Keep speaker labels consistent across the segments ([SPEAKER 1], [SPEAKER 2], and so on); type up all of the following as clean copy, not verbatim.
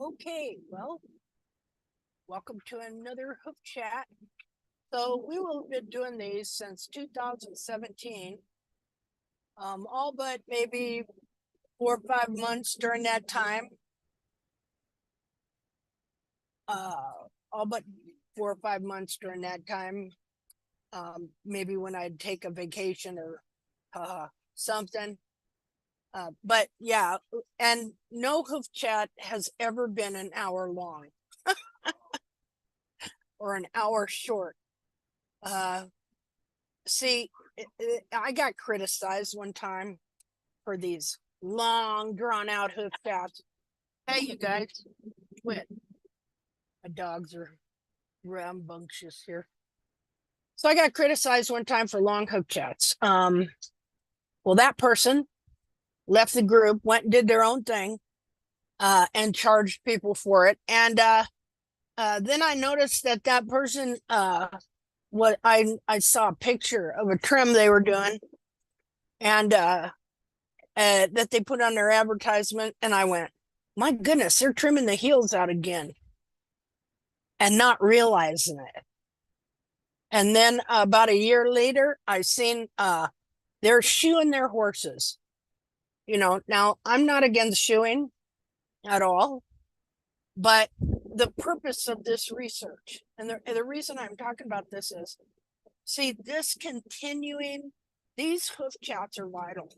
[SPEAKER 1] Okay, well, welcome to another Hoof Chat. So we will have been doing these since 2017, all but maybe 4 or 5 months during that time. All but 4 or 5 months during that time. Maybe when I'd take a vacation or something. But yeah, and no Hoof Chat has ever been an hour long or an hour short. See, I got criticized one time for these long, drawn out hoof chats. Hey, you guys, quit. My dogs are rambunctious here. So I got criticized one time for long hoof chats. Well, that person left the group, went and did their own thing, and charged people for it. And then I noticed that person, what I saw a picture of a trim they were doing, and that they put on their advertisement, and I went, my goodness, they're trimming the heels out again and not realizing it. And then about a year later, I seen they're shoeing their horses. Now I'm not against shoeing at all, but the purpose of this research and the reason I'm talking about this is, see, these hoof chats are vital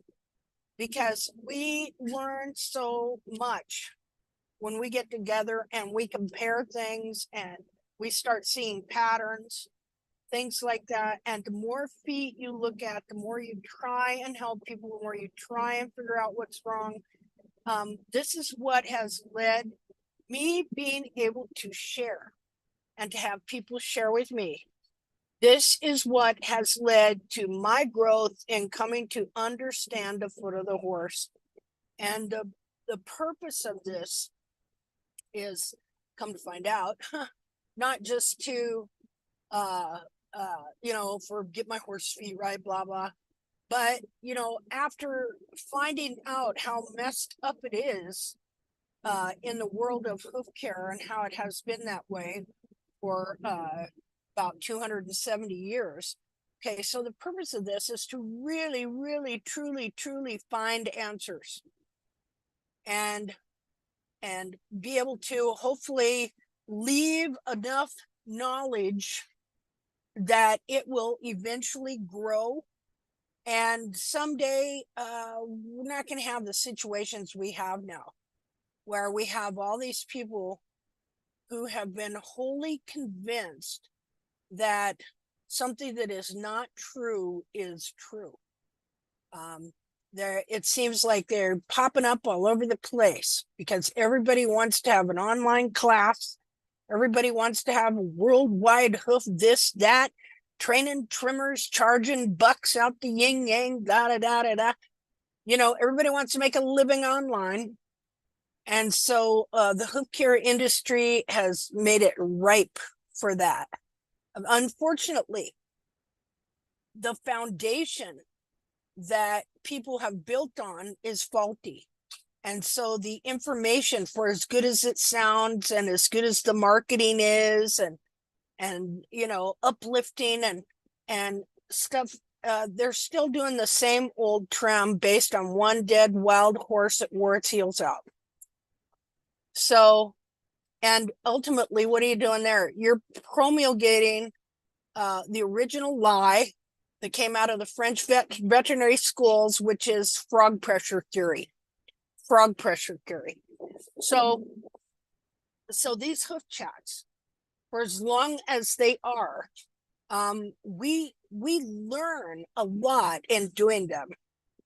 [SPEAKER 1] because we learn so much when we get together and we compare things and we start seeing patterns, things like that. And the more feet you look at, the more you try and help people, the more you try and figure out what's wrong. This is what has led me being able to share and to have people share with me. This is what has led to my growth in coming to understand the foot of the horse. And the purpose of this is, come to find out, not just to for get my horse feet right, blah blah, but after finding out how messed up it is in the world of hoof care and how it has been that way for about 270 years. Okay, so the purpose of this is to really, really, truly find answers and be able to hopefully leave enough knowledge that it will eventually grow. And someday we're not going to have the situations we have now, where we have all these people who have been wholly convinced that something that is not true is true. It seems like they're popping up all over the place because everybody wants to have an online class. Everybody wants to have a worldwide hoof, this, that, training trimmers, charging bucks out the yin yang, da da da da da. Everybody wants to make a living online. And so the hoof care industry has made it ripe for that. Unfortunately, the foundation that people have built on is faulty. And so the information, for as good as it sounds and as good as the marketing is and uplifting and stuff, they're still doing the same old trim based on one dead wild horse that wore its heels out. So, and ultimately, what are you doing there? You're promulgating the original lie that came out of the French veterinary schools, which is frog pressure theory. So these hoof chats, for as long as they are, we learn a lot in doing them,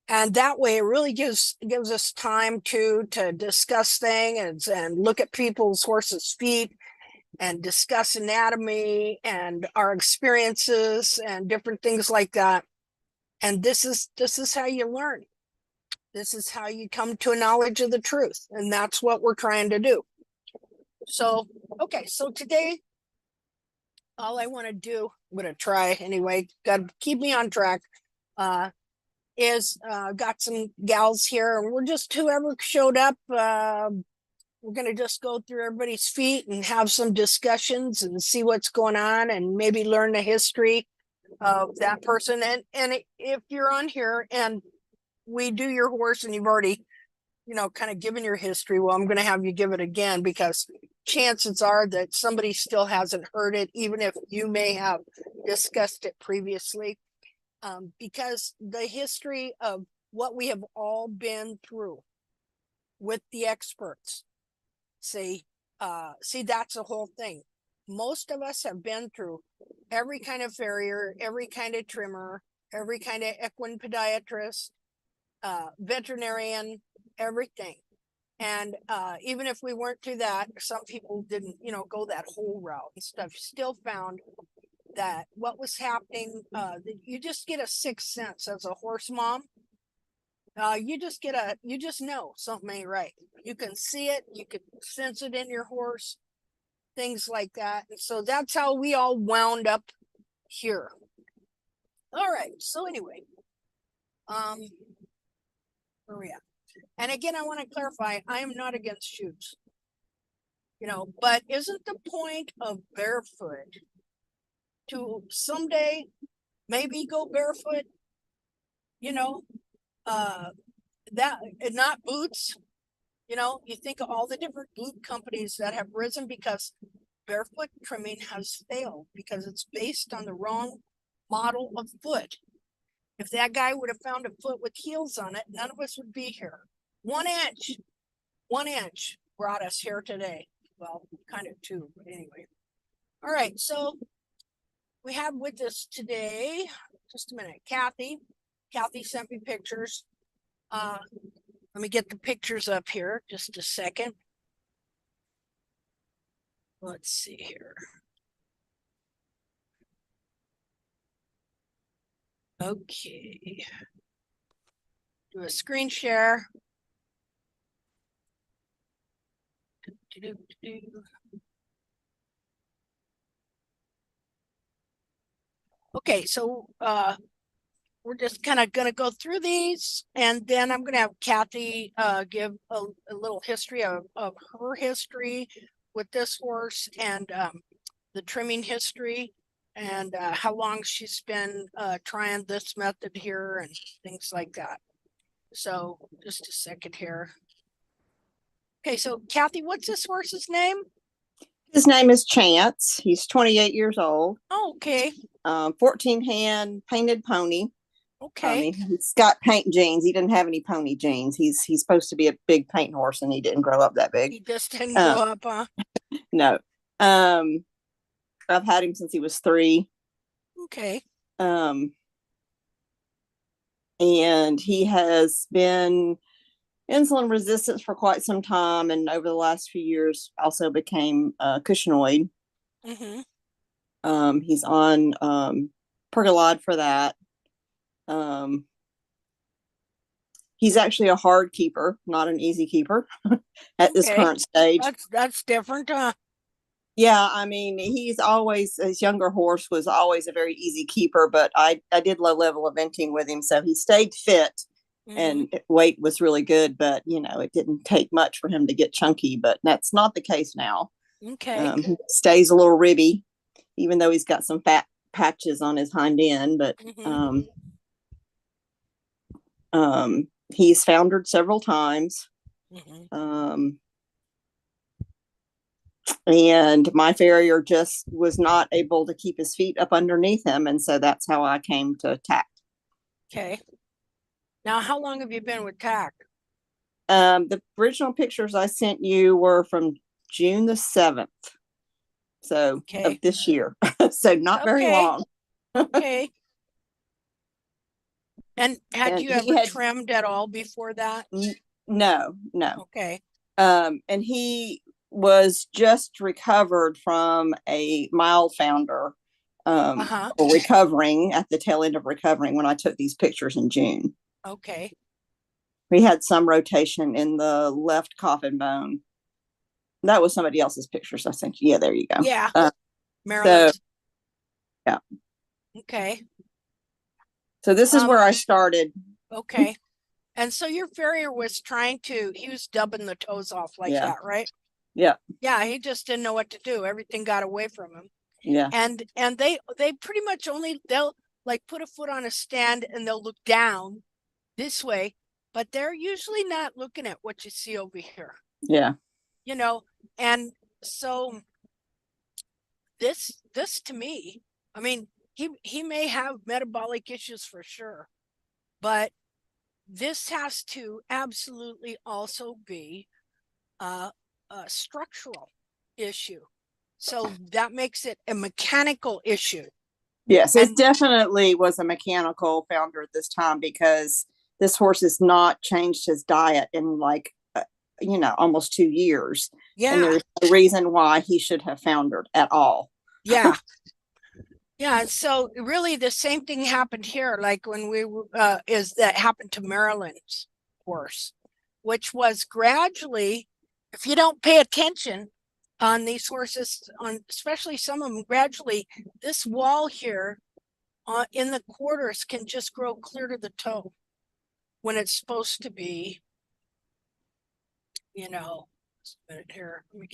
[SPEAKER 1] and that way it really gives us time to discuss things and look at people's horses' feet and discuss anatomy and our experiences and different things like that. And this is how you learn. This is how you come to a knowledge of the truth. And that's what we're trying to do. So, okay. So today, all I want to do, I'm going to try anyway, got to keep me on track, is got some gals here. And we're just whoever showed up, we're going to just go through everybody's feet and have some discussions and see what's going on and maybe learn the history of that person. And if you're on here and we do your horse and you've already, kind of given your history, well, I'm going to have you give it again, because chances are that somebody still hasn't heard it, even if you may have discussed it previously, because the history of what we have all been through with the experts. See, that's the whole thing. Most of us have been through every kind of farrier, every kind of trimmer, every kind of equine podiatrist, veterinarian, everything. And even if we weren't to that, some people didn't, go that whole route and stuff. Still found that what was happening, you just get a sixth sense as a horse mom. You just know something ain't right. You can see it, you can sense it in your horse, things like that. And so that's how we all wound up here. All right. So anyway, where we at? And again, I want to clarify, I am not against shoes, but isn't the point of barefoot to someday maybe go barefoot, that not boots, you think of all the different boot companies that have risen because barefoot trimming has failed because it's based on the wrong model of foot. If that guy would have found a foot with heels on it, none of us would be here. 1 inch brought us here today. Well, kind of two, but anyway. All right, so we have with us today, just a minute, Kathy. Kathy sent me pictures. Let me get the pictures up here, just a second. Let's see here. Okay. Do a screen share. Okay, so we're just kind of going to go through these, and then I'm going to have Kathy give a little history of her history with this horse, and the trimming history, and how long she's been trying this method here and things like that. So just a second here. Okay, so Kathy, what's this horse's name?
[SPEAKER 2] His name is Chance. He's 28 years old.
[SPEAKER 1] Oh, okay.
[SPEAKER 2] 14 hand painted pony.
[SPEAKER 1] Okay.
[SPEAKER 2] He's got paint genes. He didn't have any pony genes. He's supposed to be a big paint horse, and he didn't grow up that big.
[SPEAKER 1] He just didn't grow up, huh?
[SPEAKER 2] No. I've had him since he was 3.
[SPEAKER 1] Okay.
[SPEAKER 2] And he has been insulin resistant for quite some time, and over the last few years also became cushingoid.
[SPEAKER 1] Mm-hmm.
[SPEAKER 2] He's on Pergolide for that. He's actually a hard keeper, not an easy keeper at this current stage.
[SPEAKER 1] That's different, huh?
[SPEAKER 2] Yeah, I mean, he's always, his younger horse was always a very easy keeper, but I did low level eventing with him, so he stayed fit. Mm-hmm. And weight was really good, but it didn't take much for him to get chunky, but that's not the case now.
[SPEAKER 1] Okay.
[SPEAKER 2] He stays a little ribby, even though he's got some fat patches on his hind end, but he's foundered several times. Mm-hmm. And my farrier just was not able to keep his feet up underneath him, and so that's how I came to tack.
[SPEAKER 1] Okay. Now, how long have you been with tack?
[SPEAKER 2] The original pictures I sent you were from June the 7th. So of this year. So not very long.
[SPEAKER 1] Okay. And had you ever trimmed at all before that?
[SPEAKER 2] No.
[SPEAKER 1] Okay.
[SPEAKER 2] And he was just recovered from a mild founder, recovering at the tail end of recovering when I took these pictures in June.
[SPEAKER 1] Okay.
[SPEAKER 2] We had some rotation in the left coffin bone. That was somebody else's pictures I sent you. Yeah, there you go.
[SPEAKER 1] Yeah. Marilyn.
[SPEAKER 2] So, yeah.
[SPEAKER 1] Okay.
[SPEAKER 2] So this is where I started.
[SPEAKER 1] Okay. And so your farrier was he was dubbing the toes off like
[SPEAKER 2] Yeah.
[SPEAKER 1] that, right?
[SPEAKER 2] Yeah.
[SPEAKER 1] Yeah, he just didn't know what to do. Everything got away from him.
[SPEAKER 2] Yeah.
[SPEAKER 1] And they pretty much they'll like put a foot on a stand and they'll look down this way, but they're usually not looking at what you see over here.
[SPEAKER 2] Yeah.
[SPEAKER 1] You know, and so this to me, I mean, he may have metabolic issues for sure, but this has to absolutely also be a structural issue. So that makes it a mechanical issue.
[SPEAKER 2] Yes, it
[SPEAKER 1] And
[SPEAKER 2] definitely was a mechanical founder at this time because this horse has not changed his diet in like, almost 2 years. And
[SPEAKER 1] yeah,
[SPEAKER 2] there's no reason why he should have foundered at all.
[SPEAKER 1] yeah. Yeah, so really the same thing happened here, like when that happened to Maryland's horse, which was gradually, if you don't pay attention on these horses, especially some of them, gradually this wall here in the quarters can just grow clear to the toe when it's supposed to be, just a minute here, let me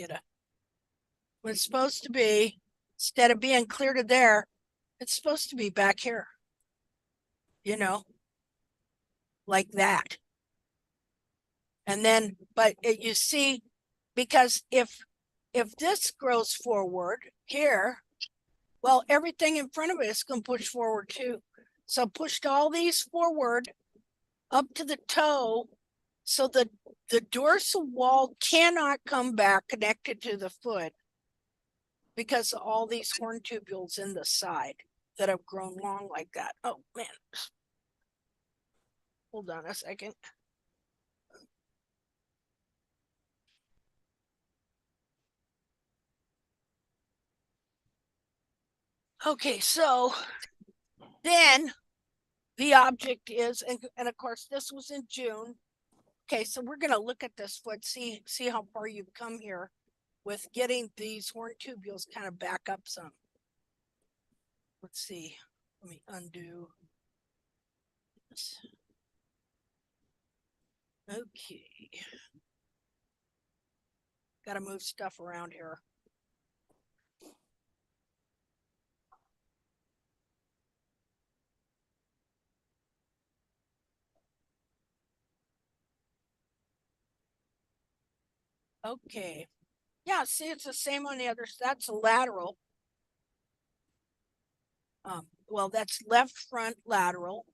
[SPEAKER 1] when it's supposed to be, instead of being clear to there, it's supposed to be back here, like that. And then, but you see, because if this grows forward here, well, everything in front of it is going to push forward too. So pushed all these forward up to the toe, so the dorsal wall cannot come back connected to the foot because of all these horn tubules in the side that have grown long like that. Oh man, hold on a second. Okay, so then the object is, and of course this was in June. Okay, so we're going to look at this foot, see how far you've come here with getting these horn tubules kind of back up some. Let's see. Let me undo this. Okay. Got to move stuff around here. Okay. Yeah, see, it's the same on the other. That's a lateral. Well, that's left front lateral.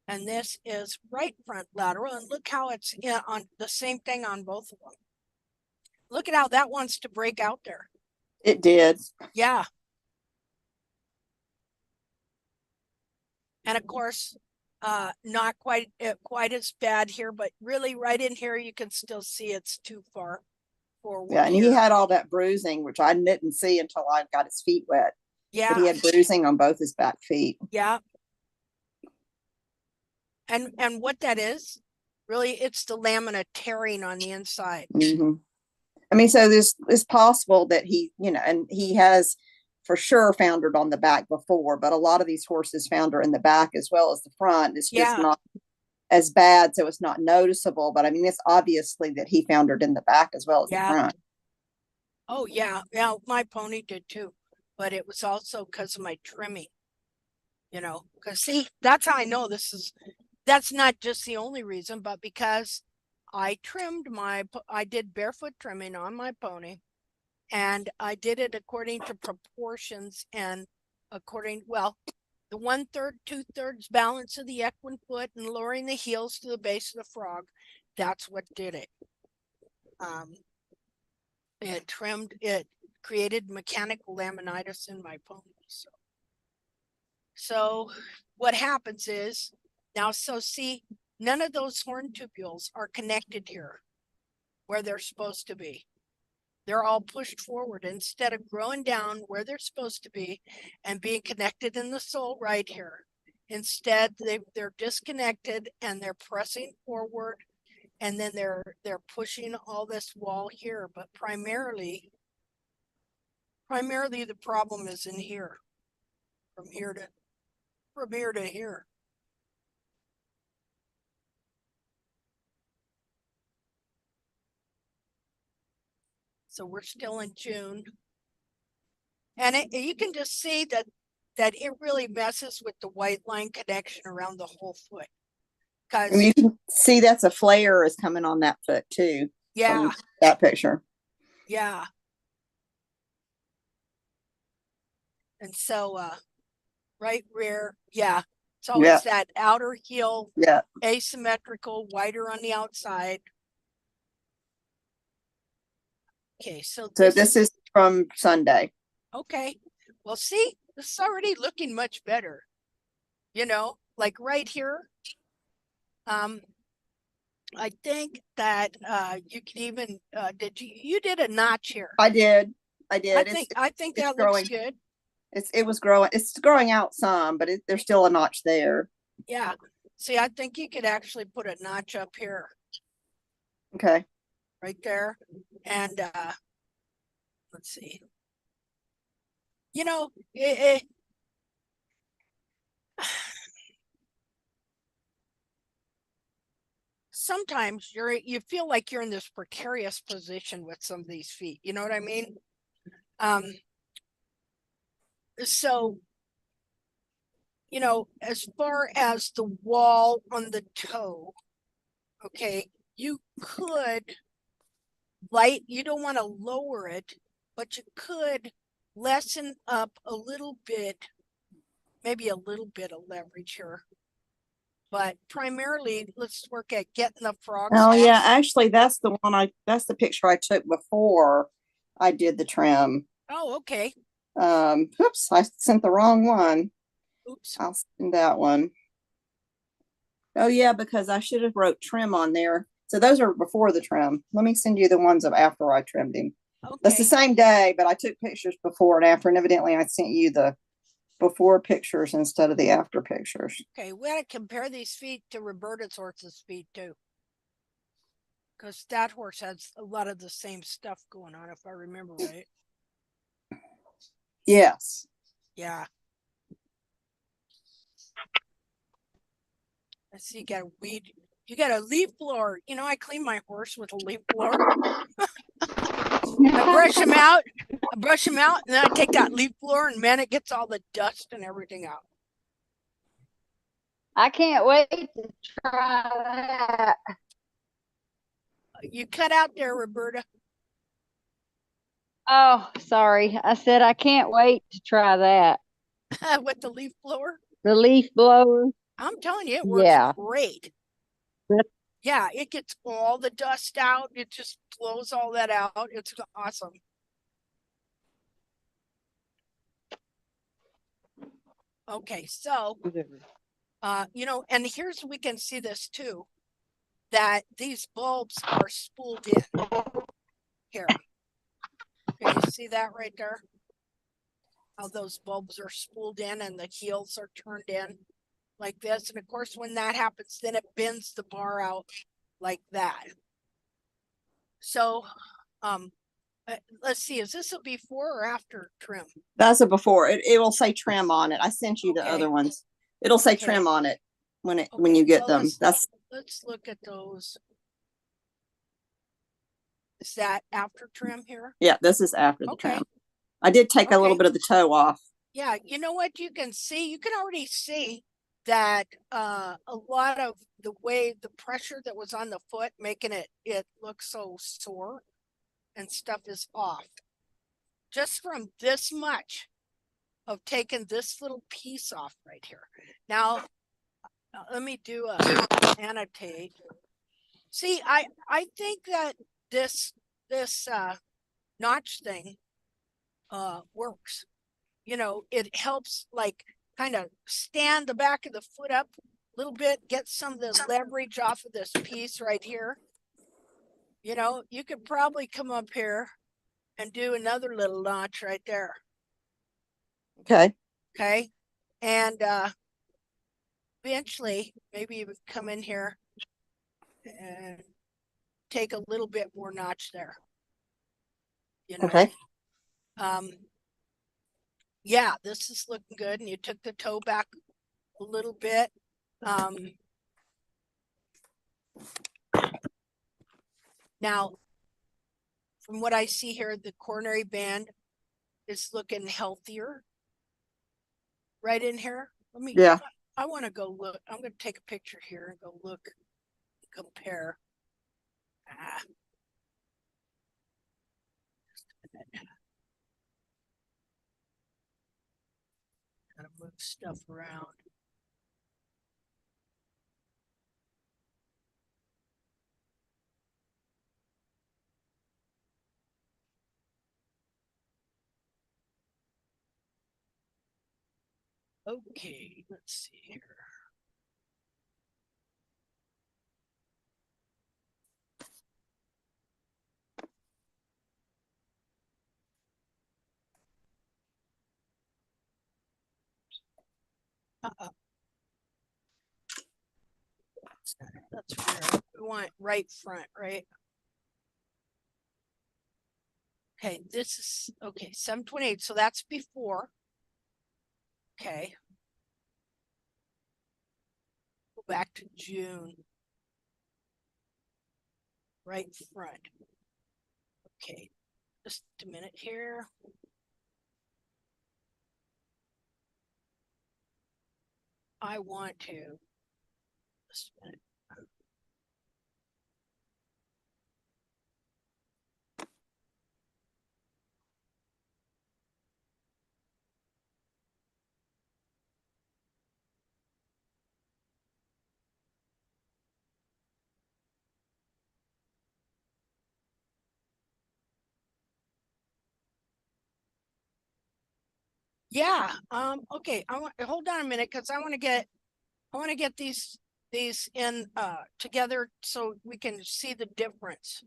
[SPEAKER 1] And this is right front lateral. And look how it's on the same thing on both of them. Look at how that wants to break out there.
[SPEAKER 2] It did.
[SPEAKER 1] Yeah. And of course, not quite as bad here, but really right in here, you can still see it's too far forward.
[SPEAKER 2] Yeah, and
[SPEAKER 1] here.
[SPEAKER 2] he had all that bruising, which I didn't see until I got his feet wet.
[SPEAKER 1] Yeah.
[SPEAKER 2] But he had bruising on both his back feet.
[SPEAKER 1] Yeah. And what that is, really, it's the lamina tearing on the inside.
[SPEAKER 2] Mm-hmm. I mean, so it's possible that he, and he has for sure foundered on the back before, but a lot of these horses founder in the back as well as the front. It's just not as bad, so it's not noticeable. But I mean, it's obviously that he foundered in the back as well as the front.
[SPEAKER 1] Oh yeah, yeah. My pony did too, but it was also because of my trimming. Because see, that's how I know that's not just the only reason, but because I did barefoot trimming on my pony, and I did it according to proportions and the 1/3, 2/3 balance of the equine foot and lowering the heels to the base of the frog. That's what did it. It created mechanical laminitis in my pony. So what happens is now, see, none of those horn tubules are connected here where they're supposed to be. They're all pushed forward instead of growing down where they're supposed to be and being connected in the sole right here. Instead, they're disconnected and they're pressing forward, and then they're pushing all this wall here. But primarily the problem is in here, from here to here. So we're still in June. And you can just see that it really messes with the white line connection around the whole foot.
[SPEAKER 2] And you can see that's a flare is coming on that foot too.
[SPEAKER 1] Yeah.
[SPEAKER 2] That picture.
[SPEAKER 1] Yeah. And so right rear, yeah. It's always that outer heel, asymmetrical, wider on the outside. Okay, so
[SPEAKER 2] this is from Sunday.
[SPEAKER 1] Okay. Well, see, this is already looking much better. You know, like right here. I think that you can even you did a notch here.
[SPEAKER 2] I did.
[SPEAKER 1] I think that looks good.
[SPEAKER 2] It was growing. It's growing out some, but there's still a notch there.
[SPEAKER 1] Yeah. See, I think you could actually put a notch up here.
[SPEAKER 2] Okay.
[SPEAKER 1] Right there. And let's see. You know, sometimes you feel like you're in this precarious position with some of these feet. You know what I mean? So, you know, as far as the wall on the toe, okay, you could you don't want to lower it, but you could lessen up a little bit, maybe a little bit of leverage here. But primarily, let's work at getting the frogs.
[SPEAKER 2] Oh yeah, actually, that's the picture I took before I did the trim.
[SPEAKER 1] Oh, okay.
[SPEAKER 2] Oops, I sent the wrong one.
[SPEAKER 1] Oops.
[SPEAKER 2] I'll send that one. Oh yeah, because I should have wrote trim on there. So those are before the trim. Let me send you the ones of after I trimmed him. Okay. That's the same day, but I took pictures before and after, and evidently I sent you the before pictures instead of the after pictures.
[SPEAKER 1] Okay, we gotta compare these feet to Roberta's horse's feet too, because that horse has a lot of the same stuff going on, if I remember right.
[SPEAKER 2] Yes.
[SPEAKER 1] Yeah. I see you got a weed. You got a leaf blower. You know, I clean my horse with a leaf blower. I brush him out, and then I take that leaf blower, and man, it gets all the dust and everything out.
[SPEAKER 3] I can't wait to try that.
[SPEAKER 1] You cut out there, Roberta.
[SPEAKER 3] Oh, sorry. I said I can't wait to try that.
[SPEAKER 1] With the leaf blower?
[SPEAKER 3] The leaf blower.
[SPEAKER 1] I'm telling you, it works great. Yeah, it gets all the dust out. It just blows all that out. It's awesome. Okay, so, you know, and here's, we can see this too, that these bulbs are spooled in. Here. Can you see that right there? How those bulbs are spooled in and the heels are turned in like this. And of course, when that happens, then it bends the bar out like that. So, let's see, is this a before or after trim?
[SPEAKER 2] That's a before. It will say trim on it. I sent you the other ones. It'll say trim on it when you get them.
[SPEAKER 1] Let's look at those. Is that after trim here?
[SPEAKER 2] Yeah, this is after the trim. I did take a little bit of the toe off.
[SPEAKER 1] Yeah, you know what you can see? You can already see that a lot of the way the pressure that was on the foot making it look so sore and stuff is off. Just from this much of taking this little piece off right here. Now, let me do a annotate. See, I think that this notch thing works. You know, it helps like kind of stand the back of the foot up a little bit, get some of the leverage off of this piece right here. You know, you could probably come up here and do another little notch right there.
[SPEAKER 2] Okay.
[SPEAKER 1] Okay. And eventually maybe even come in here and take a little bit more notch there. You know.
[SPEAKER 2] Okay.
[SPEAKER 1] Yeah, this is looking good. And you took the toe back a little bit. Now, from what I see here, the coronary band is looking healthier. Right in here. Let me,
[SPEAKER 2] Yeah.
[SPEAKER 1] I want to go look. I'm going to take a picture here and go look, compare. Just a minute. Gotta move stuff around. Okay, let's see here. That's weird. We want right front, right? Okay, this is okay, 728. So that's before. Okay. Go back to June. Right front. Okay, just a minute here. I want to. Just a minute. Yeah. Okay. I want hold on a minute because I want to get these in together so we can see the difference.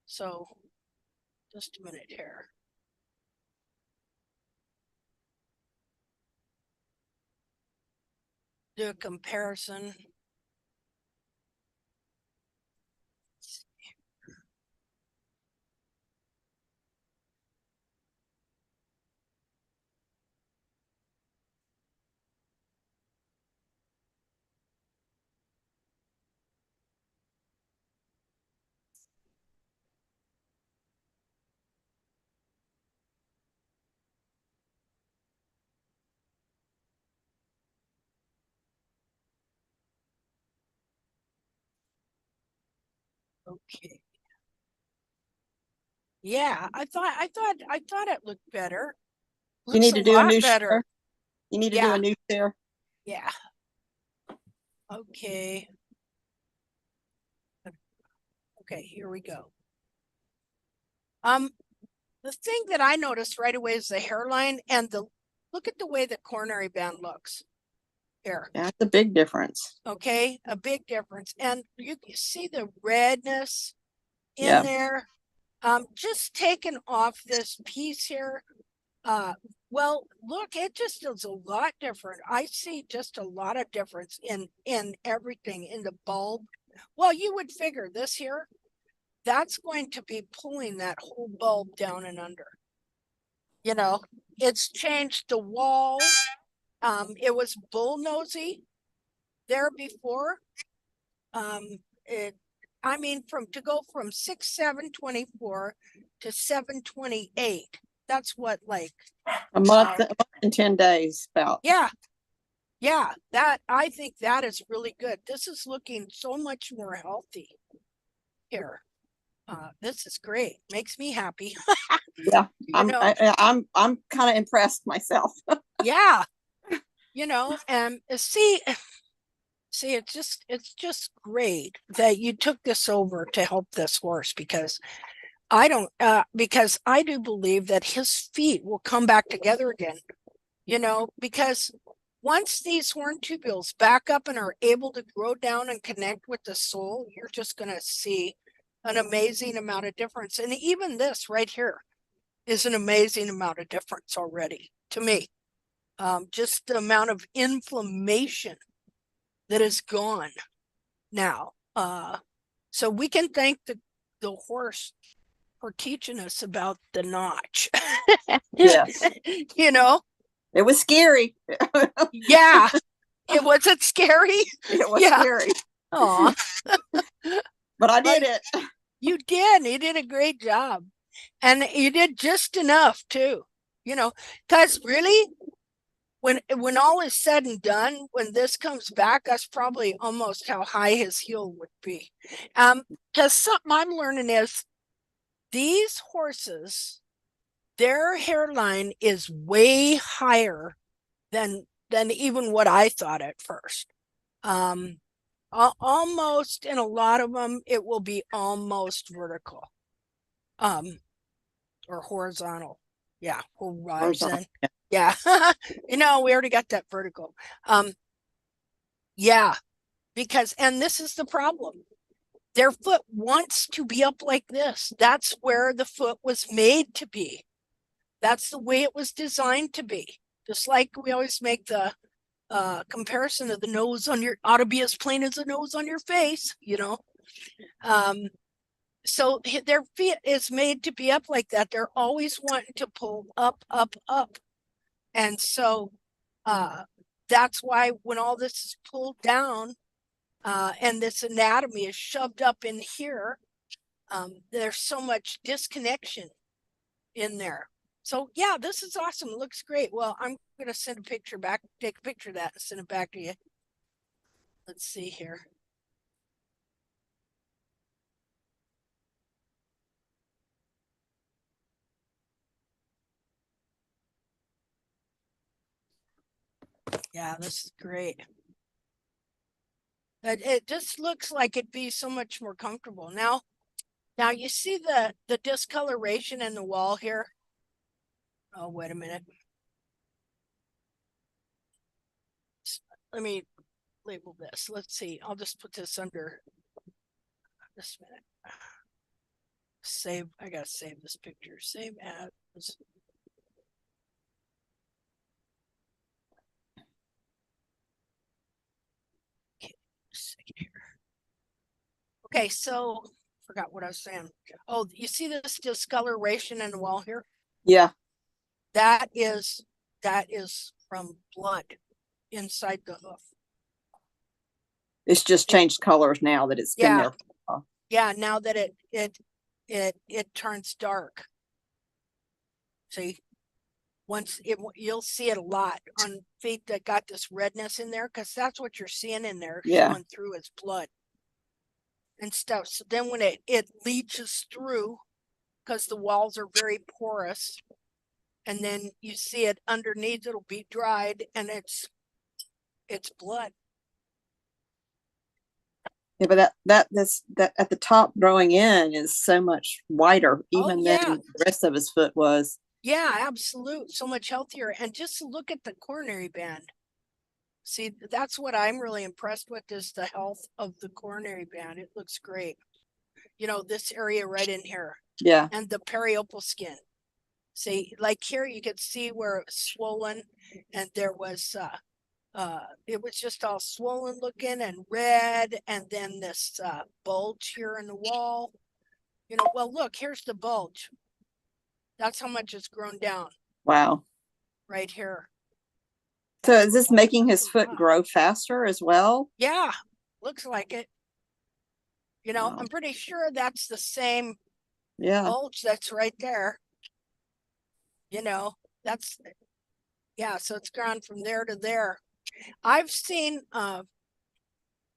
[SPEAKER 1] So just a minute here. Do a comparison. Okay. Yeah, I thought it looked better.
[SPEAKER 2] You need
[SPEAKER 1] Looks
[SPEAKER 2] to
[SPEAKER 1] a
[SPEAKER 2] do a
[SPEAKER 1] lot
[SPEAKER 2] new
[SPEAKER 1] better.
[SPEAKER 2] share. You need to do
[SPEAKER 1] Yeah.
[SPEAKER 2] a new share.
[SPEAKER 1] Yeah. Okay. Okay, here we go. The thing that I noticed right away is the hairline and look at the way the coronary band looks here.
[SPEAKER 2] That's a big difference.
[SPEAKER 1] Okay, a big difference. And you can see the redness in
[SPEAKER 2] Yeah.
[SPEAKER 1] there. Just taking off this piece here. Well, look, it just is a lot different. I see just a lot of difference in everything in the bulb. Well, you would figure this here, that's going to be pulling that whole bulb down and under. You know, it's changed the wall. It was bullnosy there before. I mean, to go from 6/7/24 to 7/28. That's what, like
[SPEAKER 2] A month and 10 days about.
[SPEAKER 1] yeah. Yeah, that I think that is really good. This is looking so much more healthy here. This is great. Makes me happy.
[SPEAKER 2] Yeah. I'm kind of impressed myself.
[SPEAKER 1] Yeah. And see, it's just great that you took this over to help this horse because because I do believe that his feet will come back together again, because once these horn tubules back up and are able to grow down and connect with the sole, you're just going to see an amazing amount of difference. And even this right here is an amazing amount of difference already to me. Just the amount of inflammation that is gone now. So we can thank the horse for teaching us about the notch.
[SPEAKER 2] Yes.
[SPEAKER 1] It
[SPEAKER 2] was scary.
[SPEAKER 1] Yeah. Wasn't scary.
[SPEAKER 2] It was scary.
[SPEAKER 1] Aw.
[SPEAKER 2] But I did it.
[SPEAKER 1] You did. You did a great job. And you did just enough too, you know, because really, when all is said and done, when this comes back, that's probably almost how high his heel would be. Because something I'm learning is these horses, their hairline is way higher than even what I thought at first. Almost in a lot of them, it will be almost vertical, or horizontal. Yeah, horizon. Yeah, we already got that vertical. Yeah, because and this is the problem. Their foot wants to be up like this. That's where the foot was made to be. That's the way it was designed to be. Just like we always make the comparison of the nose on your ought to be as plain as the nose on your face, so their feet is made to be up like that. They're always wanting to pull up, up, up. And so that's why when all this is pulled down and this anatomy is shoved up in here, there's so much disconnection in there. So yeah, this is awesome. It looks great. Well, I'm going to send a picture back, take a picture of that and send it back to you. Let's see here. Yeah, this is great. But it just looks like it'd be so much more comfortable. Now you see the discoloration in the wall here. Oh, wait a minute. Let me label this. Let's see. I'll just put this under this minute. Save. I gotta save this picture. Save as. Okay, second here. Okay, so forgot what I was saying. Oh, you see this discoloration in the wall here?
[SPEAKER 2] Yeah.
[SPEAKER 1] That is from blood inside the hoof.
[SPEAKER 2] It's just changed colors now that it's been there.
[SPEAKER 1] Yeah, now that it turns dark. See, once you'll see it a lot on feet that got this redness in there, because that's what you're seeing in there showing through is blood and stuff. So then when it leaches through, because the walls are very porous, and then you see it underneath, it'll be dried and it's blood.
[SPEAKER 2] Yeah, but that at the top growing in is so much whiter even than the rest of his foot was.
[SPEAKER 1] Yeah, absolute. So much healthier. And just look at the coronary band. See, that's what I'm really impressed with is the health of the coronary band. It looks great. This area right in here.
[SPEAKER 2] Yeah.
[SPEAKER 1] And the periopal skin. See, like here you could see where it was swollen and there was it was just all swollen looking and red, and then this bulge here in the wall. Well, look, here's the bulge. That's how much it's grown down.
[SPEAKER 2] Wow.
[SPEAKER 1] Right here.
[SPEAKER 2] So is this making his foot grow faster as well?
[SPEAKER 1] Yeah, looks like it. Wow. I'm pretty sure that's the same bulge that's right there. That's, so it's gone from there to there. I've seen,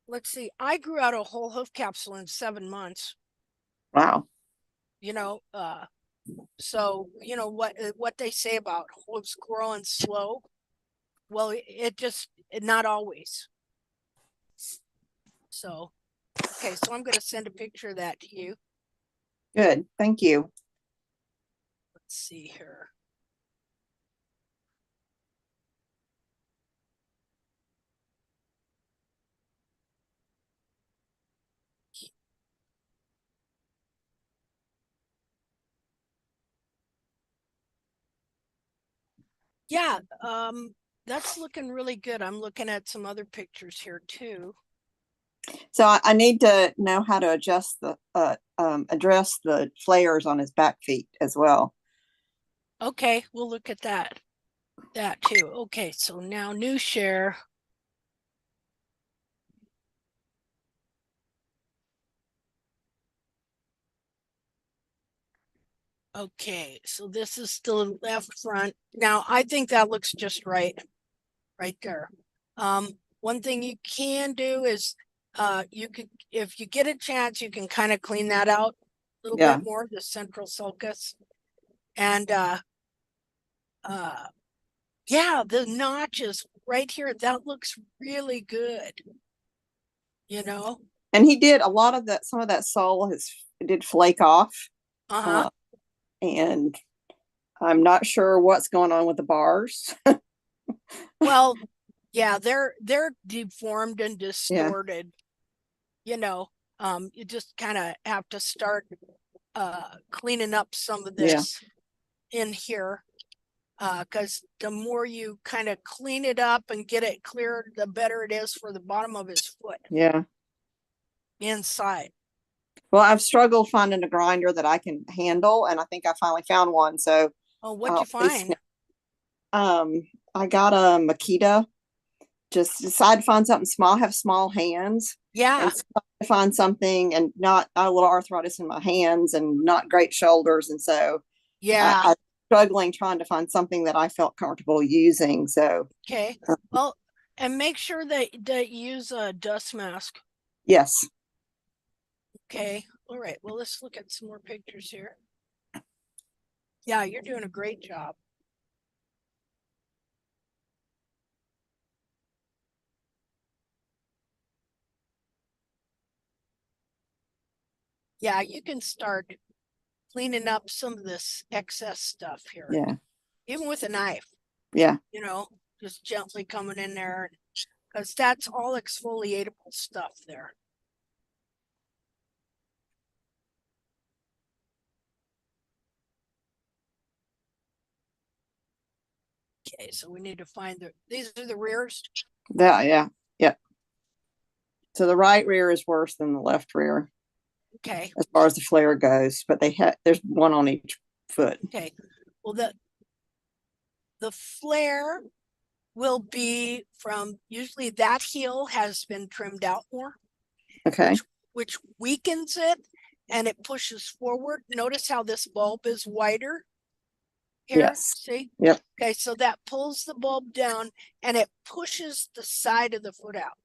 [SPEAKER 1] let's see, I grew out a whole hoof capsule in 7 months.
[SPEAKER 2] Wow.
[SPEAKER 1] So what they say about hooves growing slow. Well, it not always. So, okay, so I'm going to send a picture of that to you.
[SPEAKER 2] Good, thank you.
[SPEAKER 1] Let's see here. Yeah, that's looking really good. I'm looking at some other pictures here too.
[SPEAKER 2] So I need to know how to adjust address the flares on his back feet as well.
[SPEAKER 1] Okay, we'll look at that too. Okay, so now new share. Okay, so this is the left front. Now, I think that looks just right there. One thing you can do is, you could, if you get a chance, you can kind of clean that out a little
[SPEAKER 2] Yeah.
[SPEAKER 1] bit more, the central sulcus. And, yeah, the notches right here, that looks really good. You know?
[SPEAKER 2] And he did a lot of that, some of that sole did flake off.
[SPEAKER 1] Uh-huh.
[SPEAKER 2] And I'm not sure what's going on with the bars.
[SPEAKER 1] Well, yeah, they're deformed and
[SPEAKER 2] Yeah.
[SPEAKER 1] distorted. You know, you just kind of have to start cleaning up some of
[SPEAKER 2] Yeah.
[SPEAKER 1] this in here. Because the more you kind of clean it up and get it cleared, the better it is for the bottom of his foot
[SPEAKER 2] Yeah.
[SPEAKER 1] inside.
[SPEAKER 2] Well, I've struggled finding a grinder that I can handle, and I think I finally found one. So,
[SPEAKER 1] Oh, what'd you find?
[SPEAKER 2] I got a Makita. Just decided to find something small. I have small hands,
[SPEAKER 1] Yeah,
[SPEAKER 2] and so I find something, and not a little arthritis in my hands, and not great shoulders, and so
[SPEAKER 1] yeah.
[SPEAKER 2] I'm struggling trying to find something that I felt comfortable using. So,
[SPEAKER 1] Okay. Well, and make sure that you use a dust mask.
[SPEAKER 2] yes.
[SPEAKER 1] Okay. All right. Well, let's look at some more pictures here. Yeah, you're doing a great job. Yeah, you can start cleaning up some of this excess stuff here.
[SPEAKER 2] Yeah.
[SPEAKER 1] Even with a knife,
[SPEAKER 2] Yeah.
[SPEAKER 1] you know, just gently coming in there, because that's all exfoliatable stuff there. Okay, so we need to find these are the rears.
[SPEAKER 2] Yeah. So the right rear is worse than the left rear
[SPEAKER 1] Okay.
[SPEAKER 2] as far as the flare goes, but there's one on each foot.
[SPEAKER 1] Okay. Well, the flare will be from, usually that heel has been trimmed out more.
[SPEAKER 2] Okay.
[SPEAKER 1] Which weakens it and it pushes forward. Notice how this bulb is wider here.
[SPEAKER 2] Yes.
[SPEAKER 1] See?
[SPEAKER 2] Yep.
[SPEAKER 1] Okay, so that pulls the bulb down and it pushes the side of the foot out.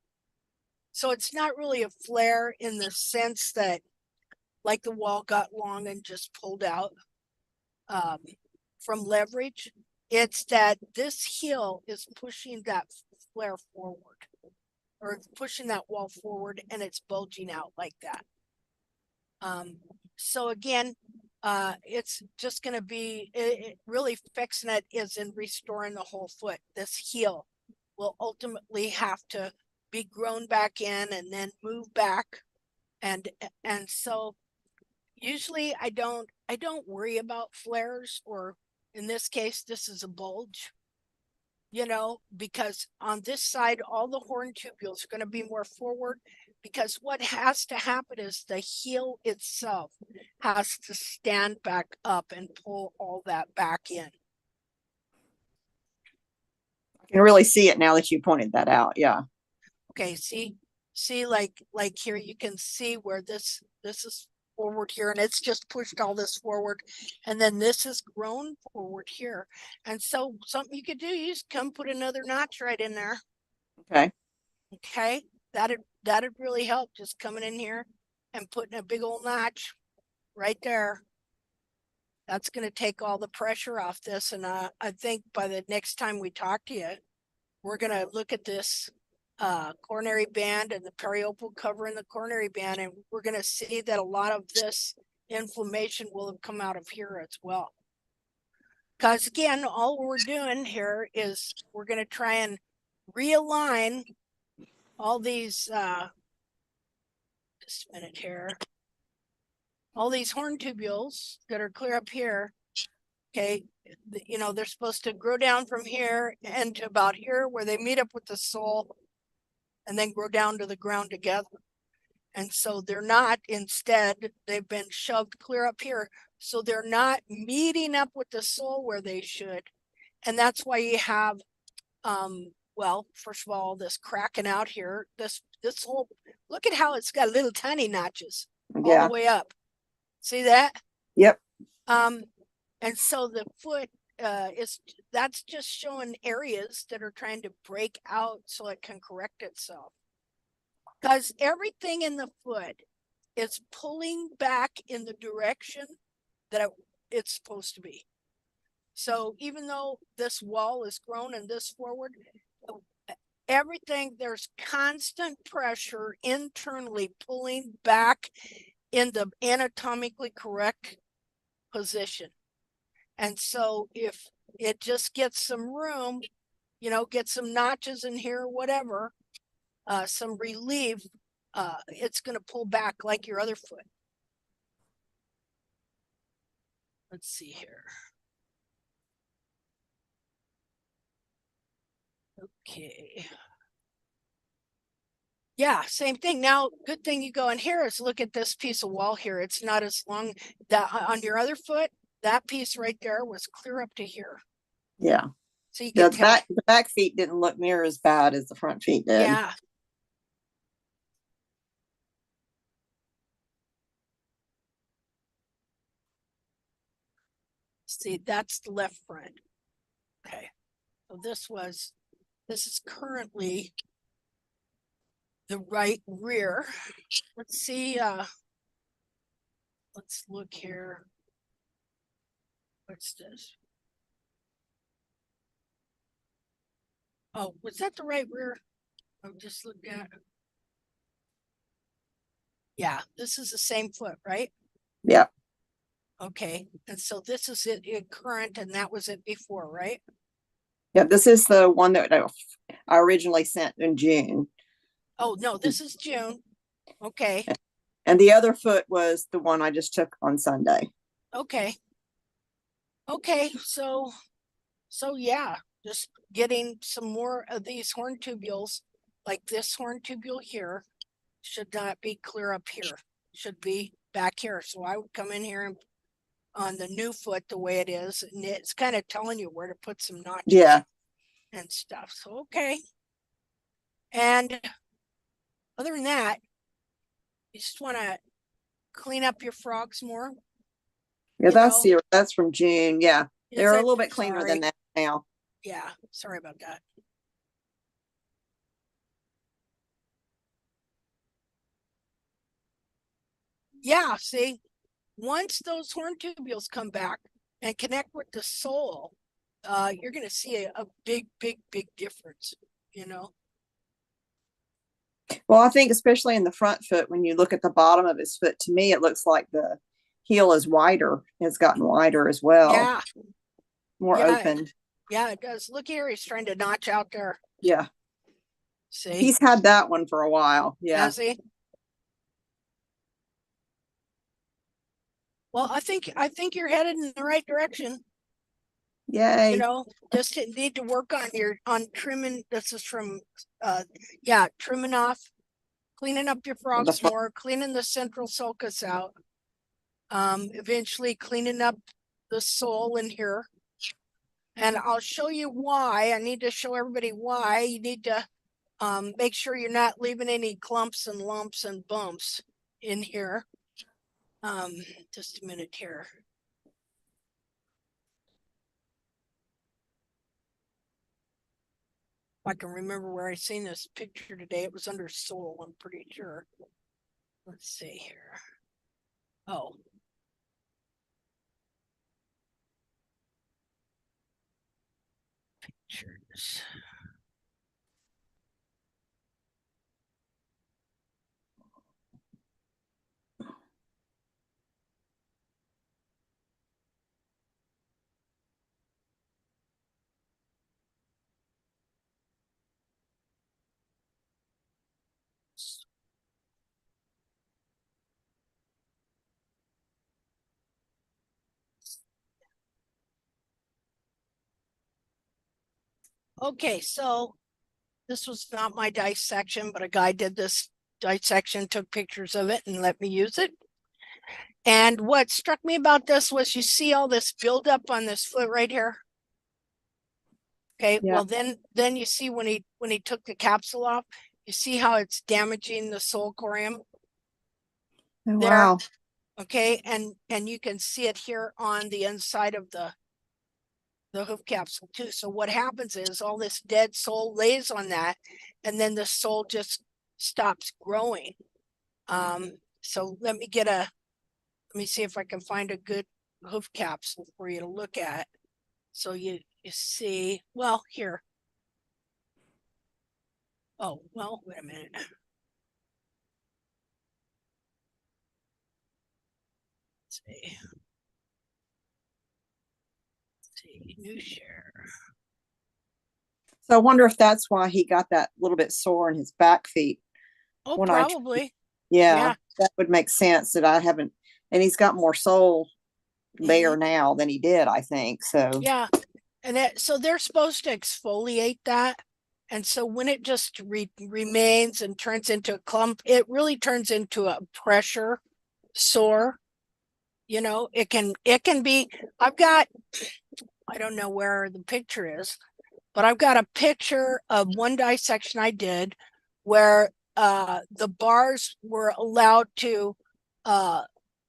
[SPEAKER 1] So it's not really a flare in the sense that like the wall got long and just pulled out from leverage. It's that this heel is pushing that flare forward, or pushing that wall forward, and it's bulging out like that. So again, it's just going to be really fixing it is in restoring the whole foot. This heel will ultimately have to be grown back in and then move back, and so usually I don't worry about flares, or in this case this is a bulge, you know, because on this side all the horn tubules are going to be more forward, because what has to happen is the heel itself has to stand back up and pull all that back in.
[SPEAKER 2] I can really see it now that you pointed that out. Yeah.
[SPEAKER 1] Okay, see like here you can see where this is forward here, and it's just pushed all this forward, and then this is grown forward here. And so something you could do, you just come put another notch right in there.
[SPEAKER 2] Okay.
[SPEAKER 1] Okay, that'd really help, just coming in here and putting a big old notch right there. That's going to take all the pressure off this. And I think by the next time we talk to you, we're going to look at this coronary band and the periopal covering the coronary band, and we're going to see that a lot of this inflammation will have come out of here as well. Because again, all we're doing here is we're going to try and realign all these just a minute here, all these horn tubules that are clear up here. Okay, you know, they're supposed to grow down from here and to about here where they meet up with the sole, and then grow down to the ground together. And so they're not, instead, they've been shoved clear up here. So they're not meeting up with the sole where they should. And that's why you have, well, first of all, this cracking out here, this whole, look at how it's got little tiny notches all
[SPEAKER 2] Yeah.
[SPEAKER 1] the way up. See that?
[SPEAKER 2] Yep.
[SPEAKER 1] And so the foot that's just showing areas that are trying to break out so it can correct itself. Because everything in the foot is pulling back in the direction that it's supposed to be. So even though this wall is grown and this forward, everything, there's constant pressure internally pulling back in the anatomically correct position. And so if it just gets some room, you know, get some notches in here, whatever, some relief, it's going to pull back like your other foot. Let's see here. Okay. Yeah, same thing. Now, good thing you go in here is look at this piece of wall here. It's not as long that on your other foot, that piece right there was clear up to here.
[SPEAKER 2] Yeah.
[SPEAKER 1] So you can tell.
[SPEAKER 2] The back feet didn't look near as bad as the front feet did.
[SPEAKER 1] Yeah. See, that's the left front. Okay. So this is currently the right rear. Let's see, let's look here. What's this? Oh, was that the right rear? I'm just looking at. Yeah, this is the same foot, right?
[SPEAKER 2] Yeah.
[SPEAKER 1] Okay, and so this is it current, and that was it before, right?
[SPEAKER 2] Yeah, this is the one that I originally sent in June.
[SPEAKER 1] Oh, no, this is June. Okay.
[SPEAKER 2] And the other foot was the one I just took on Sunday.
[SPEAKER 1] Okay. Okay, so yeah, just getting some more of these horn tubules, like this horn tubule here, should not be clear up here. Should be back here. So I would come in here and on the new foot the way it is, and it's kind of telling you where to put some notches.
[SPEAKER 2] Yeah.
[SPEAKER 1] And stuff. So okay. And other than that, you just want to clean up your frogs more.
[SPEAKER 2] Yeah, that's from June. Yeah. They're a little bit cleaner than that now.
[SPEAKER 1] Yeah, sorry about that. Yeah, see, once those horn tubules come back and connect with the sole, you're going to see a big, big, big difference, you know?
[SPEAKER 2] Well, I think especially in the front foot, when you look at the bottom of his foot, to me, it looks like the heel is wider. It's gotten wider as well.
[SPEAKER 1] Yeah.
[SPEAKER 2] More open.
[SPEAKER 1] Yeah, it does. Look here, he's trying to notch out there.
[SPEAKER 2] Yeah.
[SPEAKER 1] See?
[SPEAKER 2] He's had that one for a while. Yeah.
[SPEAKER 1] Has he? Well, I think you're headed in the right direction.
[SPEAKER 2] Yay.
[SPEAKER 1] You know, just need to work on trimming. This is from trimming off, cleaning up your frogs more, cleaning the central sulcus out. Eventually cleaning up the sole in here. And I'll show you why. I need to show everybody why you need to make sure you're not leaving any clumps and lumps and bumps in here. Just a minute here. I can remember where I seen this picture today. It was under sole, I'm pretty sure. Let's see here. Oh. Pictures. Okay, so this was not my dissection, but a guy did this dissection, took pictures of it and let me use it. And what struck me about this was you see all this buildup on this foot right here. Okay,
[SPEAKER 2] Yeah.
[SPEAKER 1] well then you see when he took the capsule off, you see how it's damaging the sole corium.
[SPEAKER 2] Oh, wow.
[SPEAKER 1] Okay, and you can see it here on the inside of the hoof capsule too. So what happens is all this dead sole lays on that, and then the sole just stops growing. So let me see if I can find a good hoof capsule for you to look at. So you see, well, here. Oh, well, wait a minute. Let's see. New share.
[SPEAKER 2] So I wonder if that's why he got that little bit sore in his back feet.
[SPEAKER 1] Oh,
[SPEAKER 2] when
[SPEAKER 1] probably.
[SPEAKER 2] Yeah, that would make sense that I haven't, and he's got more sole there now than he did, I think. So
[SPEAKER 1] Yeah. And so they're supposed to exfoliate that. And so when it just remains and turns into a clump, it really turns into a pressure sore. You know, it can be, I don't know where the picture is, but I've got a picture of one dissection I did where the bars were allowed to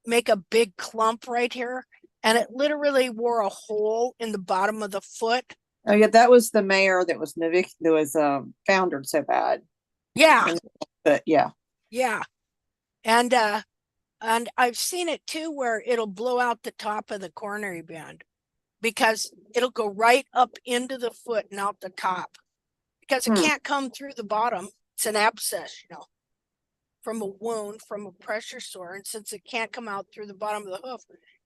[SPEAKER 1] make a big clump right here, and it literally wore a hole in the bottom of the foot.
[SPEAKER 2] oh yeah, that was the mayor that was foundered so bad.
[SPEAKER 1] Yeah,
[SPEAKER 2] But yeah,
[SPEAKER 1] yeah, and I've seen it too where it'll blow out the top of the coronary band because it'll go right up into the foot and out the top because it can't come through the bottom. It's an abscess, you know, from a wound, from a pressure sore. And since it can't come out through the bottom of the hoof,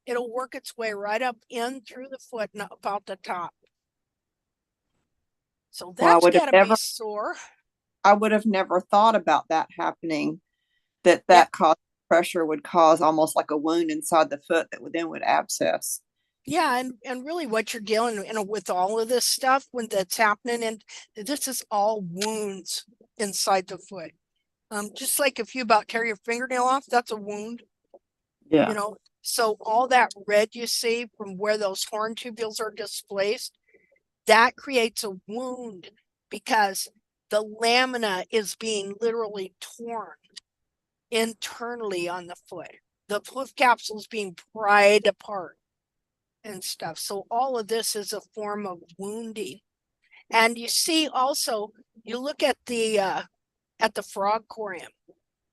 [SPEAKER 1] it'll work its way right up in through the foot and up out the top. So
[SPEAKER 2] well,
[SPEAKER 1] that's gotta be sore.
[SPEAKER 2] I would have never thought about that happening. That
[SPEAKER 1] Yep.
[SPEAKER 2] caused pressure would cause almost like a wound inside the foot that would abscess.
[SPEAKER 1] Yeah, and really what you're dealing with all of this stuff when that's happening, and this is all wounds inside the foot. Just like if you about tear your fingernail off, that's a wound.
[SPEAKER 2] Yeah.
[SPEAKER 1] You know, so all that red you see from where those horn tubules are displaced, that creates a wound because the lamina is being literally torn internally on the foot. The hoof capsule is being pried apart and stuff. So all of this is a form of wounding. And you see also, you look at the frog corium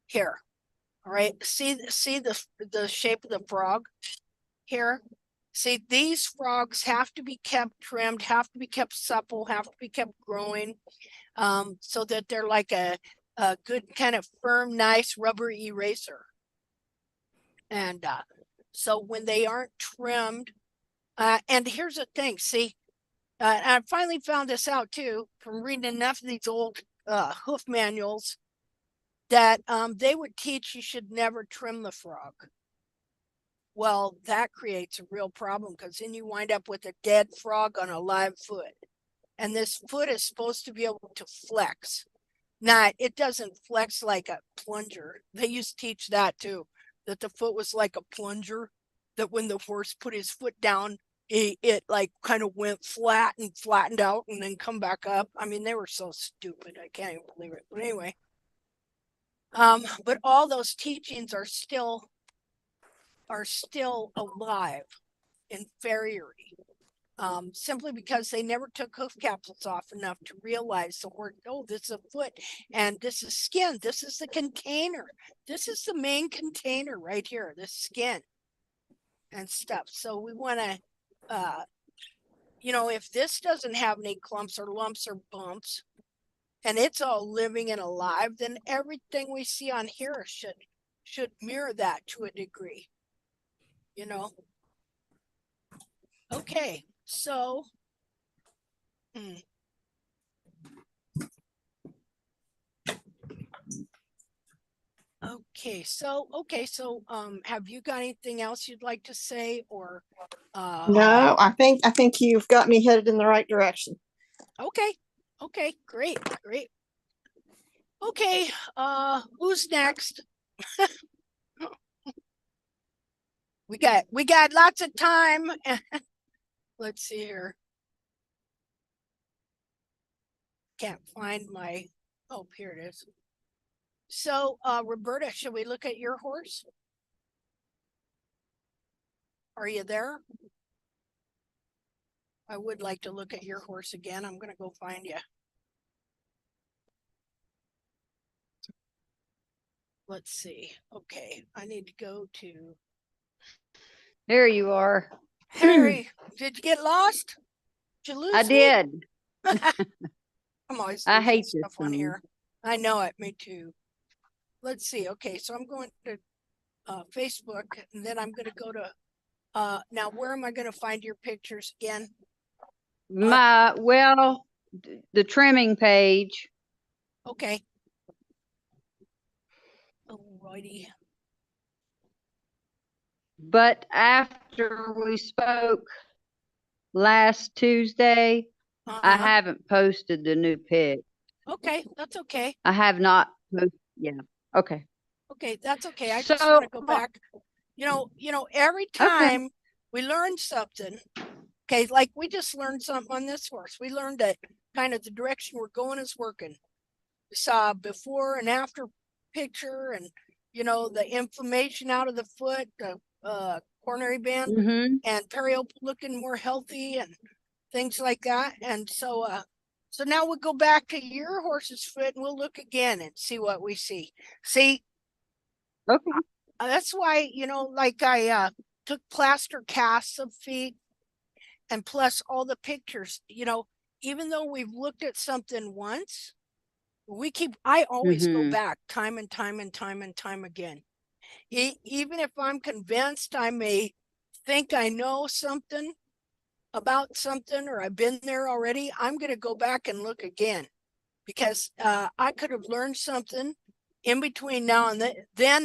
[SPEAKER 1] here. All right. See the shape of the frog here. See, these frogs have to be kept trimmed, have to be kept supple, have to be kept growing, so that they're like a good kind of firm, nice rubber eraser. And so when they aren't trimmed, and here's the thing, see, I finally found this out too from reading enough of these old hoof manuals that they would teach you should never trim the frog. Well, that creates a real problem because then you wind up with a dead frog on a live foot. And this foot is supposed to be able to flex. It doesn't flex like a plunger. They used to teach that too, that the foot was like a plunger, that when the horse put his foot down, it like kind of went flat and flattened out and then come back up. I mean, they were so stupid. I can't even believe it. But anyway, but all those teachings are still alive in farriery, simply because they never took hoof capsules off enough to realize the word, oh, this is a foot and this is skin. This is the container. This is the main container right here, the skin and stuff. So we want to, if this doesn't have any clumps or lumps or bumps and it's all living and alive, then everything we see on here should mirror that to a degree, you know. Okay, so so have you got anything else you'd like to say or
[SPEAKER 2] No, I think you've got me headed in the right direction.
[SPEAKER 1] Okay, great. Okay, who's next? We got lots of time. Let's see here. Can't find my, oh, here it is. So, Roberta, should we look at your horse? Are you there? I would like to look at your horse again. I'm gonna go find you. Let's see. Okay, I need to go to
[SPEAKER 3] There you are.
[SPEAKER 1] Harry. Did you get lost? Did you lose
[SPEAKER 3] I
[SPEAKER 1] me?
[SPEAKER 3] did.
[SPEAKER 1] I'm always
[SPEAKER 3] I
[SPEAKER 1] losing
[SPEAKER 3] hate this
[SPEAKER 1] stuff on
[SPEAKER 3] song.
[SPEAKER 1] here. I know it. Me too. Let's see. Okay, so I'm going to Facebook, and then I'm going to go to. Now, where am I going to find your pictures again?
[SPEAKER 3] The trimming page.
[SPEAKER 1] Okay. Alrighty.
[SPEAKER 3] But after we spoke last Tuesday, I haven't posted the new pic.
[SPEAKER 1] Okay, that's okay.
[SPEAKER 3] I have not posted. Yeah. Okay.
[SPEAKER 1] Okay, that's okay. I just want to go back. Every time we learn something, okay, like we just learned something on this horse. We learned that kind of the direction we're going is working. We saw before and after picture, and the inflammation out of the foot, the coronary band, and periop looking more healthy and things like that. And so now we'll go back to your horse's foot and we'll look again and see what we see. See,
[SPEAKER 3] Okay.
[SPEAKER 1] that's why, like I took plaster casts of feet, and plus all the pictures, even though we've looked at something once, I always go back time and time and time and time again. Even if I'm convinced, I may think I know something about something or I've been there already, I'm going to go back and look again, because I could have learned something in between now and then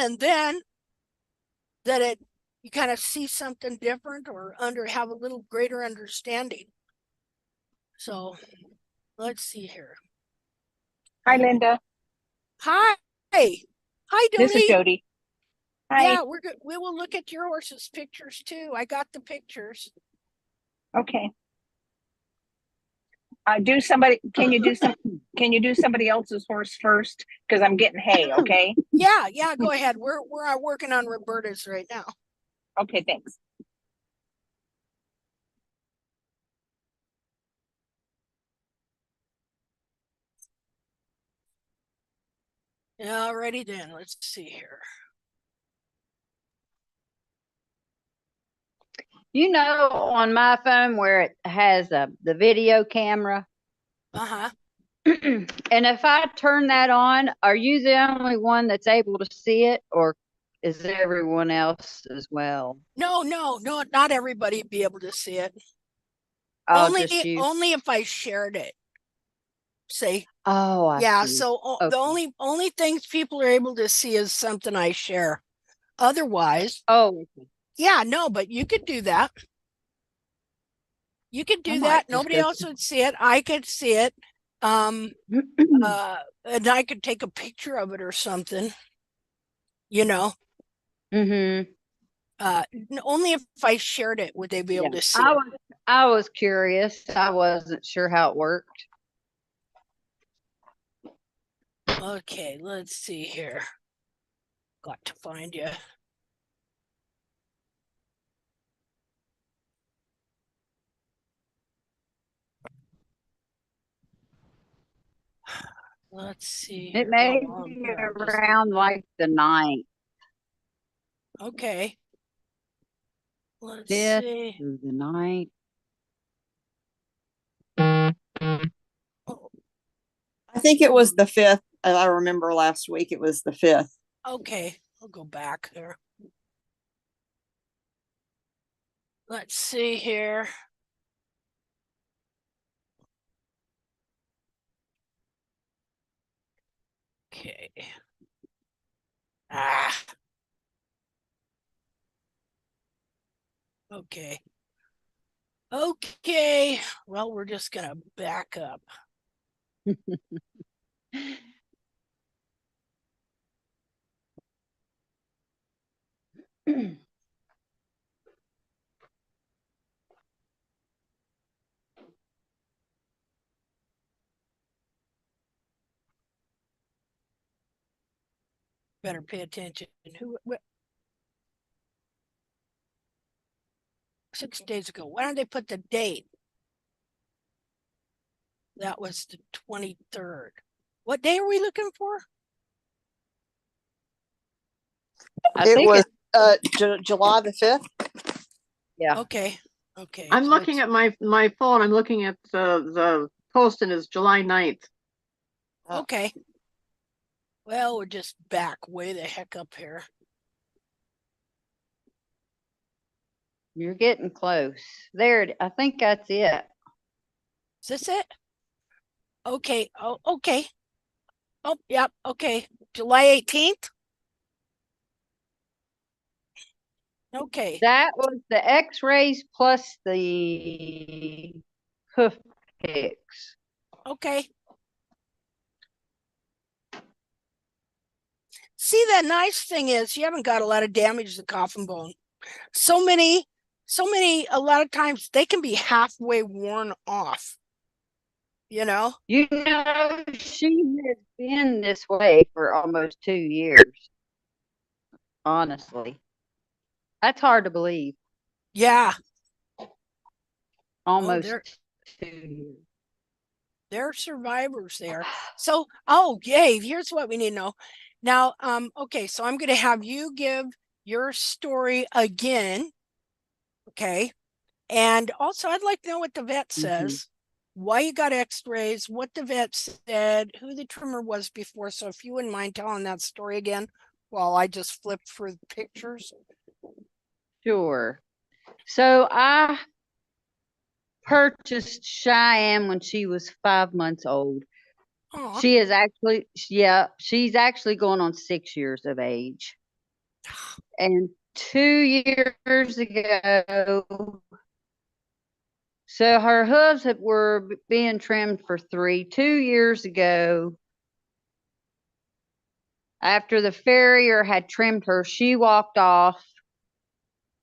[SPEAKER 1] that you kind of see something different or have a little greater understanding. So let's see here.
[SPEAKER 4] Hi, Linda.
[SPEAKER 1] Hi. Hi, Dodie.
[SPEAKER 4] This is Dodie. Hi.
[SPEAKER 1] Yeah, we're good. We will look at your horse's pictures too. I got the pictures.
[SPEAKER 4] Okay. Can you do somebody else's horse first? Because I'm getting hay, okay?
[SPEAKER 1] Yeah, go ahead. We're working on Roberta's right now.
[SPEAKER 4] Okay, thanks.
[SPEAKER 1] Alrighty then. Let's see here.
[SPEAKER 3] On my phone where it has the video camera. And if I turn that on, are you the only one that's able to see it, or is everyone else as well?
[SPEAKER 1] No, not everybody be able to see it.
[SPEAKER 3] Oh, just you.
[SPEAKER 1] Only if I shared it. See?
[SPEAKER 3] Oh, I see.
[SPEAKER 1] So
[SPEAKER 3] Okay.
[SPEAKER 1] the only things people are able to see is something I share. Otherwise, yeah, no, but you could do that. You could do that. Nobody else would see it. I could see it. And I could take a picture of it or something. Only if I shared it would they be able to see it.
[SPEAKER 3] I was curious. I wasn't sure how it worked.
[SPEAKER 1] Okay, let's see here. Got to find you. Let's see.
[SPEAKER 3] It may be around like the 9th.
[SPEAKER 1] Okay. Let's see.
[SPEAKER 3] Through the 9th.
[SPEAKER 2] I think it was the 5th. I remember last week it was the 5th.
[SPEAKER 1] Okay, I'll go back there. Let's see here. Okay. Okay. Okay. Well, we're just gonna back up. Better pay attention. 6 days ago. Why don't they put the date? That was the 23rd. What day are we looking for?
[SPEAKER 3] I
[SPEAKER 2] It
[SPEAKER 3] think
[SPEAKER 2] was July the 5th.
[SPEAKER 3] yeah.
[SPEAKER 1] Okay. Okay.
[SPEAKER 5] I'm
[SPEAKER 1] so
[SPEAKER 5] looking
[SPEAKER 1] it's-
[SPEAKER 5] at my phone. I'm looking at the post and it's July 9th.
[SPEAKER 1] Okay. Well, we're just back way the heck up here.
[SPEAKER 3] You're getting close. I think that's it.
[SPEAKER 1] Is this it? Okay. Oh, okay. Oh, yep. Okay. July 18th. Okay.
[SPEAKER 3] That was the x-rays plus the hoof picks.
[SPEAKER 1] Okay. See, that nice thing is you haven't got a lot of damage to the coffin bone. So many, a lot of times they can be halfway worn off. You know?
[SPEAKER 3] You know, she has been this way for almost 2 years. Honestly. That's hard to believe.
[SPEAKER 1] Yeah.
[SPEAKER 3] Almost
[SPEAKER 1] they're-
[SPEAKER 3] 2 years.
[SPEAKER 1] They're survivors there. So, oh, yay, here's what we need to know. Now, okay, so I'm going to have you give your story again. Okay. And also, I'd like to know what the vet says, why you got x-rays, what the vet said, who the trimmer was before. So if you wouldn't mind telling that story again while I just flip through the pictures.
[SPEAKER 3] Sure. So I purchased Cheyenne when she was 5 months old.
[SPEAKER 1] Aw.
[SPEAKER 3] She is actually, she's actually going on 6 years of age. And 2 years ago, so her hooves were being trimmed for 3. 2 years ago, after the farrier had trimmed her, she walked off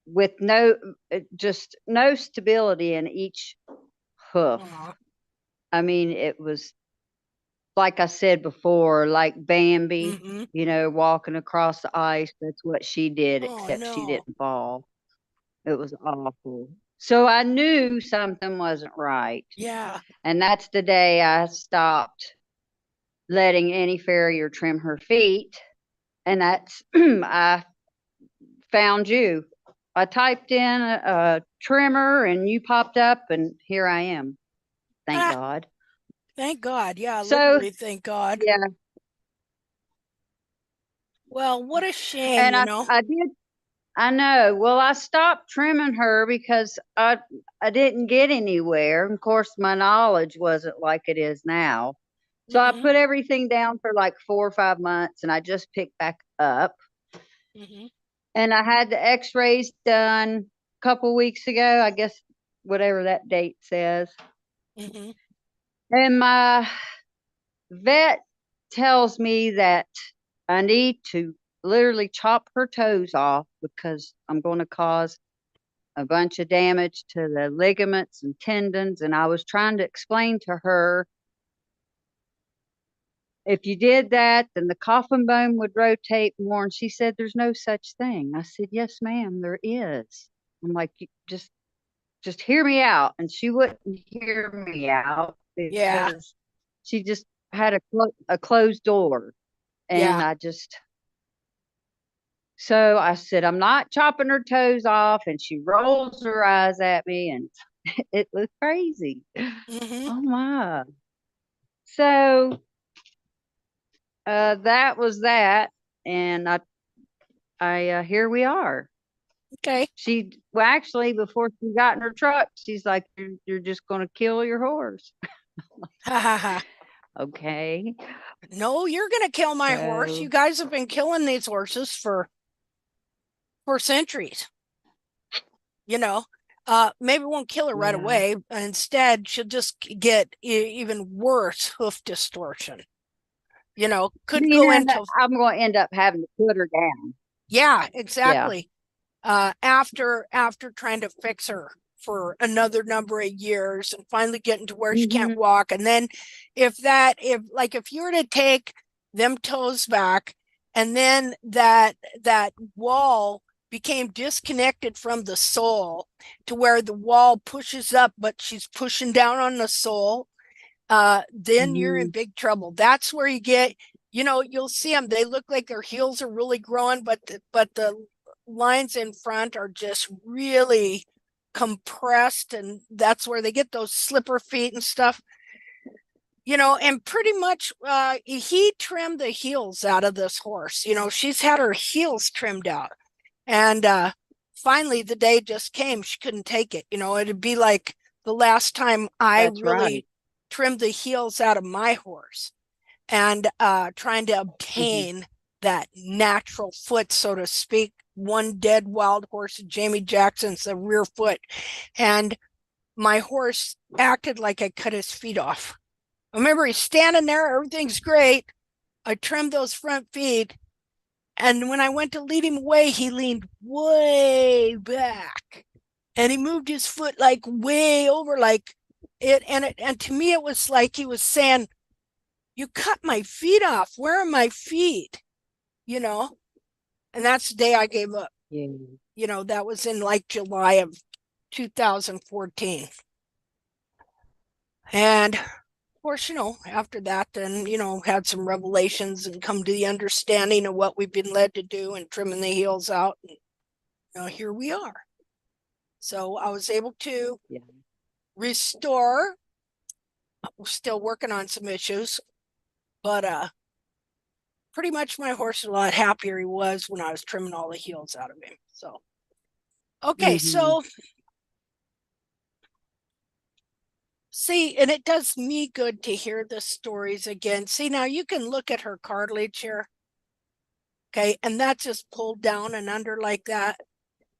[SPEAKER 3] with just no stability in each hoof.
[SPEAKER 1] Aw.
[SPEAKER 3] I mean, it was like I said before, like Bambi,
[SPEAKER 1] Mhm.
[SPEAKER 3] Walking across the ice. That's what she did,
[SPEAKER 1] Oh,
[SPEAKER 3] except she
[SPEAKER 1] no.
[SPEAKER 3] didn't fall. It was awful. So I knew something wasn't right.
[SPEAKER 1] Yeah.
[SPEAKER 3] And that's the day I stopped letting any farrier trim her feet. And that's, I found you. I typed in a trimmer and you popped up and here I am. Thank
[SPEAKER 1] Ah.
[SPEAKER 3] God.
[SPEAKER 1] Thank God. Yeah,
[SPEAKER 3] So,
[SPEAKER 1] literally, thank God.
[SPEAKER 3] yeah.
[SPEAKER 1] Well, what a shame,
[SPEAKER 3] And
[SPEAKER 1] you
[SPEAKER 3] I
[SPEAKER 1] know.
[SPEAKER 3] did. I know. Well, I stopped trimming her because I didn't get anywhere. Of course, my knowledge wasn't like it is now. So I
[SPEAKER 1] Mhm.
[SPEAKER 3] put everything down for like 4 or 5 months and I just picked back up.
[SPEAKER 1] Mhm.
[SPEAKER 3] And I had the x-rays done a couple weeks ago, I guess whatever that date says.
[SPEAKER 1] Mhm.
[SPEAKER 3] And my vet tells me that I need to literally chop her toes off because I'm going to cause a bunch of damage to the ligaments and tendons. And I was trying to explain to her, if you did that, then the coffin bone would rotate more. And she said, there's no such thing. I said, yes, ma'am, there is. I'm like, just hear me out. And she wouldn't hear me out
[SPEAKER 1] Yeah.
[SPEAKER 3] because she just had a closed door. And
[SPEAKER 1] Yeah.
[SPEAKER 3] so I said, I'm not chopping her toes off. And she rolls her eyes at me and it was crazy.
[SPEAKER 1] Mhm.
[SPEAKER 3] Oh my. So that was that. And I here we are.
[SPEAKER 1] Okay.
[SPEAKER 3] Well, actually, before she got in her truck, she's like, you're just going to kill your horse.
[SPEAKER 1] Ha ha ha.
[SPEAKER 3] Okay.
[SPEAKER 1] No, you're gonna kill my horse.
[SPEAKER 3] So-
[SPEAKER 1] You guys have been killing these horses for centuries. Maybe won't kill her right
[SPEAKER 3] Yeah.
[SPEAKER 1] away. Instead, she'll just get even worse hoof distortion. Could
[SPEAKER 3] You
[SPEAKER 1] go
[SPEAKER 3] know,
[SPEAKER 1] into
[SPEAKER 3] I'm going to end up having to put her down.
[SPEAKER 1] yeah, exactly. After trying to fix her for another number of years and finally getting to where she can't
[SPEAKER 3] Mhm.
[SPEAKER 1] walk, and then if you were to take them toes back and then that wall became disconnected from the sole to where the wall pushes up, but she's pushing down on the sole, then you're in big trouble. That's where you get, you'll see them. They look like their heels are really growing, but the lines in front are just really compressed, and that's where they get those slipper feet and stuff. And pretty much he trimmed the heels out of this horse. She's had her heels trimmed out. And finally, the day just came. She couldn't take it. It'd be like the last time I
[SPEAKER 3] That's
[SPEAKER 1] really
[SPEAKER 3] right.
[SPEAKER 1] trimmed the heels out of my horse, and trying to obtain that natural foot, so to speak. One dead wild horse, Jamie Jackson's, the rear foot. And my horse acted like I cut his feet off. I remember he's standing there, everything's great. I trimmed those front feet. And when I went to lead him away, he leaned way back and he moved his foot like way over, like it. And to me, it was like he was saying, "You cut my feet off. Where are my feet?" And that's the day I gave up.
[SPEAKER 3] Yeah.
[SPEAKER 1] That was in like July of 2014. And of course, after that, then, had some revelations and come to the understanding of what we've been led to do and trimming the heels out. And, here we are. So I was able to restore. We're still working on some issues, but pretty much my horse is a lot happier he was when I was trimming all the heels out of him. So, okay, so see, and it does me good to hear the stories again. See, now you can look at her cartilage here. Okay, and that's just pulled down and under like that.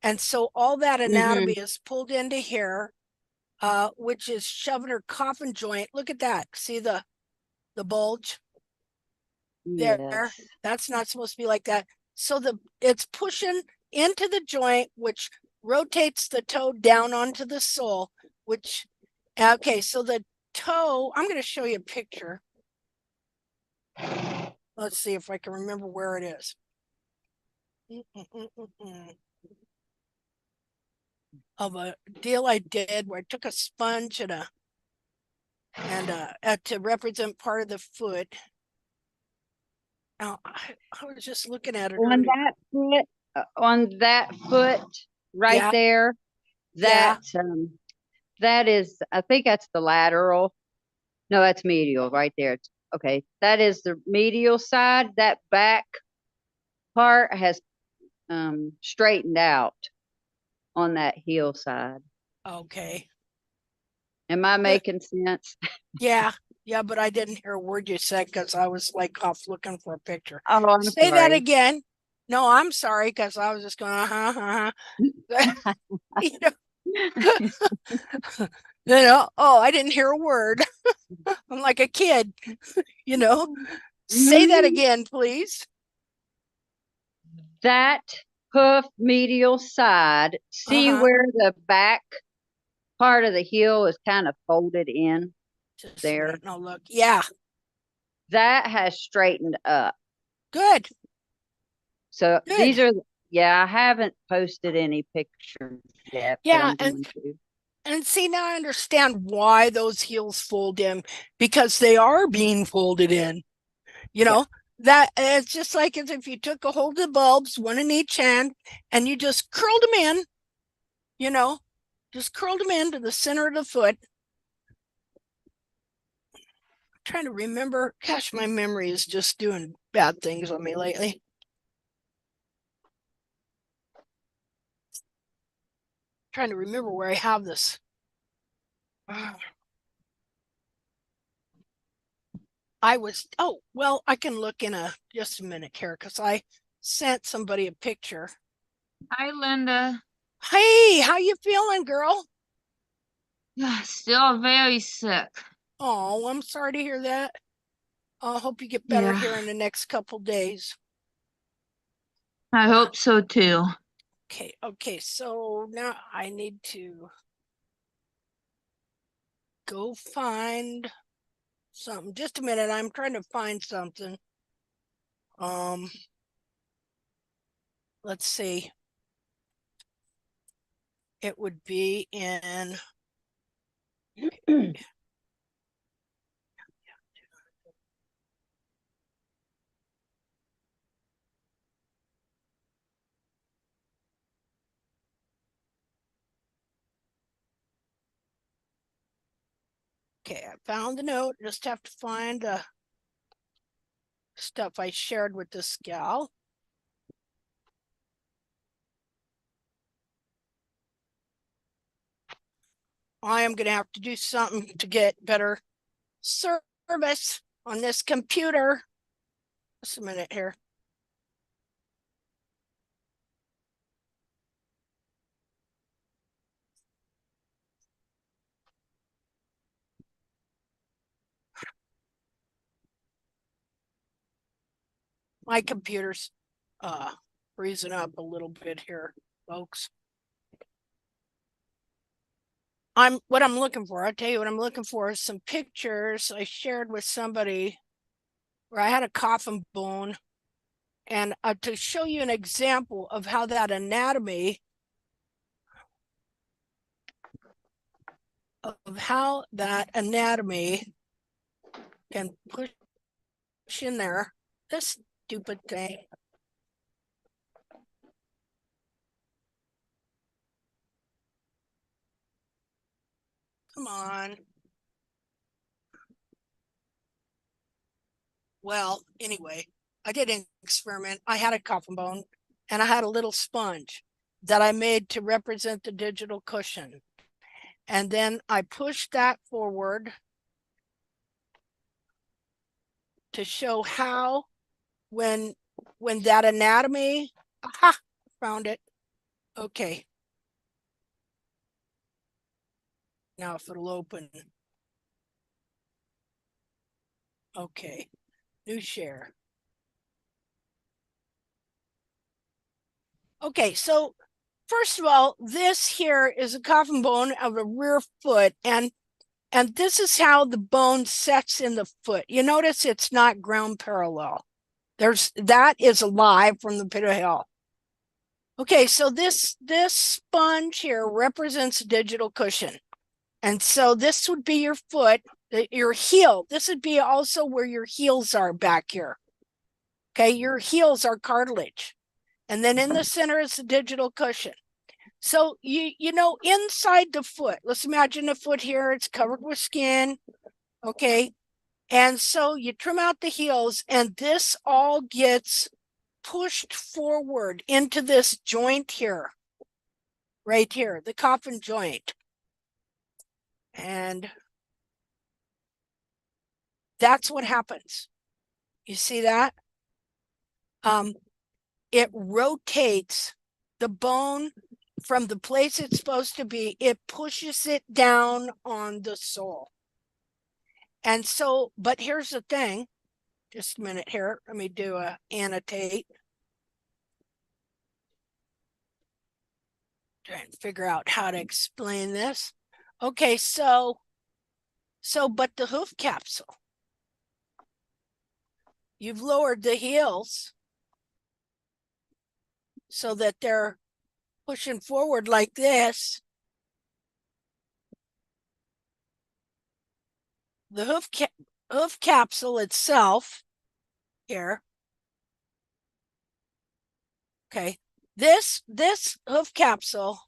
[SPEAKER 1] And so all that anatomy is pulled into here, which is shoving her coffin joint. Look at that. See the bulge there?
[SPEAKER 3] Yes.
[SPEAKER 1] That's not supposed to be like that. So it's pushing into the joint, which rotates the toe down onto the sole, which, okay, so the toe, I'm going to show you a picture. Let's see if I can remember where it is. Of a deal I did where I took a sponge and to represent part of the foot. Now I was just looking at it
[SPEAKER 3] On
[SPEAKER 1] earlier.
[SPEAKER 3] that foot right
[SPEAKER 1] Yeah.
[SPEAKER 3] there,
[SPEAKER 1] Yeah.
[SPEAKER 3] that is, I think that's the lateral. No, that's medial right there. Okay, that is the medial side. That back part has straightened out on that heel side.
[SPEAKER 1] Okay.
[SPEAKER 3] Am I making sense?
[SPEAKER 1] Yeah, but I didn't hear a word you said because I was like off looking for a picture.
[SPEAKER 3] Oh, I'm
[SPEAKER 1] Say that
[SPEAKER 3] sorry.
[SPEAKER 1] again. No, I'm sorry because I was just going, oh, I didn't hear a word. I'm like a kid, Say that again, please.
[SPEAKER 3] That hoof medial side, see where the back part of the heel is kind of folded in
[SPEAKER 1] Just
[SPEAKER 3] there?
[SPEAKER 1] no look. Yeah.
[SPEAKER 3] That has straightened up.
[SPEAKER 1] Good.
[SPEAKER 3] So
[SPEAKER 1] Good.
[SPEAKER 3] these are, I haven't posted any pictures yet.
[SPEAKER 1] Yeah,
[SPEAKER 3] but I'm going to.
[SPEAKER 1] And see, now I understand why those heels fold in, because they are being folded in. That it's just like as if you took a hold of the bulbs, one in each hand, and you just curled them in, just curled them into the center of the foot. I'm trying to remember. Gosh, my memory is just doing bad things on me lately. Trying to remember where I have this. I can look in just a minute here because I sent somebody a picture.
[SPEAKER 6] Hi, Linda.
[SPEAKER 1] Hey, how you feeling, girl?
[SPEAKER 6] Still very sick.
[SPEAKER 1] Oh, I'm sorry to hear that. I hope you get better here in the next couple days.
[SPEAKER 6] I hope so too.
[SPEAKER 1] Okay, so now I need to go find something. Just a minute, I'm trying to find something. Let's see. it would be in okay, I found the note. Just have to find the stuff I shared with this gal. I am going to have to do something to get better service on this computer. Just a minute here. My computer's freezing up a little bit here, folks. What I'm looking for, I'll tell you what I'm looking for is some pictures I shared with somebody where I had a coffin bone, and to show you an example of how that anatomy can push in there. This stupid thing. Come on. Well, anyway, I did an experiment. I had a coffin bone and I had a little sponge that I made to represent the digital cushion. And then I pushed that forward to show how when that anatomy, aha, found it. Okay. Now if it'll open. Okay, new share. Okay, so first of all, this here is a coffin bone of a rear foot, and this is how the bone sets in the foot. You notice it's not ground parallel. That is a lie from the pit of hell. Okay, so this sponge here represents a digital cushion. And so this would be your foot, your heel. This would be also where your heels are back here. Okay, your heels are cartilage. And then in the center is the digital cushion. So you know, inside the foot, let's imagine the foot here, it's covered with skin. Okay. And so you trim out the heels, and this all gets pushed forward into this joint here, right here, the coffin joint. And that's what happens. You see that? It rotates the bone from the place it's supposed to be. It pushes it down on the sole. And so, but here's the thing. Just a minute here. Let me do a annotate. Trying to figure out how to explain this. Okay, so but the hoof capsule. You've lowered the heels so that they're pushing forward like this. The hoof capsule itself here. Okay, this hoof capsule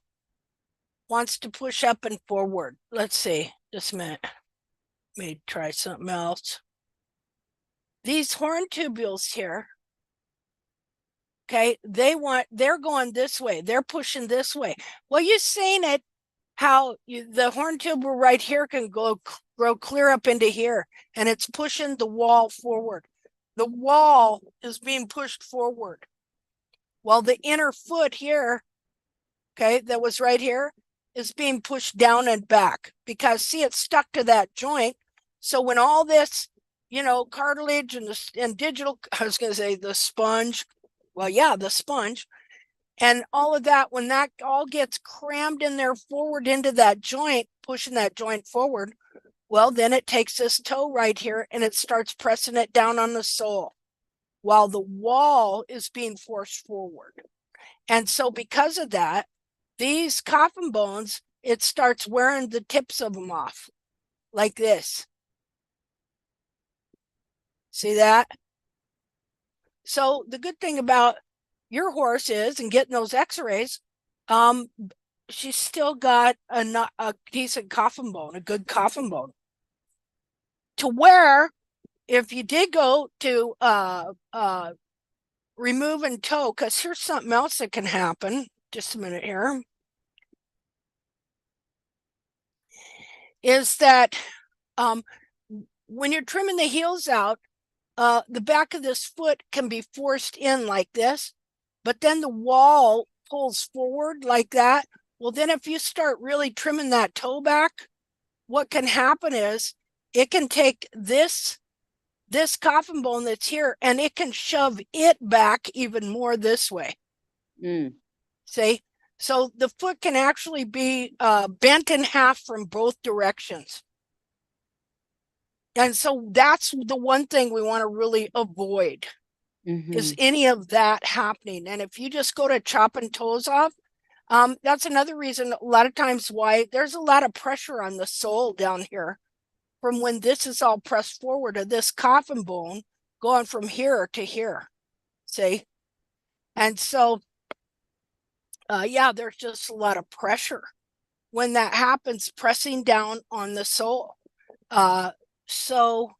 [SPEAKER 1] wants to push up and forward. Let's see, just a minute. Let me try something else. These horn tubules here, okay, they're going this way. They're pushing this way. Well, you've seen it, how the horn tubule right here can grow clear up into here, and it's pushing the wall forward. The wall is being pushed forward, while the inner foot here, okay, that was right here, is being pushed down and back, because see, it's stuck to that joint. So when all this, you know, cartilage and digital, I was going to say the sponge, well, yeah, the sponge, and all of that, when that all gets crammed in there forward into that joint, pushing that joint forward, well, then it takes this toe right here and it starts pressing it down on the sole while the wall is being forced forward. And so because of that, these coffin bones, it starts wearing the tips of them off like this. See that? So the good thing about your horse is, and getting those x-rays, she's still got a decent coffin bone, a good coffin bone. To where, if you did go to remove and toe, because here's something else that can happen. Just a minute here. Is that when you're trimming the heels out, the back of this foot can be forced in like this, but then the wall pulls forward like that. Well, then if you start really trimming that toe back, what can happen is it can take this coffin bone that's here and it can shove it back even more this way. See? So the foot can actually be bent in half from both directions. And so that's the one thing we want to really avoid is any of that happening. And if you just go to chopping toes off, that's another reason a lot of times why there's a lot of pressure on the sole down here from when this is all pressed forward of this coffin bone going from here to here. See? And so, yeah, there's just a lot of pressure when that happens, pressing down on the sole. So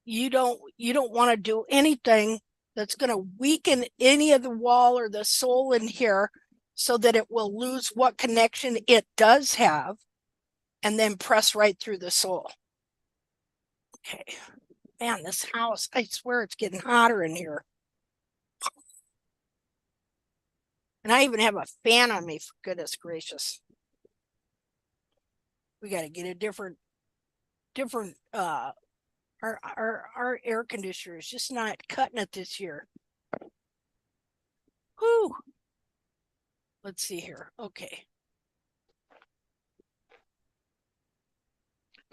[SPEAKER 1] you don't want to do anything that's going to weaken any of the wall or the sole in here so that it will lose what connection it does have and then press right through the sole. Okay. Man, this house, I swear it's getting hotter in here. And I even have a fan on me, for goodness gracious. We got to get a different our air conditioner is just not cutting it this year. Whew. Let's see here. Okay.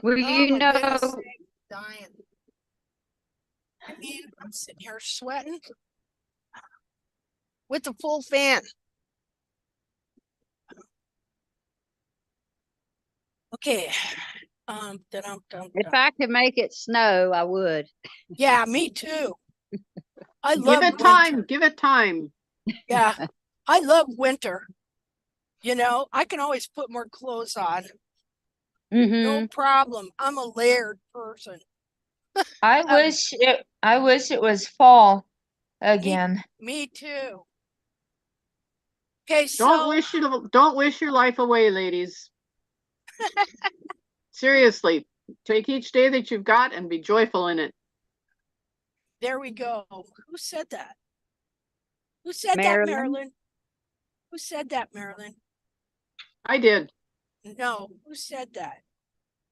[SPEAKER 3] Well,
[SPEAKER 1] Oh,
[SPEAKER 3] you
[SPEAKER 1] my goodness
[SPEAKER 3] know,
[SPEAKER 1] sake, dying. I mean, I'm sitting here sweating with the full fan. Okay.
[SPEAKER 3] if I could make it snow, I would.
[SPEAKER 1] Yeah, me too. I
[SPEAKER 5] Give
[SPEAKER 1] love
[SPEAKER 5] it time.
[SPEAKER 1] winter.
[SPEAKER 5] Give it time.
[SPEAKER 1] Yeah, I love winter. You know, I can always put more clothes on. No problem. I'm a layered person.
[SPEAKER 6] I wish it was fall again.
[SPEAKER 1] Me too. Okay,
[SPEAKER 5] Don't
[SPEAKER 1] so
[SPEAKER 5] wish your life away, ladies. Seriously, take each day that you've got and be joyful in it.
[SPEAKER 1] there we go. Who said that? Who said that,
[SPEAKER 3] Marilyn.
[SPEAKER 1] Marilyn? Who said that, Marilyn?
[SPEAKER 5] I did.
[SPEAKER 1] No, who said that?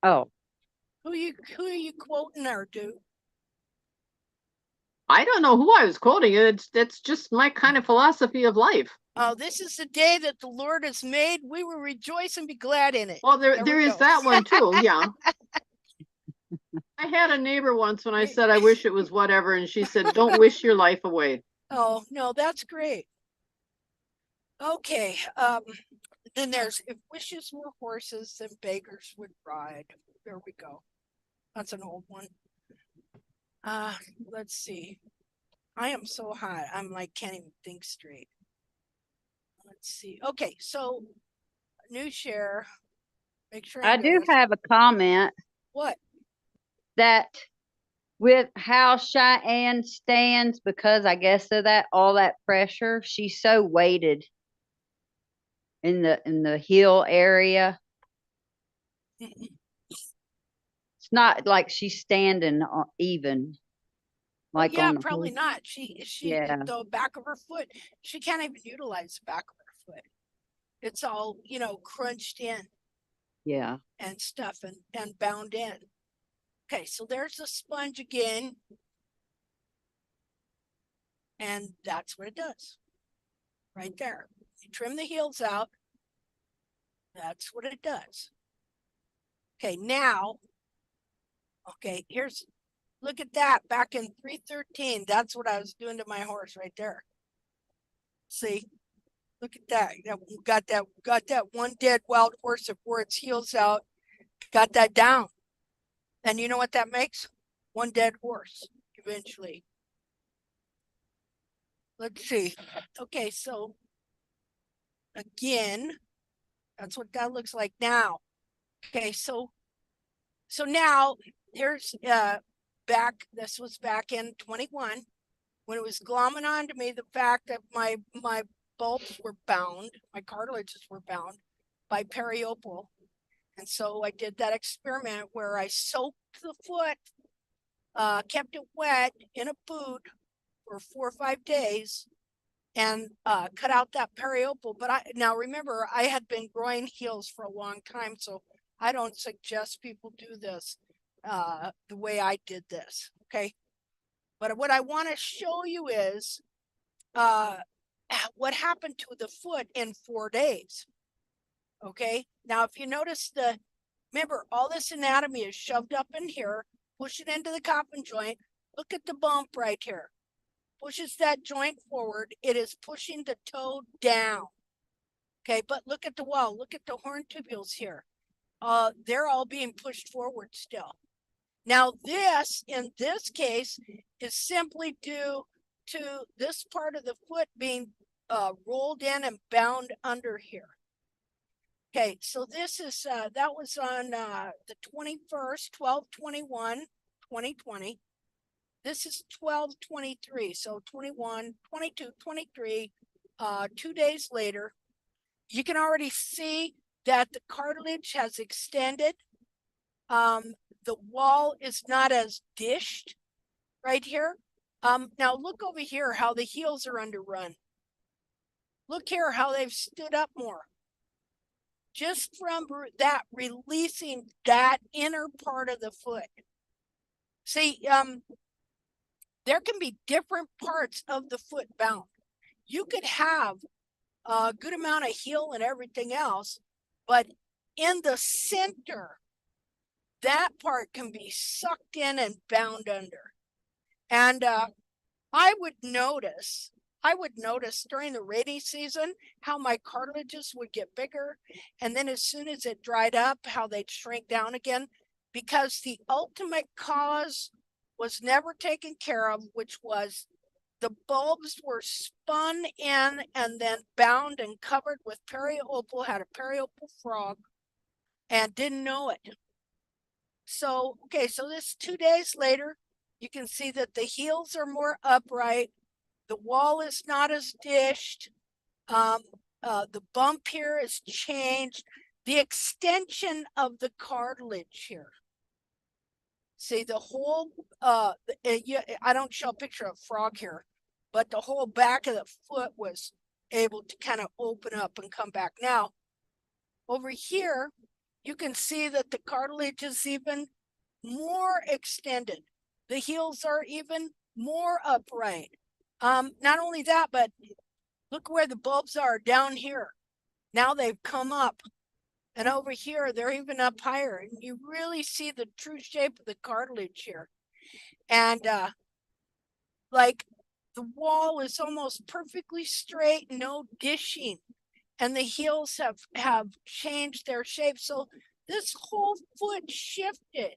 [SPEAKER 3] Oh,
[SPEAKER 1] Who are you quoting there, dude?
[SPEAKER 5] I don't know who I was quoting. It's just my kind of philosophy of life.
[SPEAKER 1] Oh, this is the day that the Lord has made. We will rejoice and be glad in it.
[SPEAKER 5] Well,
[SPEAKER 1] There
[SPEAKER 5] there
[SPEAKER 1] we
[SPEAKER 5] is
[SPEAKER 1] go.
[SPEAKER 5] that one too. Yeah. I had a neighbor once when I said I wish it was whatever, and she said, "Don't wish your life away."
[SPEAKER 1] Oh, no, that's great. Okay. Then there's if wishes were horses, then beggars would ride. There we go. That's an old one. Let's see. I am so hot. I'm like can't even think straight. Let's see. Okay, so new share. Make sure
[SPEAKER 3] I do have a comment
[SPEAKER 1] what?
[SPEAKER 3] that with how Cheyenne stands, because I guess of that all that pressure, she's so weighted in the heel area. It's not like she's standing even. Like
[SPEAKER 1] yeah,
[SPEAKER 3] on the
[SPEAKER 1] probably
[SPEAKER 3] hoof.
[SPEAKER 1] not. She
[SPEAKER 3] Yeah.
[SPEAKER 1] the back of her foot. She can't even utilize the back of her foot. It's all crunched in
[SPEAKER 3] Yeah.
[SPEAKER 1] and stuff and bound in. Okay, so there's the sponge again. And that's what it does. Right there. You trim the heels out. That's what it does. Okay, now, okay, look at that. Back in 313, that's what I was doing to my horse right there. See? Look at that. Got that one dead wild horse that wore its heels out. Got that down. And you know what that makes? One dead horse eventually. Let's see. Okay, so again, that's what that looks like now. Okay, so now here's this was back in 21 when it was glomming on to me the fact that my bulbs were bound, my cartilages were bound by periopal. And so I did that experiment where I soaked the foot, kept it wet in a boot for 4 or 5 days, and cut out that periopal. But now remember, I had been growing heels for a long time, so I don't suggest people do this the way I did this. Okay. But what I want to show you is what happened to the foot in 4 days. Okay. Now, if you notice remember, all this anatomy is shoved up in here, push it into the coffin joint. Look at the bump right here. Pushes that joint forward. It is pushing the toe down. Okay, but look at the wall. Look at the horn tubules here. They're all being pushed forward still. Now, this, in this case, is simply due to this part of the foot being rolled in and bound under here. Okay, so this is, that was on the 21st, 12/21, 2020. This is 12/23, so 21, 22, 23, 2 days later. You can already see that the cartilage has extended. The wall is not as dished right here. Now look over here how the heels are underrun. Look here how they've stood up more. Just from that releasing that inner part of the foot. See, there can be different parts of the foot bound. You could have a good amount of heel and everything else, but in the center, that part can be sucked in and bound under. And I would notice during the rainy season how my cartilages would get bigger. And then as soon as it dried up, how they'd shrink down again, because the ultimate cause was never taken care of, which was the bulbs were spun in and then bound and covered with periopal, had a periopal frog, and didn't know it. So, okay, so this 2 days later, you can see that the heels are more upright. The wall is not as dished. The bump here is changed. The extension of the cartilage here. See the whole, I don't show a picture of frog here, but the whole back of the foot was able to kind of open up and come back. Now, over here, you can see that the cartilage is even more extended. The heels are even more upright. Not only that, but look where the bulbs are down here. Now they've come up. And over here, they're even up higher. And you really see the true shape of the cartilage here. And like the wall is almost perfectly straight, no dishing. And the heels have changed their shape. So this whole foot shifted.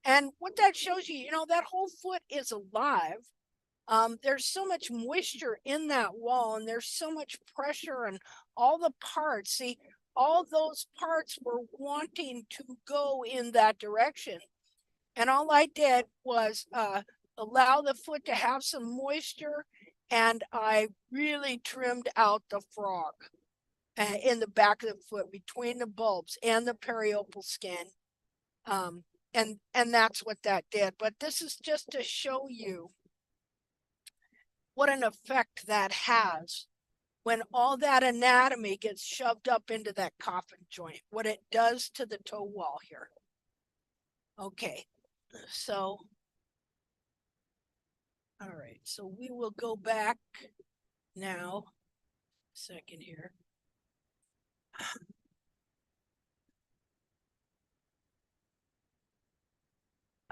[SPEAKER 1] And what that shows you, that whole foot is alive. There's so much moisture in that wall, and there's so much pressure and all the parts. See, all those parts were wanting to go in that direction. And all I did was allow the foot to have some moisture, and I really trimmed out the frog in the back of the foot between the bulbs and the periopal skin. And that's what that did. But this is just to show you what an effect that has when all that anatomy gets shoved up into that coffin joint, what it does to the toe wall here. Okay, so, all right, so we will go back now, second here.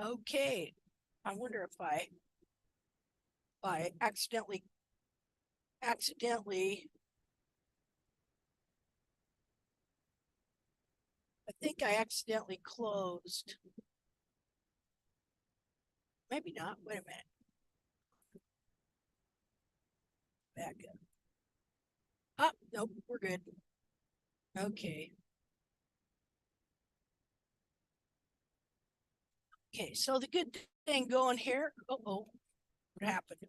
[SPEAKER 1] Okay, I wonder if I accidentally think I accidentally closed. Maybe not. Wait a minute. Back up. Oh, nope, we're good. Okay. Okay, so the good thing going here. Oh, what happened?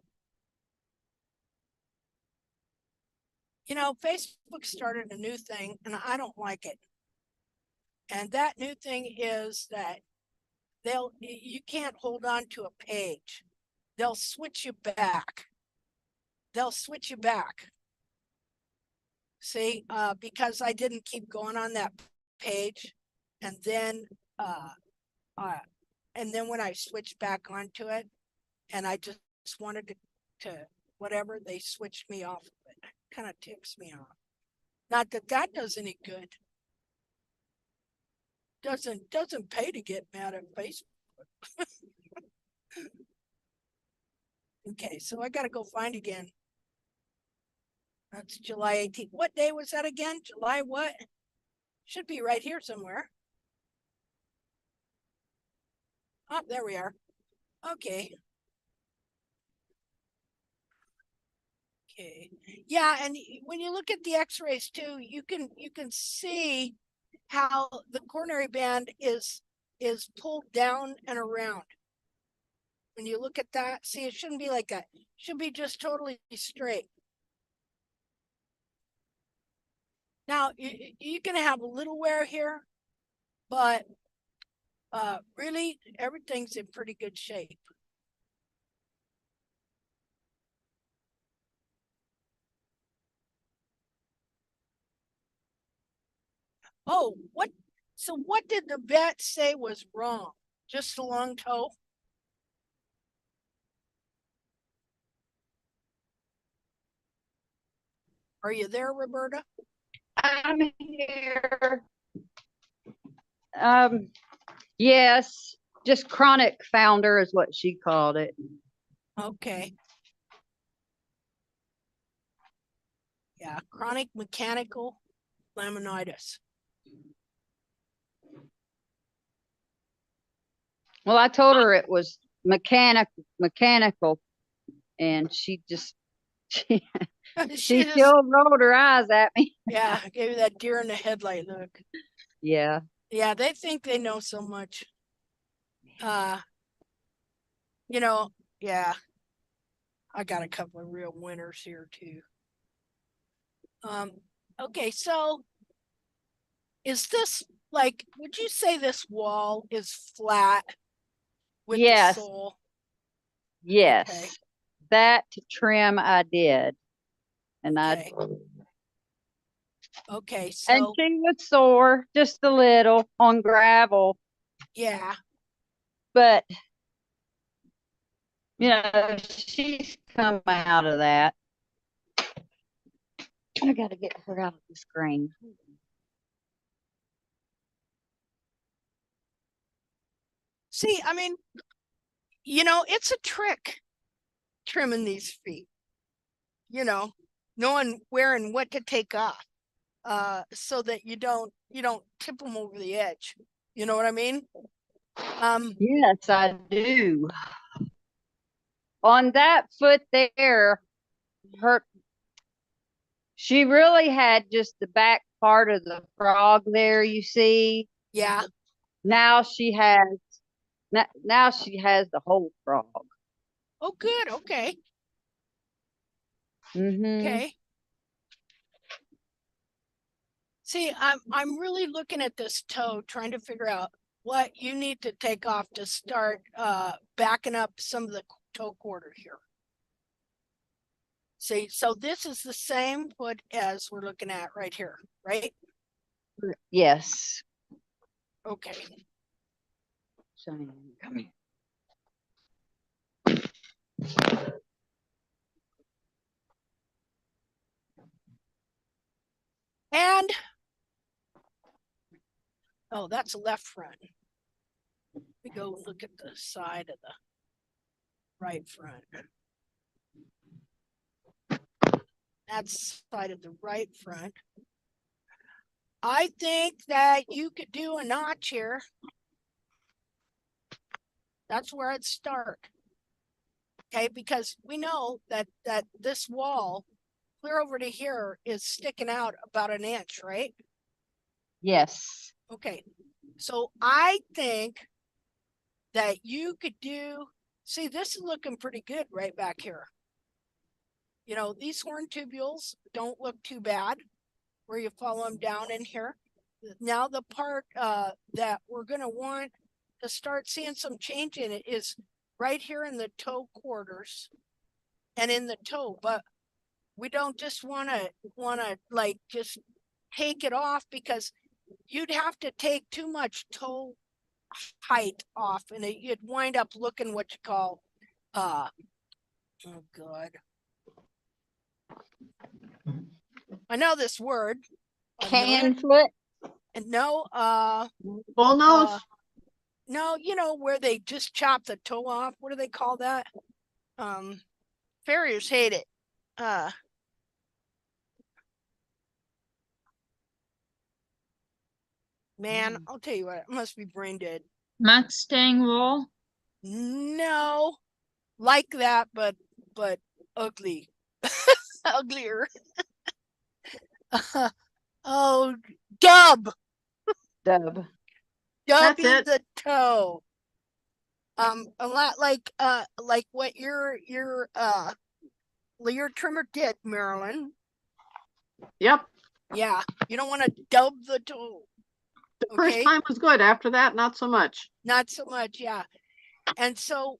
[SPEAKER 1] You know, Facebook started a new thing and I don't like it. And that new thing is that you can't hold on to a page. They'll switch you back. They'll switch you back. See, because I didn't keep going on that page. And then, when I switched back onto it and I just wanted to whatever, they switched me off of it. Kind of ticks me off. Not that that does any good. Doesn't pay to get mad at Facebook. Okay, so I gotta go find again. That's July 18th. What day was that again? July what? Should be right here somewhere. Oh, there we are. Okay. Okay. Yeah, and when you look at the x-rays too, you can see how the coronary band is pulled down and around. When you look at that, see, it shouldn't be like that. It should be just totally straight. Now, you're going to have a little wear here, but really everything's in pretty good shape. Oh, so what did the vet say was wrong? Just the long toe? Are you there, Roberta?
[SPEAKER 3] I'm here. Yes, just chronic founder is what she called it.
[SPEAKER 1] Okay. Yeah, chronic mechanical laminitis.
[SPEAKER 3] Well, I told her it was mechanical, and she just she
[SPEAKER 1] She just,
[SPEAKER 3] still rolled her eyes at me.
[SPEAKER 1] yeah, gave you that deer in the headlight look.
[SPEAKER 3] Yeah.
[SPEAKER 1] Yeah, they think they know so much. You know, yeah, I got a couple of real winners here too. Okay, so is this like, would you say this wall is flat with the
[SPEAKER 3] Yes.
[SPEAKER 1] sole?
[SPEAKER 3] Yes.
[SPEAKER 1] Okay.
[SPEAKER 3] That trim I did. And
[SPEAKER 1] Okay. Okay,
[SPEAKER 3] and
[SPEAKER 1] so
[SPEAKER 3] she was sore just a little on gravel,
[SPEAKER 1] yeah,
[SPEAKER 3] but you know, she's come out of that. I gotta get her out of the screen.
[SPEAKER 1] see, I mean, you know, it's a trick trimming these feet, you know, knowing where and what to take off, so that you don't tip them over the edge. You know what I mean?
[SPEAKER 3] Yes, I do. On that foot there, she really had just the back part of the frog there, you see.
[SPEAKER 1] yeah.
[SPEAKER 3] Now she has now she has the whole frog.
[SPEAKER 1] Oh, good. Okay.
[SPEAKER 3] Mm-hmm.
[SPEAKER 1] Okay. See, I'm really looking at this toe, trying to figure out what you need to take off to start backing up some of the toe quarter here. See, so this is the same foot as we're looking at right here, right?
[SPEAKER 3] Yes.
[SPEAKER 1] Okay.
[SPEAKER 3] Cheyenne, come here.
[SPEAKER 1] And oh, that's the left front. We go look at the side of the right front. That's side of the right front. I think that you could do a notch here. That's where I'd start. Okay, because we know that this wall clear over to here is sticking out about an inch, right?
[SPEAKER 3] Yes.
[SPEAKER 1] Okay, so I think that you could do, see, this is looking pretty good right back here. You know, these horn tubules don't look too bad where you follow them down in here. Now the part that we're gonna want to start seeing some change in it is right here in the toe quarters and in the toe, but we don't just wanna like just take it off, because you'd have to take too much toe height off and you'd wind up looking what you call oh god, I know this word. I know
[SPEAKER 3] Can
[SPEAKER 1] it.
[SPEAKER 3] foot.
[SPEAKER 1] And no,
[SPEAKER 5] Bull nose?
[SPEAKER 1] no, you know where they just chop the toe off. What do they call that? Farriers hate it. Man, I'll tell you what, it must be brain dead.
[SPEAKER 6] Mustang wool.
[SPEAKER 1] No, like that, but ugly, uglier. Oh, dub,
[SPEAKER 3] Dub.
[SPEAKER 1] dubbing
[SPEAKER 5] it.
[SPEAKER 1] the toe. A lot like what your trimmer did, Marilyn.
[SPEAKER 5] Yep.
[SPEAKER 1] Yeah, you don't want to dub the toe.
[SPEAKER 5] The first
[SPEAKER 1] Okay,
[SPEAKER 5] time was good. After that, not so much.
[SPEAKER 1] not so much. Yeah, and so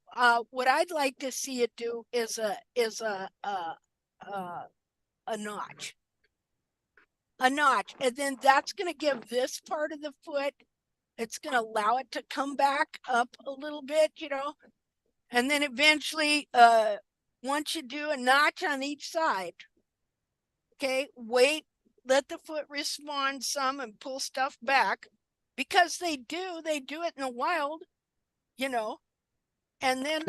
[SPEAKER 1] what I'd like to see it do is a notch, and then that's going to give this part of the foot. It's going to allow it to come back up a little bit, you know, and then eventually, once you do a notch on each side, okay, wait, let the foot respond some and pull stuff back, because they do it in the wild, you know, and then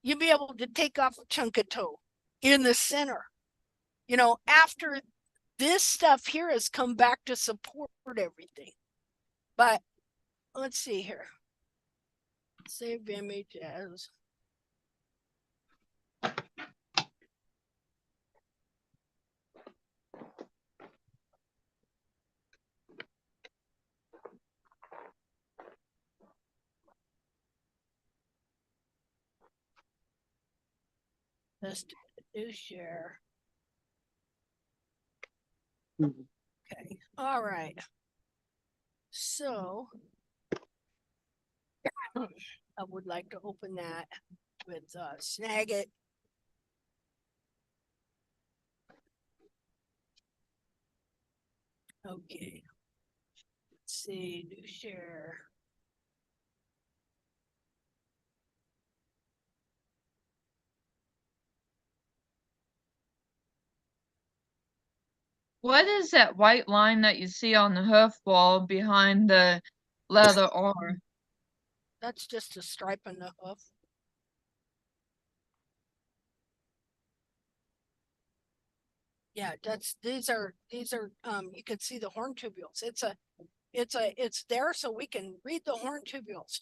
[SPEAKER 1] you'll be able to take off a chunk of toe in the center, you know, after this stuff here has come back to support everything. But let's see here. Save image as. Let's do share. Okay, all right. So I would like to open that with Snagit. Okay. Let's see, do share.
[SPEAKER 6] What is that white line that you see on the hoof wall behind the leather R?
[SPEAKER 1] That's just a stripe on the hoof. Yeah, these are you can see the horn tubules. It's there so we can read the horn tubules.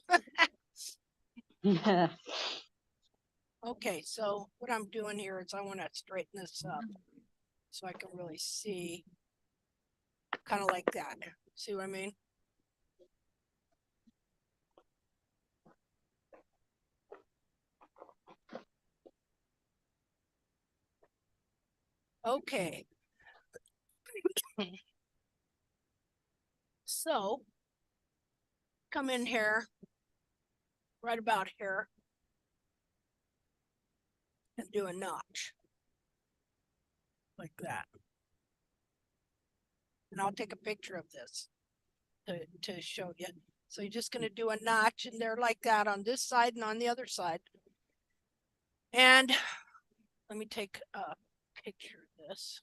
[SPEAKER 1] Okay, so what I'm doing here is I want to straighten this up so I can really see, kind of like that. See what I mean? Okay. So come in here, right about here, and do a notch like that. And I'll take a picture of this to show you. So you're just going to do a notch in there like that on this side and on the other side. And let me take a picture of this.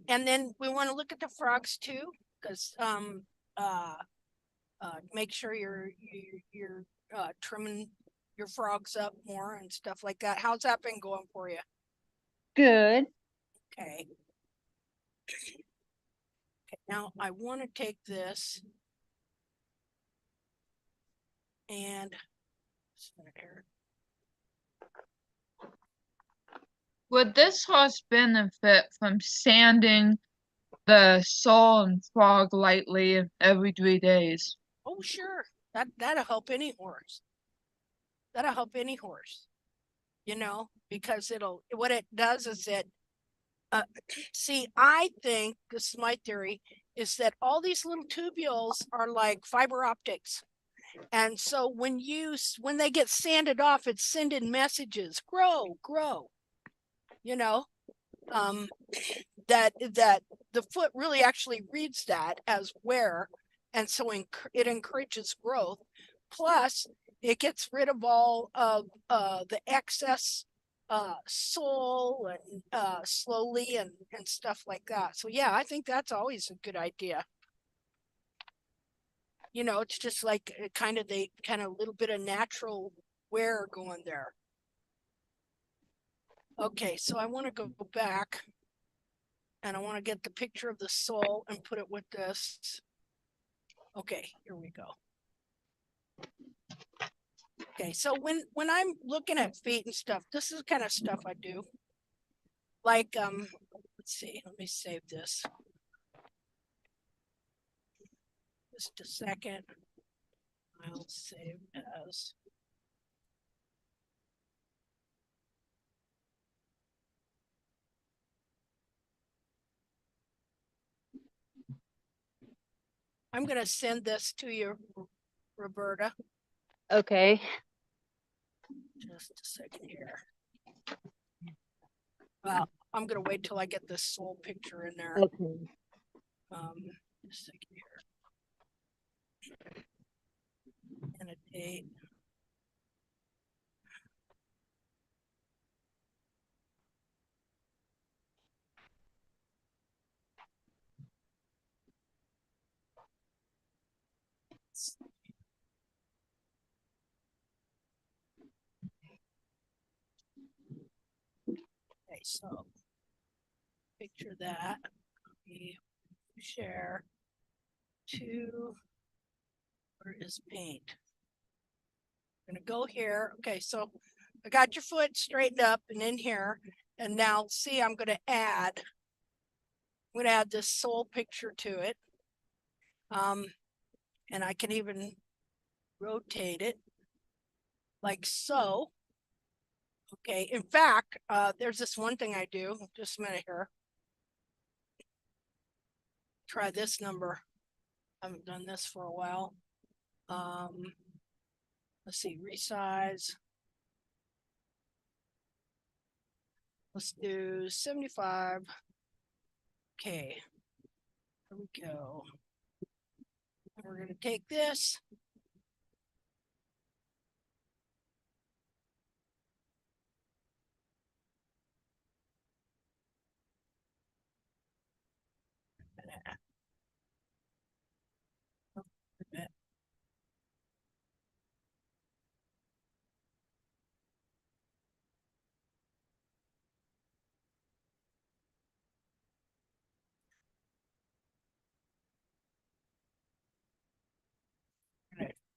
[SPEAKER 1] And then we want to look at the frogs too, because make sure you're trimming your frogs up more and stuff like that. How's that been going for you?
[SPEAKER 3] Good.
[SPEAKER 1] Okay. Okay, now I want to take this and
[SPEAKER 6] Would this horse benefit from sanding the sole and frog lightly every 3 days?
[SPEAKER 1] oh sure, that'll help any horse. That'll help any horse, you know, because what it does is see, I think, this is my theory, is that all these little tubules are like fiber optics. And so when they get sanded off, it's sending messages, grow, grow, you know, that the foot really actually reads that as wear. And so it encourages growth. Plus it gets rid of all of the excess sole and slowly and stuff like that. So yeah, I think that's always a good idea. You know, it's just like kind of little bit of natural wear going there. Okay, so I want to go back and I want to get the picture of the sole and put it with this. Okay, here we go. Okay, so when I'm looking at feet and stuff, this is the kind of stuff I do. Like, let's see, let me save this. Just a second. I'll save as. I'm going to send this to you, Roberta.
[SPEAKER 3] Okay.
[SPEAKER 1] Just a second here. Well, I'm going to wait till I get this sole picture in there.
[SPEAKER 3] Okay.
[SPEAKER 1] Just a second here. And a date. Okay, so picture that. We share to, where is paint? I'm gonna go here. Okay, so I got your foot straightened up and in here. And now see, I'm gonna add this sole picture to it. And I can even rotate it like so. Okay, in fact, there's this one thing I do, just a minute here. Try this number. I haven't done this for a while. Let's see, resize. Let's do 75. Okay, here we go. We're gonna take this.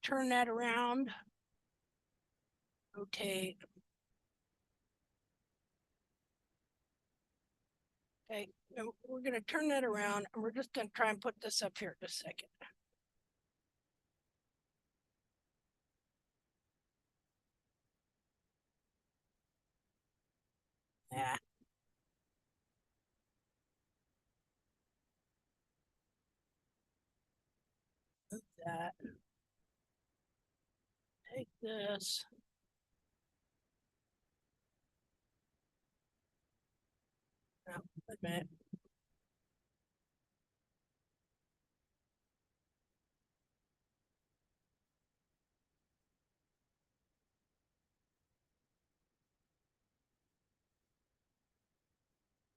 [SPEAKER 1] Turn that around. Rotate. Okay, we're going to turn that around and we're just going to try and put this up here just a second. Yeah. Move that. Take this. No, wait a minute.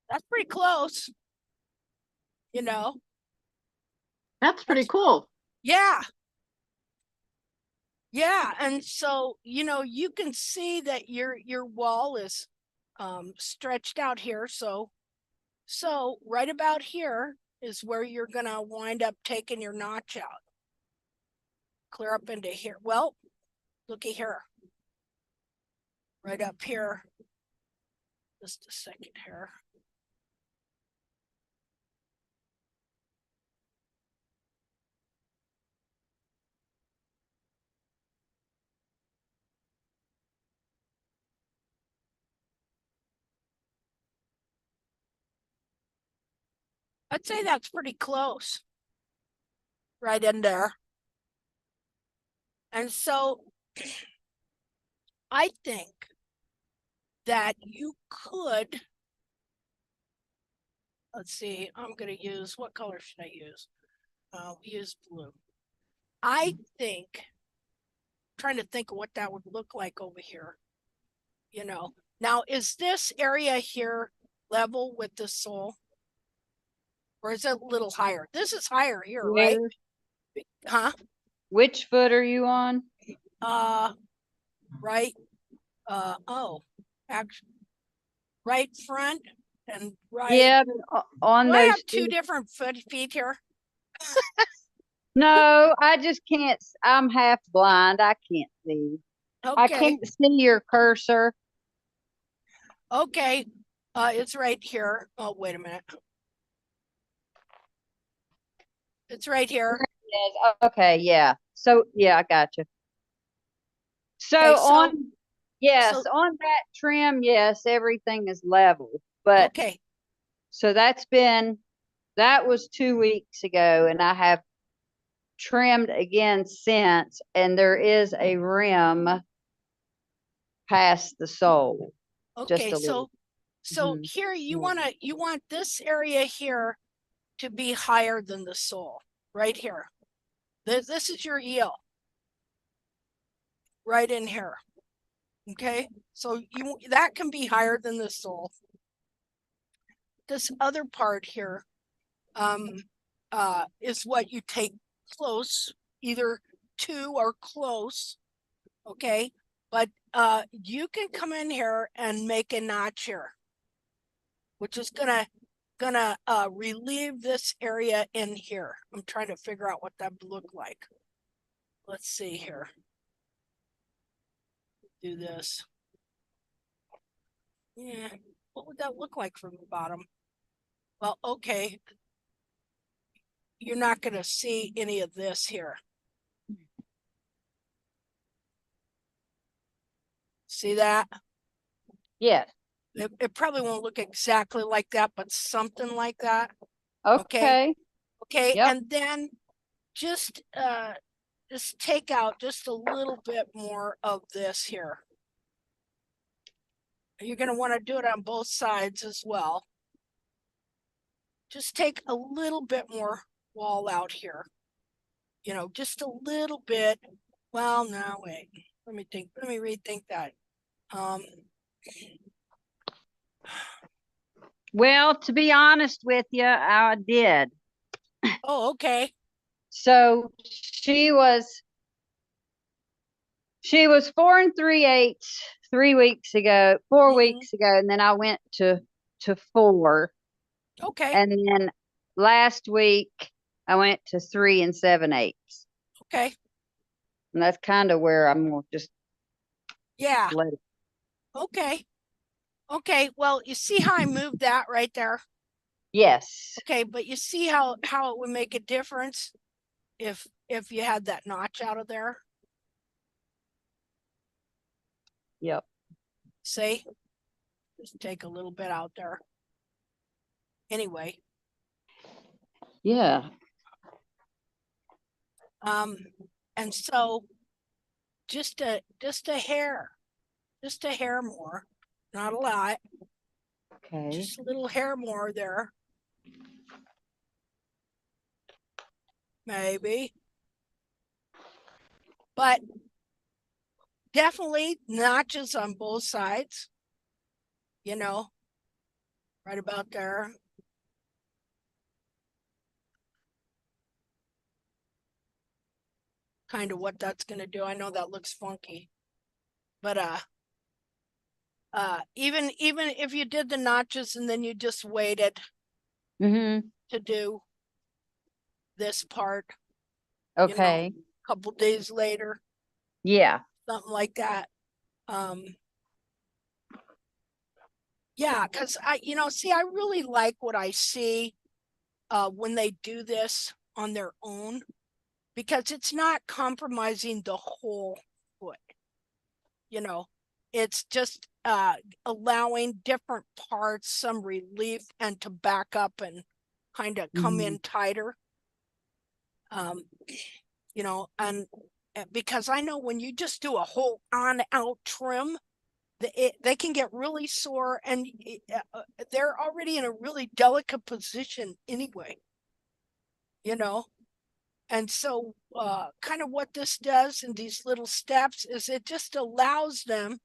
[SPEAKER 1] That's pretty close. You know,
[SPEAKER 5] That's pretty cool.
[SPEAKER 1] Yeah. Yeah, and so, you know, you can see that your wall is stretched out here. So right about here is where you're gonna wind up taking your notch out. Clear up into here. Well, looky here. Right up here. Just a second here. I'd say that's pretty close. Right in there. And so I think that you could, let's see, I'm going to use, what color should I use? Use blue. I think, trying to think of what that would look like over here. You know, now is this area here level with the sole? Or is it a little higher? This is higher here, right?
[SPEAKER 3] Where-
[SPEAKER 1] Huh?
[SPEAKER 3] Which foot are you on?
[SPEAKER 1] Right. Oh, actually, right front and right.
[SPEAKER 3] Yeah, on
[SPEAKER 1] Do I
[SPEAKER 3] those
[SPEAKER 1] have two different feet here?
[SPEAKER 3] No, I just can't. I'm half blind. I can't see. I
[SPEAKER 1] Okay.
[SPEAKER 3] can't see your cursor.
[SPEAKER 1] Okay. It's right here. Oh, wait a minute. It's right here.
[SPEAKER 3] Yes. Okay. Yeah. So yeah, I got you. So
[SPEAKER 1] Okay, so-
[SPEAKER 3] on, yes,
[SPEAKER 1] so-
[SPEAKER 3] on that trim, yes, everything is level. But
[SPEAKER 1] Okay.
[SPEAKER 3] so that was 2 weeks ago, and I have trimmed again since, and there is a rim past the sole. Just
[SPEAKER 1] Okay.
[SPEAKER 3] a little.
[SPEAKER 1] So
[SPEAKER 3] Mhm.
[SPEAKER 1] here you want this area here to be higher than the sole, right here. This is your heel. Right in here. Okay. So that can be higher than the sole. This other part here is what you take close, either to or close. Okay. But you can come in here and make a notch here, which is gonna relieve this area in here. I'm trying to figure out what that would look like. Let's see here. Do this. Yeah, what would that look like from the bottom? Well, okay. You're not going to see any of this here. See that?
[SPEAKER 3] Yes.
[SPEAKER 1] It probably won't look exactly like that, but something like that.
[SPEAKER 3] Okay.
[SPEAKER 1] Okay.
[SPEAKER 3] Yep.
[SPEAKER 1] And then just take out just a little bit more of this here. You're going to want to do it on both sides as well. Just take a little bit more wall out here. You know, just a little bit. Well, no, wait. Let me rethink that.
[SPEAKER 3] Well, to be honest with you, I did.
[SPEAKER 1] Oh, okay.
[SPEAKER 3] So she was 4 3/8 3 weeks ago, 4
[SPEAKER 1] Mhm.
[SPEAKER 3] weeks ago, and then I went to 4.
[SPEAKER 1] Okay.
[SPEAKER 3] And then last week I went to 3 7/8.
[SPEAKER 1] Okay.
[SPEAKER 3] And that's kind of where I'm gonna just
[SPEAKER 1] Yeah.
[SPEAKER 3] let it.
[SPEAKER 1] Okay. Okay. Well, you see how I moved that right there?
[SPEAKER 3] Yes.
[SPEAKER 1] Okay, but you see how it would make a difference if you had that notch out of there?
[SPEAKER 3] Yep.
[SPEAKER 1] See? Just take a little bit out there. Anyway,
[SPEAKER 3] Yeah.
[SPEAKER 1] and so just a hair more, not a lot,
[SPEAKER 3] Okay.
[SPEAKER 1] just a little hair more there. Maybe. But definitely notches on both sides, you know, right about there. kind of what that's gonna do. I know that looks funky. But even if you did the notches and then you just waited
[SPEAKER 3] Mm-hmm.
[SPEAKER 1] to do this part,
[SPEAKER 3] Okay.
[SPEAKER 1] a couple days later,
[SPEAKER 3] Yeah.
[SPEAKER 1] something like that. Yeah, because see, I really like what I see when they do this on their own, because it's not compromising the whole foot. It's just allowing different parts some relief and to back up and kind of come in tighter. And because I know when you just do a whole on out trim, they can get really sore, and they're already in a really delicate position anyway. And so kind of what this does in these little steps is it just allows them,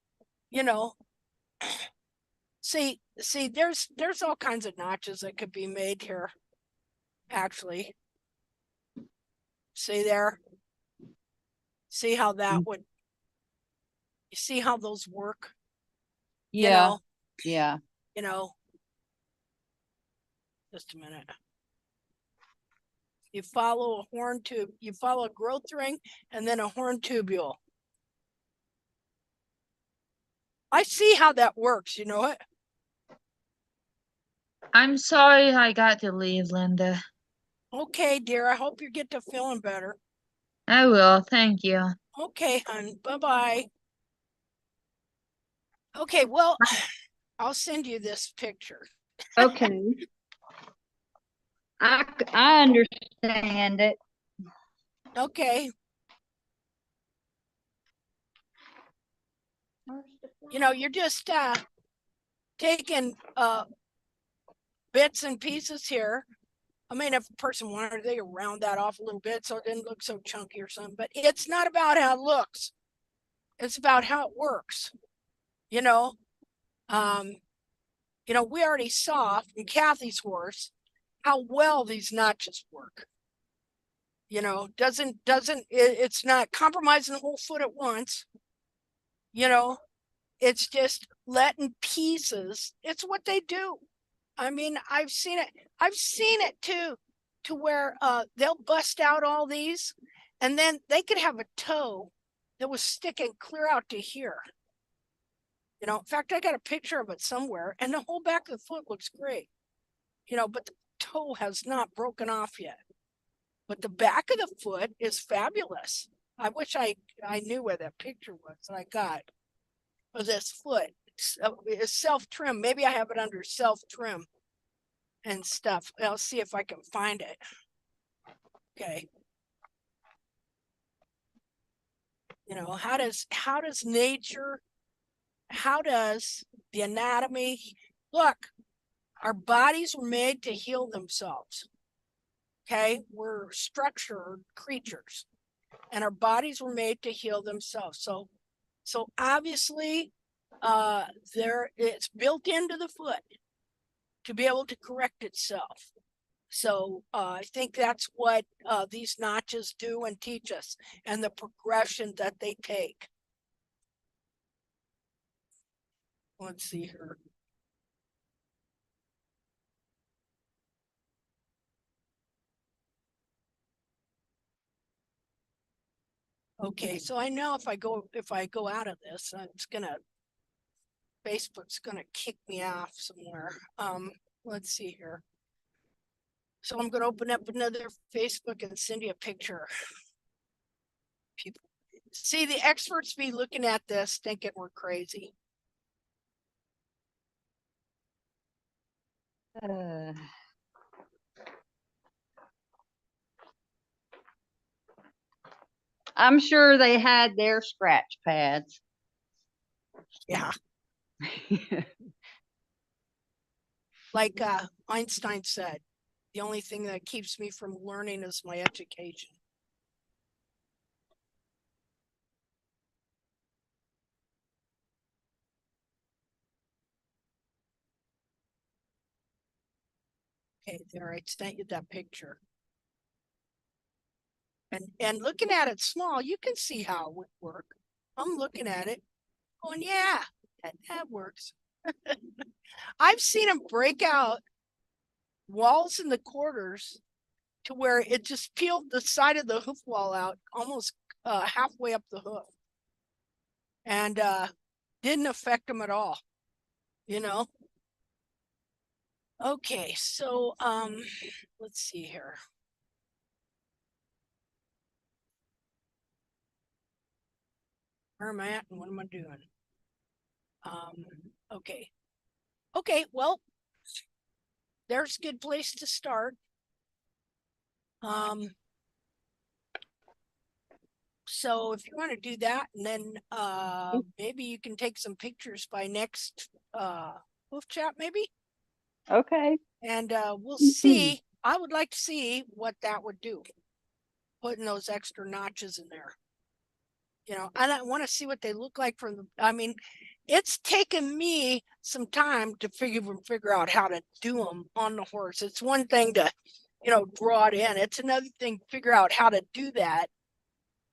[SPEAKER 1] see, there's all kinds of notches that could be made here, actually. See there? See how that would, you see how those work?
[SPEAKER 3] Yeah. Yeah.
[SPEAKER 1] Just a minute. You follow a horn tube, you follow a growth ring and then a horn tubule. I see how that works, you know it?
[SPEAKER 6] I'm sorry I got to leave, Linda.
[SPEAKER 1] Okay, dear, I hope you get to feeling better.
[SPEAKER 6] I will, thank you.
[SPEAKER 1] Okay, hon, bye-bye. Okay, well, I'll send you this picture.
[SPEAKER 3] Okay. I understand it.
[SPEAKER 1] Okay. You're just taking bits and pieces here. I mean, if a person wanted, they could round that off a little bit so it didn't look so chunky or something, but it's not about how it looks. It's about how it works. We already saw from Kathy's horse how well these notches work. It's not compromising the whole foot at once. It's just letting pieces. It's what they do. I mean, I've seen it too, to where they'll bust out all these, and then they could have a toe that was sticking clear out to here. In fact, I got a picture of it somewhere, and the whole back of the foot looks great. But the toe has not broken off yet. But the back of the foot is fabulous. I wish I knew where that picture was that I got of this foot. It's self-trim. Maybe I have it under self-trim and stuff. I'll see if I can find it. Okay. How does nature, how does the anatomy look? Our bodies were made to heal themselves. Okay, we're structured creatures, and our bodies were made to heal themselves. So obviously, it's built into the foot to be able to correct itself. So I think that's what these notches do and teach us, and the progression that they take. Let's see here. Okay, so I know if I go out of this, Facebook's gonna kick me off somewhere. Let's see here. So I'm gonna open up another Facebook and send you a picture. People see, the experts be looking at this thinking we're crazy.
[SPEAKER 3] I'm sure they had their scratch pads.
[SPEAKER 1] Yeah. Like Einstein said, the only thing that keeps me from learning is my education. Okay, there, I sent you that picture. And looking at it small, you can see how it would work. I'm looking at it going, yeah, that works. I've seen them break out walls in the quarters to where it just peeled the side of the hoof wall out almost halfway up the hoof, and didn't affect them at all, you know. Okay, so let's see here. Where am I at and what am I doing? Okay. Okay, well, there's a good place to start. So if you want to do that, and then maybe you can take some pictures by next hoof chat, maybe,
[SPEAKER 3] Okay.
[SPEAKER 1] and we'll see. I would like to see what that would do, putting those extra notches in there. You know, and I want to see what they look like from the, I mean, it's taken me some time to figure out how to do them on the horse. It's one thing to, you know, draw it in. It's another thing to figure out how to do that,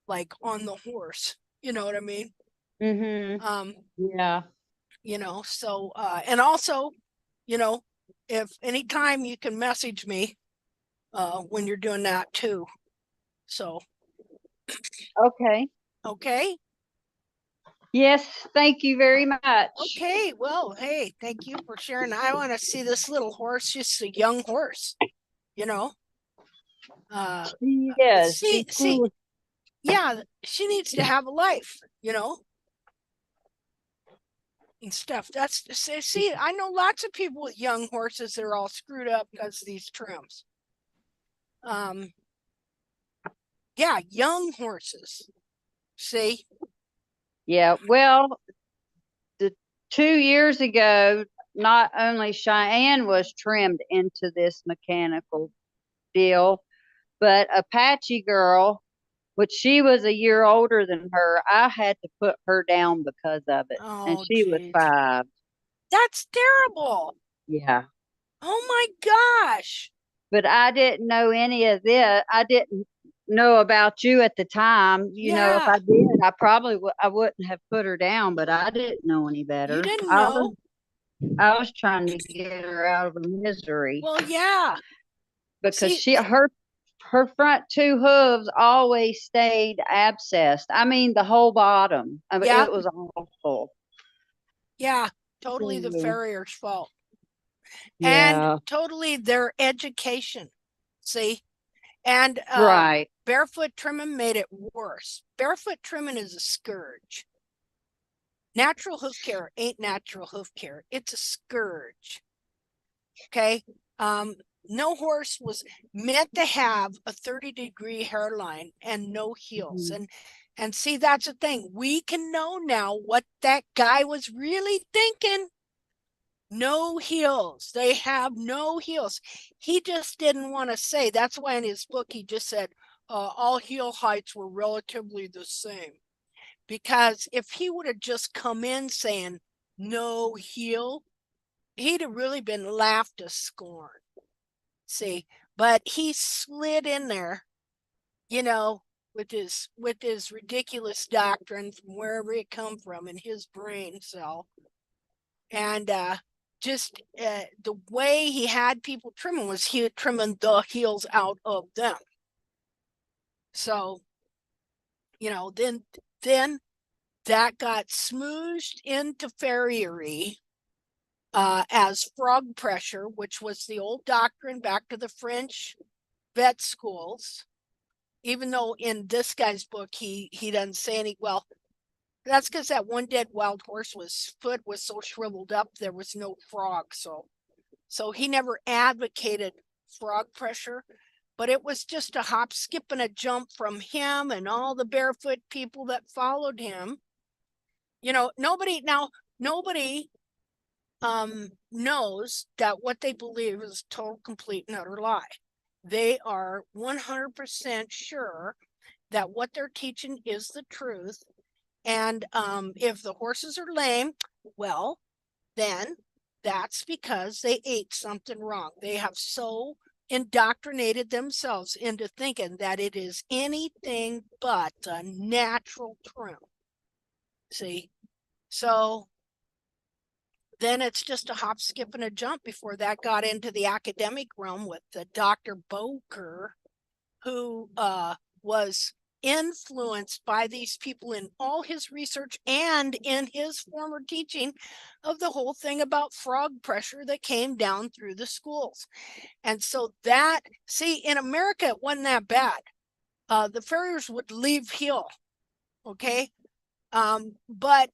[SPEAKER 1] like on the horse. You know what I mean?
[SPEAKER 3] Mm-hmm. Yeah.
[SPEAKER 1] You know, so and also, you know, if anytime you can message me when you're doing that too. So
[SPEAKER 3] Okay.
[SPEAKER 1] okay.
[SPEAKER 3] Yes, thank you very much.
[SPEAKER 1] Okay, well, hey, thank you for sharing. I want to see this little horse, just a young horse, you know.
[SPEAKER 3] Yes,
[SPEAKER 1] See,
[SPEAKER 3] she's cool.
[SPEAKER 1] yeah, she needs to have a life, you know, and stuff. That's see, I know lots of people with young horses that are all screwed up because of these trims. Yeah, young horses. See,
[SPEAKER 3] Yeah, well, the 2 years ago, not only Cheyenne was trimmed into this mechanical deal, but Apache girl, which she was a year older than her, I had to put her down because of it. And
[SPEAKER 1] oh,
[SPEAKER 3] she was
[SPEAKER 1] geez,
[SPEAKER 3] 5.
[SPEAKER 1] that's terrible.
[SPEAKER 3] Yeah.
[SPEAKER 1] Oh my gosh.
[SPEAKER 3] But I didn't know any of this. I didn't know about you at the time. You know, if
[SPEAKER 1] Yeah,
[SPEAKER 3] I did, I probably I wouldn't have put her down, but I didn't know any better.
[SPEAKER 1] you didn't know.
[SPEAKER 3] I was trying to get her out of her misery
[SPEAKER 1] Well, yeah.
[SPEAKER 3] because
[SPEAKER 1] See,
[SPEAKER 3] her front 2 hooves always stayed abscessed. I mean, the whole bottom. I mean,
[SPEAKER 1] yeah,
[SPEAKER 3] it was awful.
[SPEAKER 1] yeah, totally the
[SPEAKER 3] So,
[SPEAKER 1] farrier's fault. And
[SPEAKER 3] yeah.
[SPEAKER 1] totally their education. See? And
[SPEAKER 3] Right.
[SPEAKER 1] barefoot trimming made it worse. Barefoot trimming is a scourge. Natural hoof care ain't natural hoof care. It's a scourge. Okay. No horse was meant to have a 30-degree hairline and no heels.
[SPEAKER 3] Mhm.
[SPEAKER 1] And see, that's the thing. We can know now what that guy was really thinking. No heels. They have no heels. He just didn't want to say. That's why in his book he just said all heel heights were relatively the same. Because if he would have just come in saying no heel, he'd have really been laughed to scorn. See, but he slid in there, you know, with his ridiculous doctrine from wherever it come from in his brain cell, and just the way he had people trimming was he was trimming the heels out of them. So, you know, then that got smoothed into farriery as frog pressure, which was the old doctrine back to the French vet schools. Even though in this guy's book he doesn't say any, well, that's because that one dead wild horse foot was so shriveled up there was no frog, so he never advocated frog pressure, but it was just a hop, skip, and a jump from him and all the barefoot people that followed him. You know, nobody knows that what they believe is a total, complete, and utter lie. They are 100% sure that what they're teaching is the truth. And if the horses are lame, well, then that's because they ate something wrong. They have so indoctrinated themselves into thinking that it is anything but a natural trim. See? So then it's just a hop, skip, and a jump before that got into the academic realm with the Dr. Boker, who was influenced by these people in all his research and in his former teaching of the whole thing about frog pressure that came down through the schools. And so that, see, in America, it wasn't that bad. The farriers would leave heel, okay? But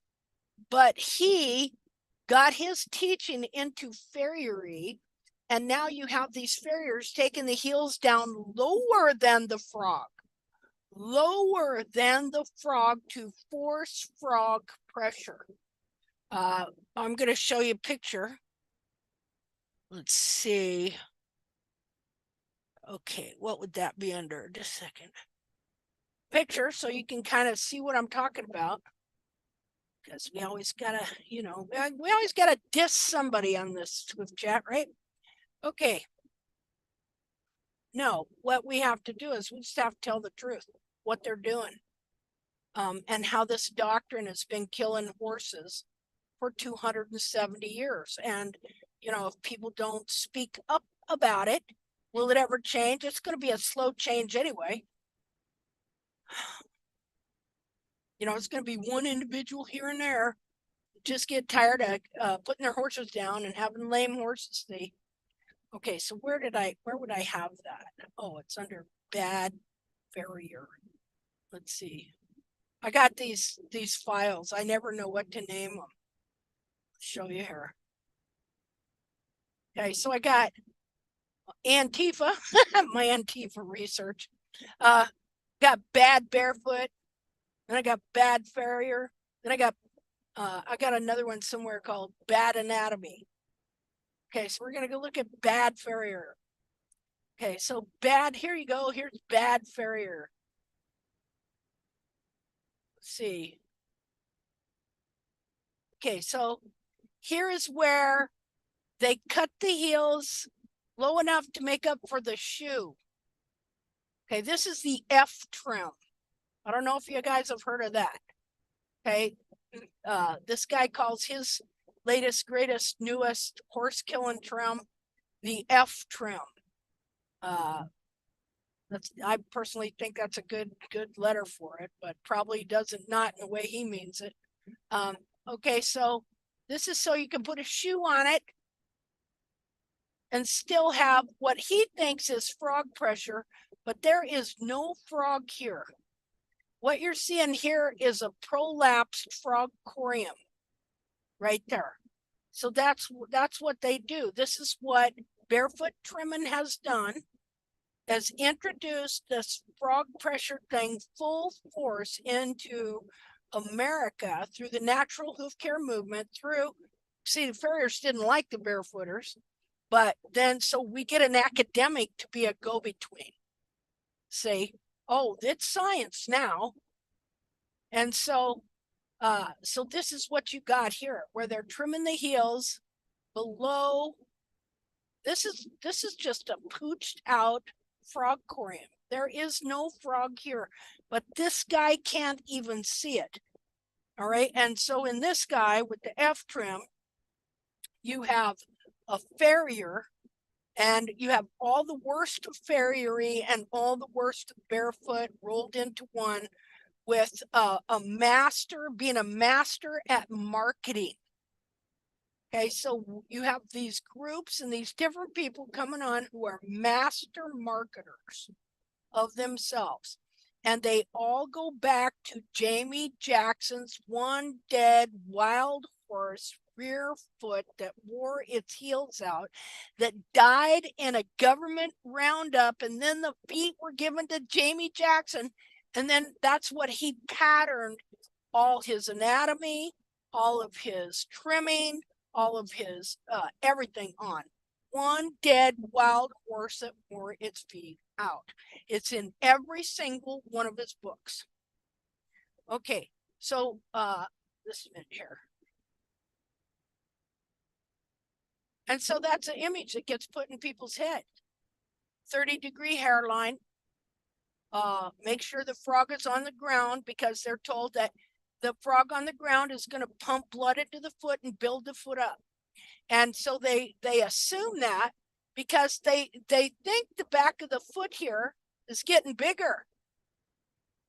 [SPEAKER 1] he got his teaching into farriery, and now you have these farriers taking the heels down lower than the frog to force frog pressure. I'm going to show you a picture. Let's see. Okay, what would that be under? Just a second. Picture, so you can kind of see what I'm talking about. Because we always gotta, we always gotta diss somebody on this Swift chat, right? Okay. No, what we have to do is we just have to tell the truth, what they're doing, and how this doctrine has been killing horses for 270 years. And, if people don't speak up about it, will it ever change? It's going to be a slow change anyway. It's going to be one individual here and there just get tired of putting their horses down and having lame horses. Okay, so where would I have that? Oh, it's under bad farrier. Let's see. I got these files. I never know what to name them. I'll show you here. Okay, so I got Antifa, my Antifa research. Got bad barefoot, then I got bad farrier, then I got another one somewhere called bad anatomy. Okay, so we're gonna go look at bad farrier. Okay, so bad, here you go, here's bad farrier. Let's see. Okay, so here is where they cut the heels low enough to make up for the shoe. Okay, this is the F trim. I don't know if you guys have heard of that. Okay, this guy calls his latest, greatest, newest horse killing trim the F trim. I personally think that's a good letter for it, but probably doesn't, not in the way he means it. Okay, so this is so you can put a shoe on it and still have what he thinks is frog pressure, but there is no frog here. What you're seeing here is a prolapsed frog corium right there. So that's what they do. This is what barefoot trimming has done, has introduced this frog pressure thing full force into America through the natural hoof care movement. The farriers didn't like the barefooters, but then so we get an academic to be a go-between. Say, oh, it's science now. And so this is what you got here, where they're trimming the heels below. This is just a pooched out frog corium. There is no frog here, but this guy can't even see it. All right. And so in this guy with the F trim, you have a farrier, and you have all the worst of farriery and all the worst of barefoot rolled into one, with a master being a master at marketing. Okay, so you have these groups and these different people coming on who are master marketers of themselves. And they all go back to Jamie Jackson's one dead wild horse rear foot that wore its heels out, that died in a government roundup, and then the feet were given to Jamie Jackson. And then that's what he patterned all his anatomy, all of his trimming, all of his everything on. One dead wild horse that wore its feet out. It's in every single one of his books. Okay, so this minute here. And so that's an image that gets put in people's head. 30-degree hairline. Make sure the frog is on the ground because they're told that the frog on the ground is going to pump blood into the foot and build the foot up. And so they assume that because they think the back of the foot here is getting bigger.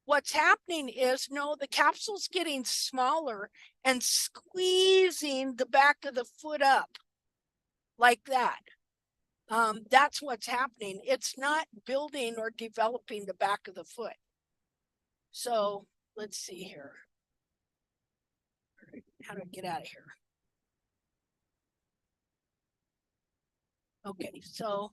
[SPEAKER 1] What's happening is, no, the capsule's getting smaller and squeezing the back of the foot up like that. That's what's happening. It's not building or developing the back of the foot. So let's see here. How do I get out of here? Okay, so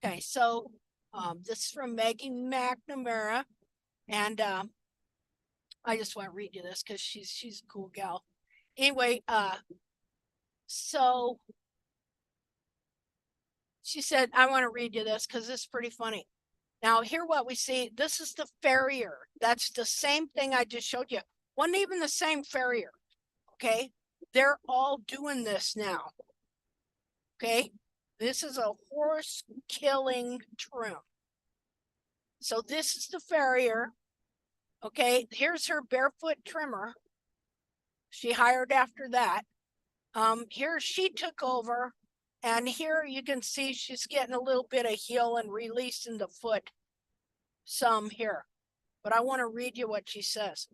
[SPEAKER 1] okay, so this is from Maggie McNamara, and I just want to read you this because she's a cool gal. Anyway, so she said, I want to read you this because it's pretty funny. Now, here what we see, this is the farrier. That's the same thing I just showed you. Wasn't even the same farrier, okay? They're all doing this now, okay? This is a horse killing trim. So this is the farrier, okay? Here's her barefoot trimmer. She hired after that. Here she took over, and here you can see she's getting a little bit of heel and releasing the foot some here. But I want to read you what she says.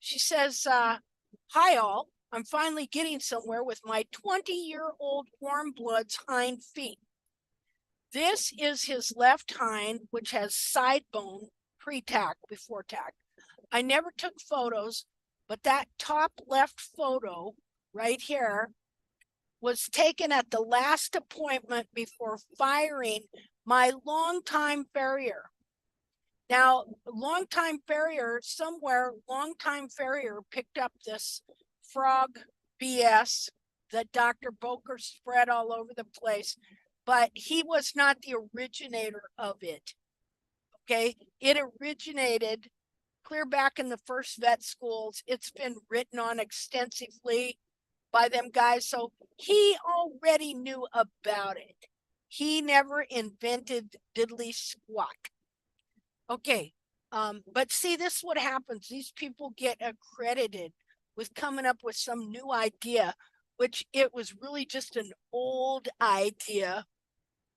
[SPEAKER 1] She says, hi all, I'm finally getting somewhere with my 20-year-old warm blood's hind feet. This is his left hind, which has side bone pre-tack, before tack. I never took photos, but that top left photo right here was taken at the last appointment before firing my longtime farrier. Now, longtime farrier picked up this frog BS that Dr. Boker spread all over the place, but he was not the originator of it. Okay, it originated clear back in the first vet schools. It's been written on extensively by them guys. So he already knew about it. He never invented diddly squat. Okay, but see, this is what happens. These people get accredited with coming up with some new idea, which it was really just an old idea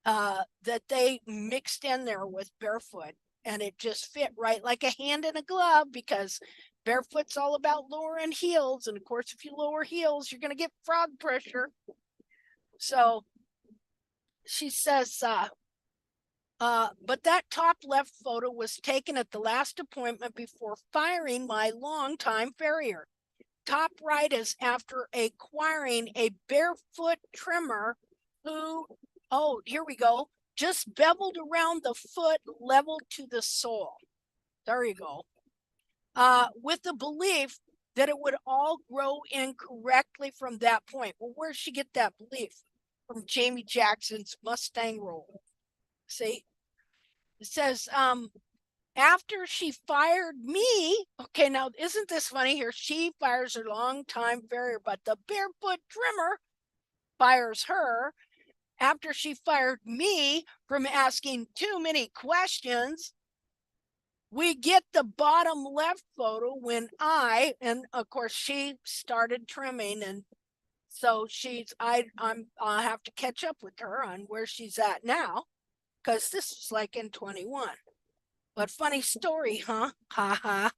[SPEAKER 1] that they mixed in there with barefoot, and it just fit right like a hand in a glove, because barefoot's all about lowering heels, and of course if you lower heels you're going to get frog pressure. So she says, but that top left photo was taken at the last appointment before firing my longtime farrier. Top right is after acquiring a barefoot trimmer who, oh, here we go, just beveled around the foot level to the sole. There you go. With the belief that it would all grow in correctly from that point. Well, where'd she get that belief? From Jamie Jackson's Mustang Roll. See? It says, after she fired me, okay, now isn't this funny here? She fires her longtime farrier, but the barefoot trimmer fires her after she fired me from asking too many questions. We get the bottom left photo when and of course she started trimming, and so I'll have to catch up with her on where she's at now, because this was like in 21. But funny story, huh? Ha ha.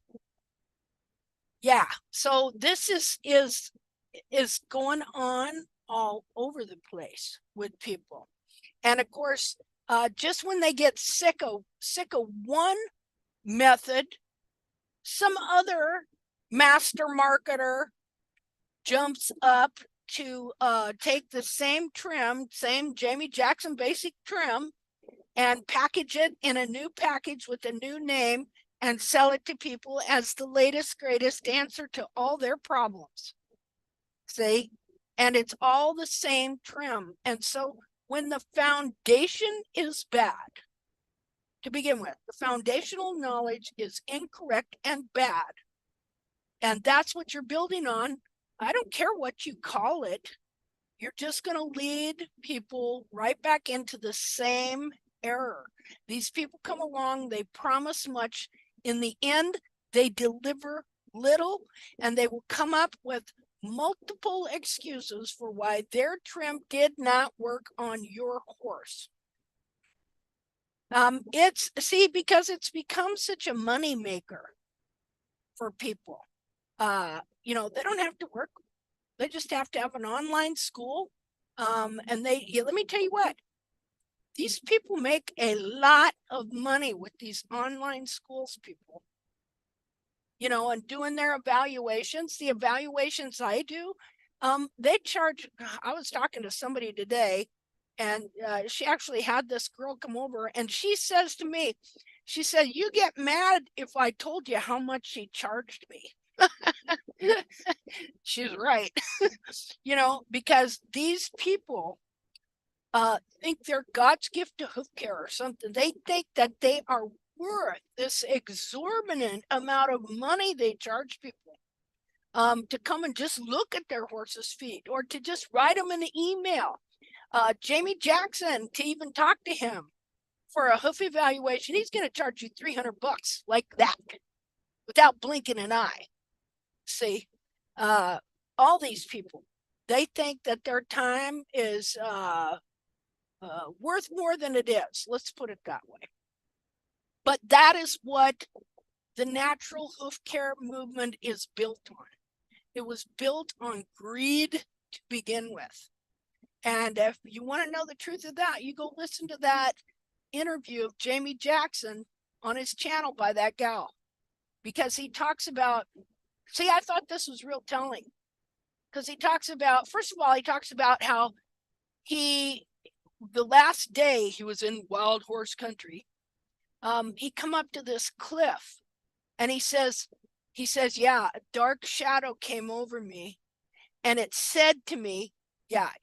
[SPEAKER 1] Yeah. So this is going on all over the place with people. And of course, just when they get sick of one method, some other master marketer jumps up to take the same trim, same Jamie Jackson basic trim, and package it in a new package with a new name and sell it to people as the latest, greatest answer to all their problems. See? And it's all the same trim. And so when the foundation is bad, to begin with. The foundational knowledge is incorrect and bad. And that's what you're building on. I don't care what you call it. You're just going to lead people right back into the same error. These people come along, they promise much. In the end, they deliver little, and they will come up with multiple excuses for why their trim did not work on your horse. Because it's become such a money maker for people. They don't have to work. They just have to have an online school. And let me tell you what, these people make a lot of money with these online schools, people. And doing their evaluations, the evaluations I do, they charge. I was talking to somebody today, and she actually had this girl come over, and she says to me, she said, "You get mad if I told you how much she charged me." She's right. Because these people think they're God's gift to hoof care or something. They think that they are worth this exorbitant amount of money they charge people to come and just look at their horse's feet, or to just write them an email. Jamie Jackson, to even talk to him for a hoof evaluation, he's going to charge you $300 like that without blinking an eye. See, all these people, they think that their time is worth more than it is. Let's put it that way. But that is what the natural hoof care movement is built on. It was built on greed to begin with. And if you want to know the truth of that, you go listen to that interview of Jamie Jackson on his channel by that gal. Because he talks about, I thought this was real telling. Because he talks about, first of all, he talks about how the last day he was in wild horse country, he come up to this cliff, and he says, yeah, a dark shadow came over me, and it said to me,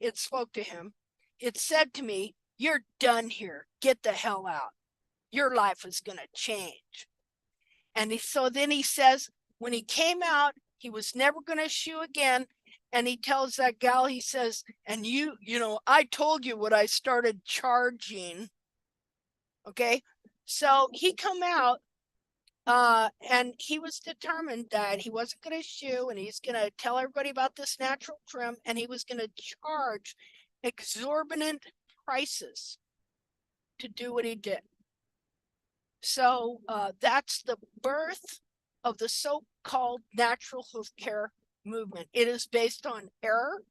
[SPEAKER 1] it spoke to him. It said to me, "You're done here. Get the hell out. Your life is going to change." And so then he says, when he came out, he was never going to shoe again. And he tells that gal, he says, "And I told you what I started charging." Okay. So he come out, and he was determined that he wasn't going to shoe, and he's going to tell everybody about this natural trim, and he was going to charge exorbitant prices to do what he did. So that's the birth of the so-called natural hoof care movement. It is based on error,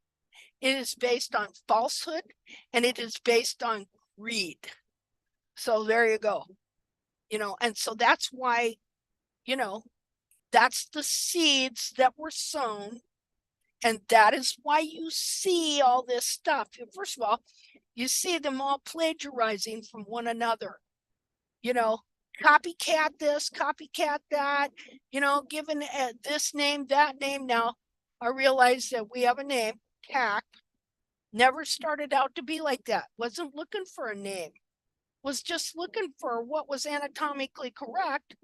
[SPEAKER 1] it is based on falsehood, and it is based on greed. So there you go. And so that's why, that's the seeds that were sown. And that is why you see all this stuff. First of all, you see them all plagiarizing from one another. Copycat this, copycat that, given this name, that name. Now, I realize that we have a name, TAC, never started out to be like that. Wasn't looking for a name. Was just looking for what was anatomically correct.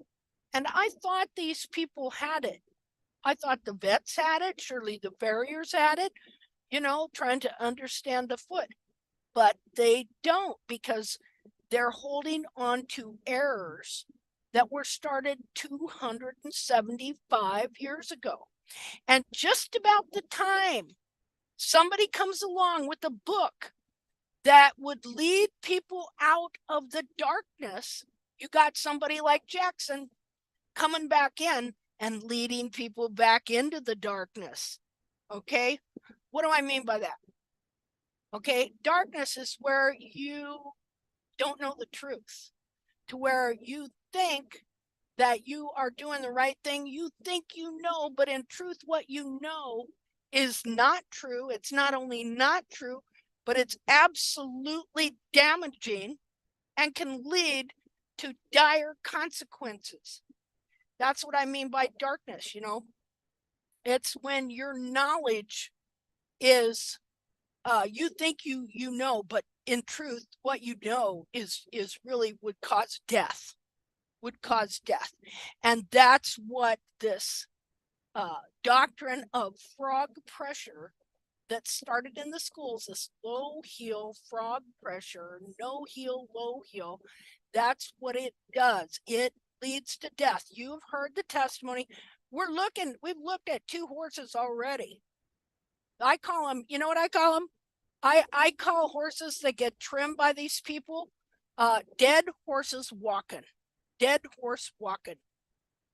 [SPEAKER 1] And I thought these people had it. I thought the vets had it. Surely the farriers had it, trying to understand the foot. But they don't, because they're holding on to errors that were started 275 years ago. And just about the time somebody comes along with a book that would lead people out of the darkness, you got somebody like Jackson coming back in and leading people back into the darkness. Okay? What do I mean by that? Okay, darkness is where you don't know the truth, to where you think that you are doing the right thing. You think you know, but in truth, what you know is not true. It's not only not true, but it's absolutely damaging and can lead to dire consequences. That's what I mean by darkness. It's when your knowledge is, you think you know, but in truth, what you know is really would cause death, and that's what this doctrine of frog pressure that started in the schools, this low heel frog pressure, no heel, low heel, that's what it does. It leads to death. You've heard the testimony. We've looked at 2 horses already. I call them, you know what I call them? I call horses that get trimmed by these people, dead horses walking, dead horse walking.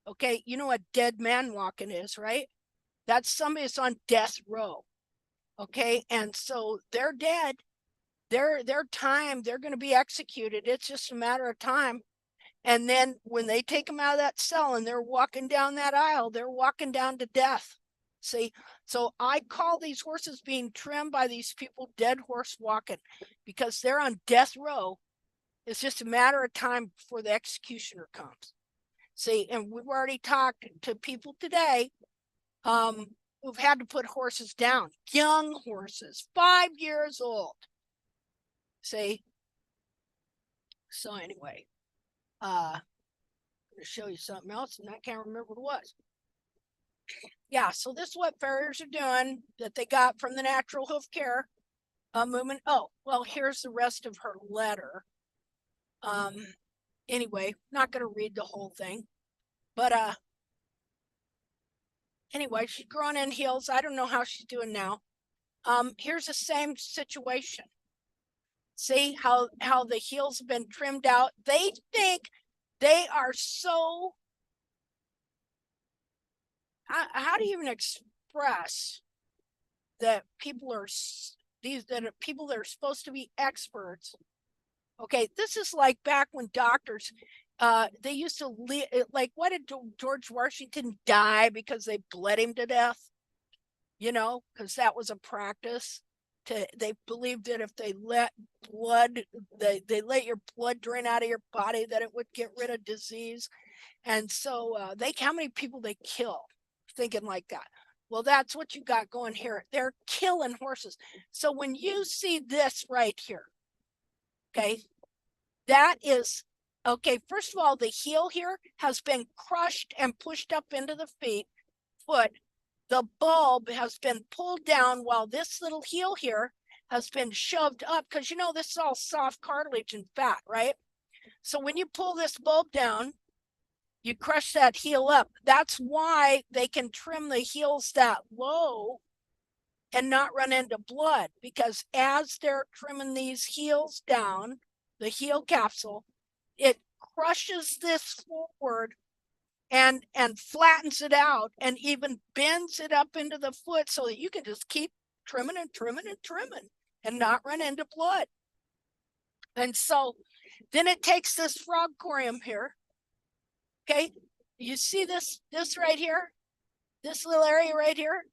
[SPEAKER 1] Okay. You know what dead man walking is, right? That's somebody that's on death row. Okay. And so they're dead. Their time, they're going to be executed. It's just a matter of time. And then when they take them out of that cell and they're walking down that aisle, they're walking down to death. See, so I call these horses being trimmed by these people dead horse walking, because they're on death row. It's just a matter of time before the executioner comes. See, and we've already talked to people today who've had to put horses down, young horses, 5 years old. See, so anyway, I'm going to show you something else, and I can't remember what it was. Yeah, so this is what farriers are doing that they got from the natural hoof care movement. Oh, well, here's the rest of her letter. Anyway, not going to read the whole thing, but anyway, she's growing in heels. I don't know how she's doing now. Here's the same situation. See how the heels have been trimmed out. They think they are so, how do you even express that people are people that are supposed to be experts? Okay, this is like back when doctors, they used to like, what did George Washington die because they bled him to death? You know, because that was a practice. They believed that if they let blood, they let your blood drain out of your body, that it would get rid of disease. And so how many people they kill thinking like that? Well, that's what you got going here. They're killing horses. So when you see this right here, okay, that is, okay, first of all, the heel here has been crushed and pushed up into the foot. The bulb has been pulled down while this little heel here has been shoved up, because you know this is all soft cartilage and fat, right? So when you pull this bulb down, you crush that heel up. That's why they can trim the heels that low and not run into blood, because as they're trimming these heels down, the heel capsule, it crushes this forward and flattens it out and even bends it up into the foot so that you can just keep trimming and trimming and trimming and not run into blood. And so then it takes this frog corium here. Okay, you see this right here, this little area right here,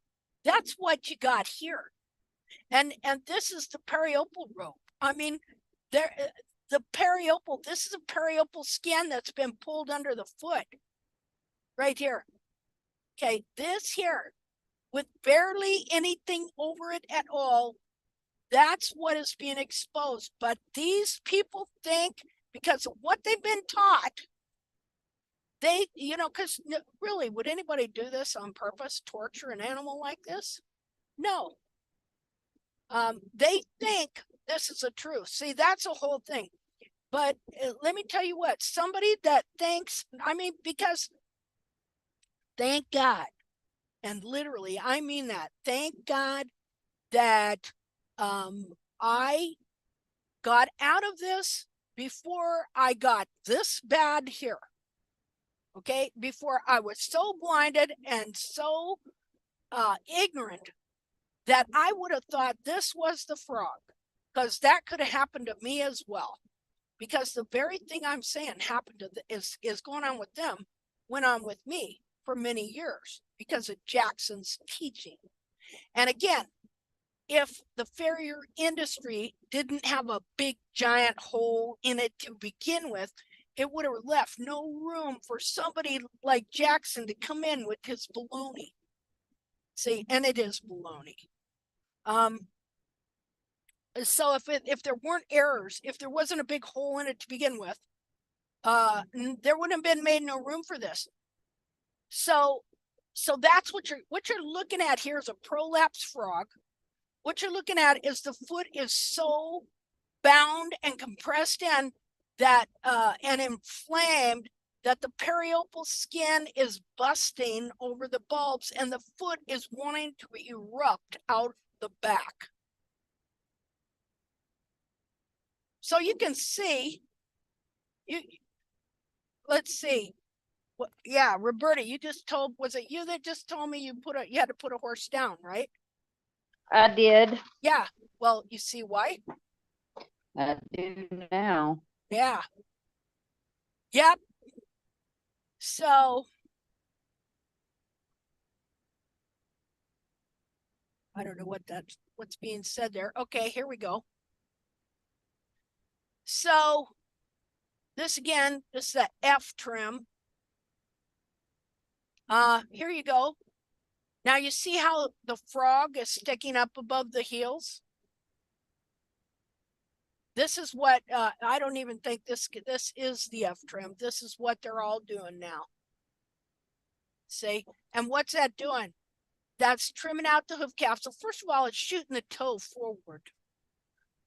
[SPEAKER 1] that's what you got here. And this is the periopal rope. I mean, the periopal, this is a periopal skin that's been pulled under the foot right here. Okay, this here with barely anything over it at all, that's what is being exposed. But these people think, because of what they've been taught, they, you know, because really, would anybody do this on purpose, torture an animal like this? No. They think this is the truth. See, that's a whole thing. But let me tell you what, somebody that thinks, I mean, because thank God, and literally, I mean that, thank God that I got out of this before I got this bad here. Okay, before I was so blinded and so ignorant that I would have thought this was the frog, because that could have happened to me as well. Because the very thing I'm saying happened to is going on with them, went on with me for many years because of Jackson's teaching. And again, if the farrier industry didn't have a big giant hole in it to begin with, it would have left no room for somebody like Jackson to come in with his baloney. See, and it is baloney. So if there weren't errors, if there wasn't a big hole in it to begin with, there wouldn't have been made no room for this. So that's what you're looking at here is a prolapse frog. What you're looking at is the foot is so bound and compressed in that and inflamed that the periopal skin is busting over the bulbs and the foot is wanting to erupt out the back. So you can see, let's see. Well, yeah, Roberta, you just told, was it you that just told me you had to put a horse down, right?
[SPEAKER 3] I did.
[SPEAKER 1] Yeah. Well, you see why?
[SPEAKER 3] I do now.
[SPEAKER 1] Yeah. Yep. So I don't know what's being said there. Okay, here we go. So this again, this is the F trim. Here you go. Now you see how the frog is sticking up above the heels? This is what I don't even think this is the F trim. This is what they're all doing now. See? And what's that doing? That's trimming out the hoof capsule. First of all, it's shooting the toe forward.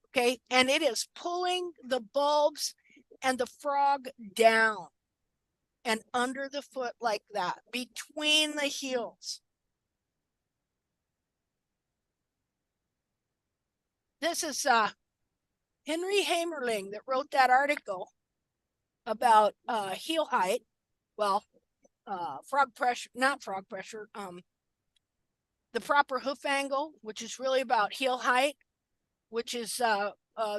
[SPEAKER 1] Okay, and it is pulling the bulbs and the frog down and under the foot like that, between the heels. This is Henry Hamerling that wrote that article about heel height. Well, frog pressure, not frog pressure, the proper hoof angle, which is really about heel height, which is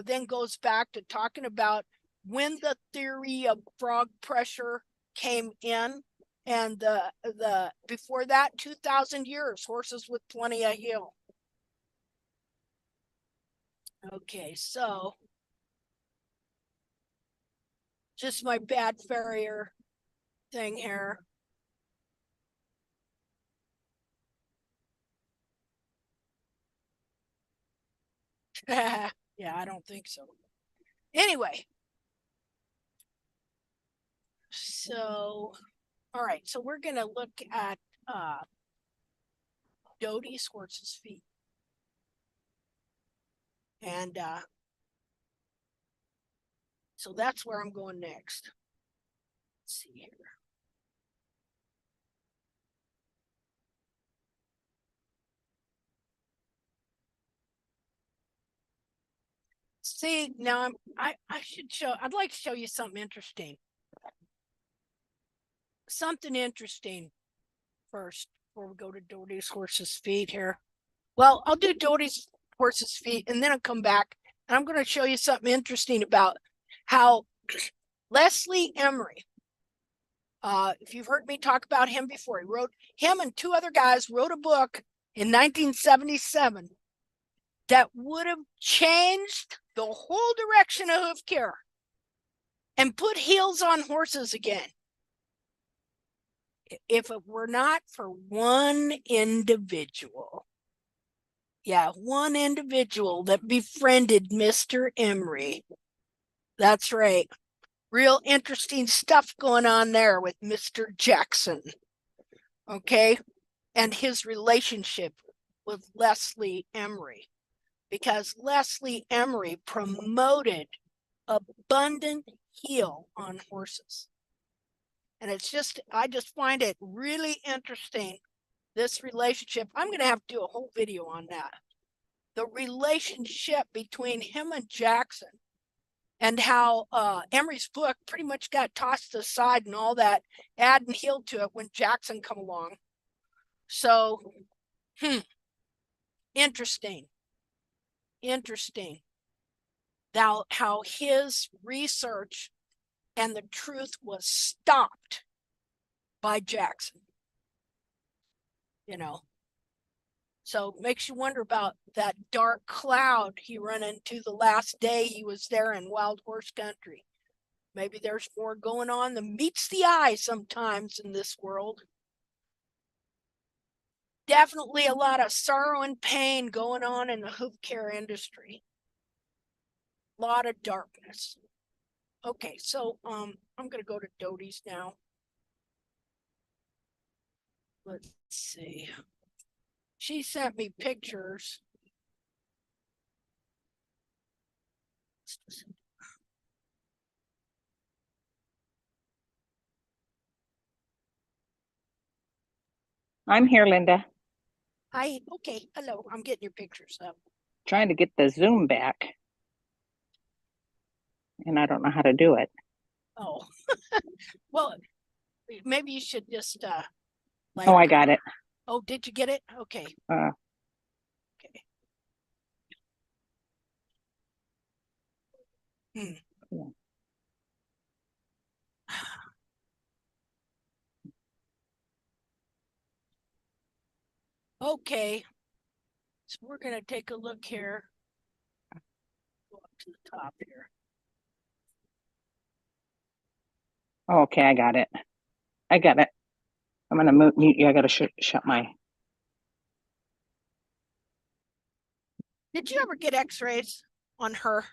[SPEAKER 1] then goes back to talking about when the theory of frog pressure came in, and the before that 2,000 years, horses with plenty of heel. Okay, so just my bad farrier thing here. Yeah, I don't think so. Anyway, so all right, so we're gonna look at Dodie's horse's feet. And so that's where I'm going next. Let's see here. See, now I'd like to show you something interesting. Something interesting first before we go to Dodie's horse's feet here. Well, I'll do Dodie's horse's feet and then I'll come back and I'm going to show you something interesting about how Leslie Emery, if you've heard me talk about him before, him and two other guys wrote a book in 1977 that would have changed the whole direction of hoof care and put heels on horses again. If it were not for one individual. Yeah, one individual that befriended Mr. Emery. That's right. Real interesting stuff going on there with Mr. Jackson. Okay? And his relationship with Leslie Emery. Because Leslie Emery promoted abundant heel on horses. And I just find it really interesting, this relationship. I'm going to have to do a whole video on that. The relationship between him and Jackson and how Emery's book pretty much got tossed aside and all that, adding heel to it when Jackson come along. So, interesting. Now, how his research and the truth was stopped by Jackson. You know, so it makes you wonder about that dark cloud he ran into the last day he was there in Wild Horse Country. Maybe there's more going on than meets the eye sometimes in this world. Definitely a lot of sorrow and pain going on in the hoof care industry. lot of darkness. Okay, so I'm gonna go to Dodie's now. Let's see. She sent me pictures.
[SPEAKER 4] I'm here, Linda,
[SPEAKER 1] Okay, hello, I'm getting your pictures up.
[SPEAKER 4] trying to get the Zoom back. And I don't know how to do it.
[SPEAKER 1] Oh, well, maybe you should just like.
[SPEAKER 4] Oh, I got it.
[SPEAKER 1] Oh, did you get it? Okay.
[SPEAKER 4] Uh,
[SPEAKER 1] Okay. Hmm.
[SPEAKER 4] Yeah.
[SPEAKER 1] Okay. So we're gonna take a look here. Go up to the top here.
[SPEAKER 4] okay, I got it. I got it. I'm gonna mute you. I gotta shut my.
[SPEAKER 1] Did you ever get x-rays on her?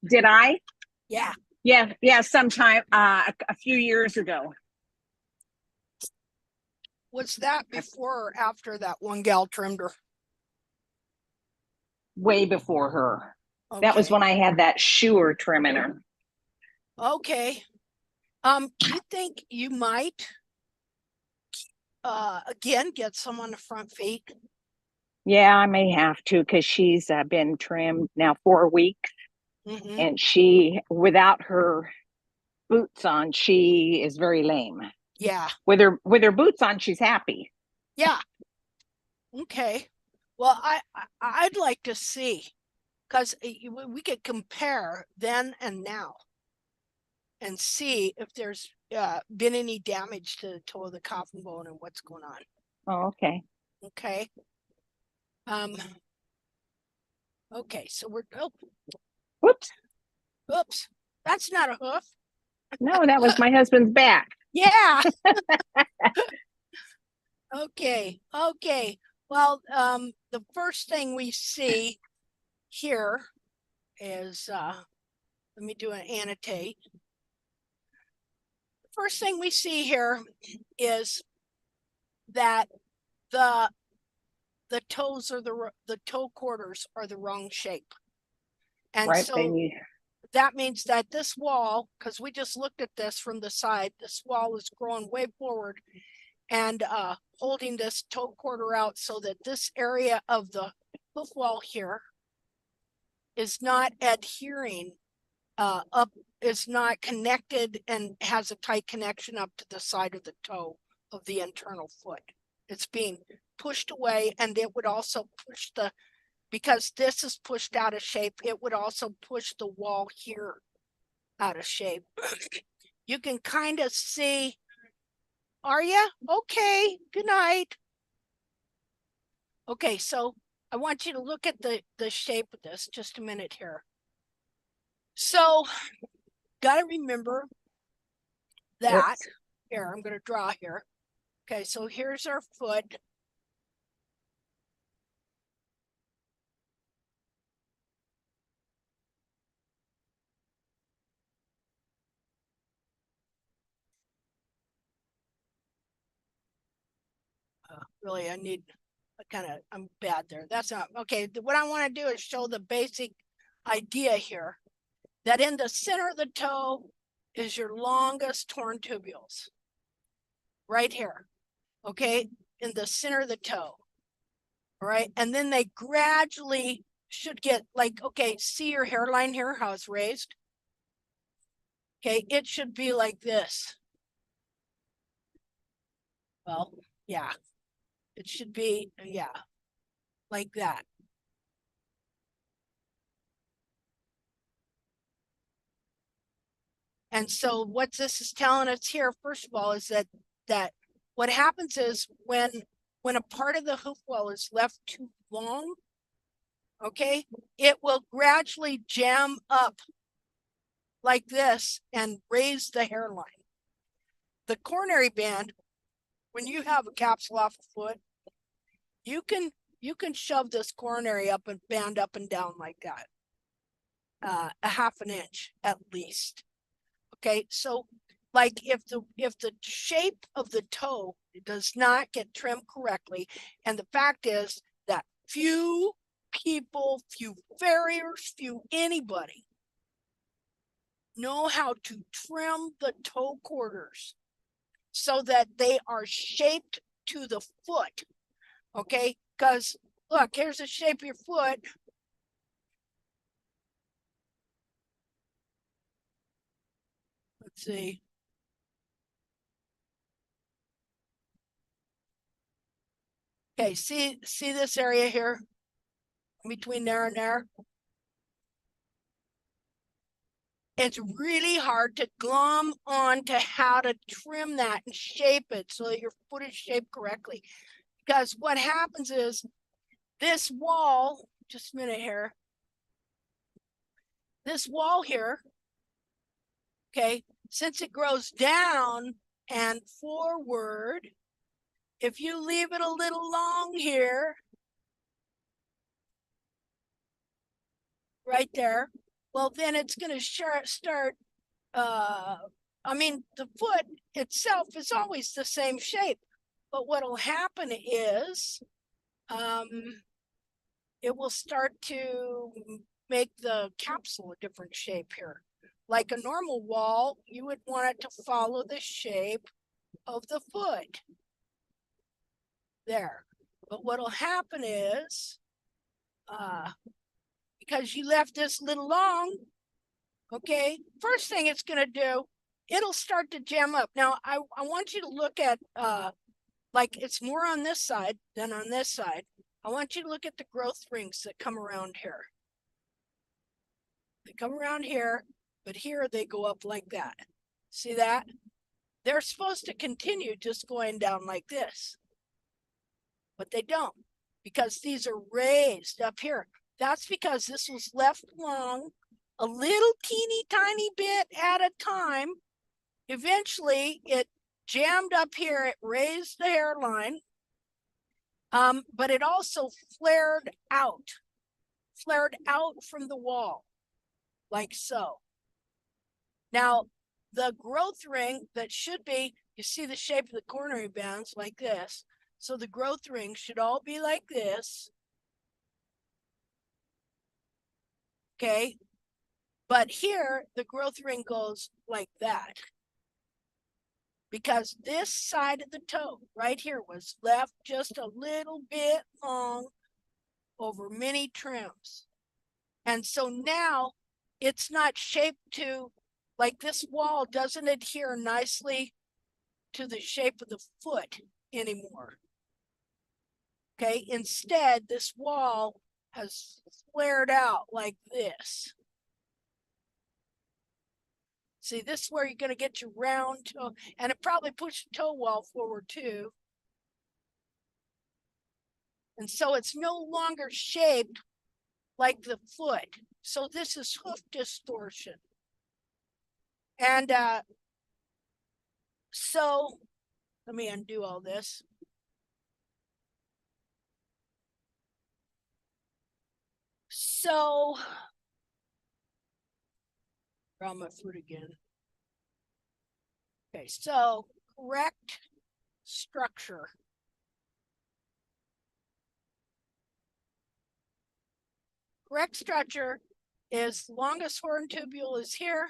[SPEAKER 4] Did I?
[SPEAKER 1] Yeah.
[SPEAKER 4] Yeah, sometime a few years ago.
[SPEAKER 1] Was that before or after that one gal trimmed her?
[SPEAKER 4] Way before her. That was
[SPEAKER 1] Okay.
[SPEAKER 4] when I had that Shure trimmer.
[SPEAKER 1] Okay. You think you might again get some on the front feet?
[SPEAKER 4] Yeah, I may have to because she's been trimmed now 4 weeks,
[SPEAKER 1] Mm-hmm.
[SPEAKER 4] and she, without her boots on, she is very lame.
[SPEAKER 1] Yeah.
[SPEAKER 4] With her boots on, she's happy.
[SPEAKER 1] Yeah. Okay. Well, I'd like to see, because we could compare then and now and see if there's been any damage to the toe of the coffin bone and what's going on.
[SPEAKER 4] Oh, okay.
[SPEAKER 1] Okay. Okay, so we're
[SPEAKER 4] Whoops.
[SPEAKER 1] oops, that's not a hoof.
[SPEAKER 4] No, that was my husband's back.
[SPEAKER 1] Yeah. Okay. Well, the first thing we see here is let me do an annotate. The first thing we see here is that the toes are the toe quarters are the wrong shape. And
[SPEAKER 4] Right.
[SPEAKER 1] so that means that this wall, because we just looked at this from the side, this wall is growing way forward and holding this toe quarter out so that this area of the hoof wall here is not adhering up, is not connected and has a tight connection up to the side of the toe of the internal foot. It's being pushed away, and it would also push because this is pushed out of shape, it would also push the wall here out of shape. You can kind of see, are you? Okay, good night. Okay, so I want you to look at the shape of this just a minute here. So, got to remember that, here, I'm going to draw here. Okay, so here's our foot. Really, I need I'm bad there. That's not, okay. What I want to do is show the basic idea here, that in the center of the toe is your longest torn tubules. Right here, okay? In the center of the toe, all right? And then they gradually should get like, okay, see your hairline here, how it's raised? Okay, it should be like this. Well, yeah, it should be, yeah, like that. And so what this is telling us here, first of all, is that what happens is when a part of the hoof wall is left too long, okay, it will gradually jam up like this and raise the hairline. The coronary band, when you have a capsule off the foot, you can you can shove this coronary up and band up and down like that. A half an inch at least. Okay, so like if the shape of the toe does not get trimmed correctly, and the fact is that few people, few farriers, few anybody know how to trim the toe quarters so that they are shaped to the foot. Okay, because look, here's the shape of your foot. Let's see. Okay, see this area here between there and there? It's really hard to glom on to how to trim that and shape it so that your foot is shaped correctly. Because what happens is this wall, just a minute here, this wall here, okay, since it grows down and forward, if you leave it a little long here, right there, well, then it's going to start, I mean, the foot itself is always the same shape, but what'll happen is, it will start to make the capsule a different shape here. Like a normal wall, you would want it to follow the shape of the foot. There. But what'll happen is, because you left this little long, okay, first thing it's going to do, it'll start to jam up. Now, I want you to look at, like it's more on this side than on this side. I want you to look at the growth rings that come around here. They come around here, but here they go up like that. See that? They're supposed to continue just going down like this, but they don't because these are raised up here. That's because this was left long a little teeny tiny bit at a time. Eventually it jammed up here, it raised the hairline, but it also flared out from the wall, like so. Now, the growth ring that should be, you see the shape of the coronary bands like this. So the growth ring should all be like this. Okay. But here, the growth ring goes like that. Because this side of the toe right here was left just a little bit long over many trims. And so now it's not shaped to, like this wall doesn't adhere nicely to the shape of the foot anymore. Okay, instead, this wall has flared out like this. See, this is where you're going to get your round toe, and it probably pushed the toe wall forward too. And so it's no longer shaped like the foot. So this is hoof distortion. And so let me undo all this. So, on my foot again. Okay, so correct structure. Correct structure is longest horn tubule is here.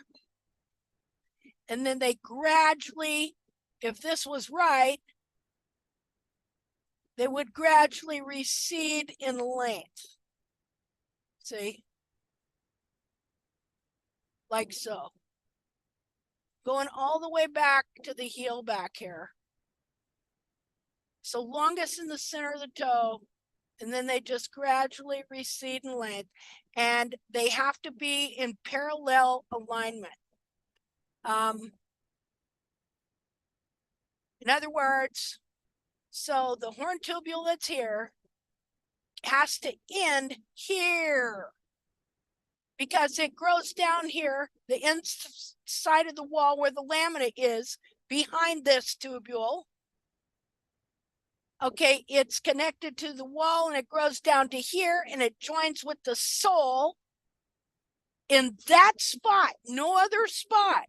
[SPEAKER 1] And then they gradually, if this was right, they would gradually recede in length. See? Like so. Going all the way back to the heel back here. So longest in the center of the toe, and then they just gradually recede in length, and they have to be in parallel alignment. In other words, so the horn tubule that's here has to end here because it grows down here, the inside of the wall where the lamina is behind this tubule. Okay, it's connected to the wall and it grows down to here and it joins with the sole in that spot, no other spot.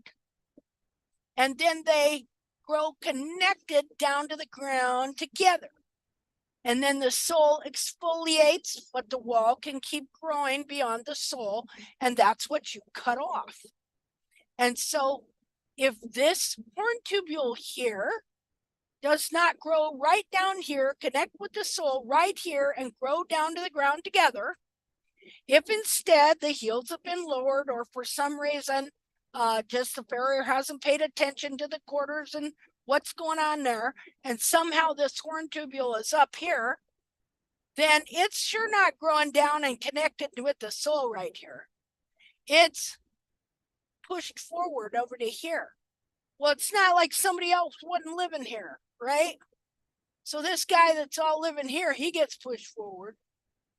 [SPEAKER 1] And then they grow connected down to the ground together. And then the sole exfoliates, but the wall can keep growing beyond the sole, and that's what you cut off. And so if this horn tubule here does not grow right down here, connect with the sole right here and grow down to the ground together, if instead the heels have been lowered or for some reason just the farrier hasn't paid attention to the quarters and what's going on there, and somehow this horn tubule is up here, then it's sure not growing down and connected with the sole right here. It's pushed forward over to here. Well, it's not like somebody else wasn't living here, right? So this guy that's all living here, he gets pushed forward.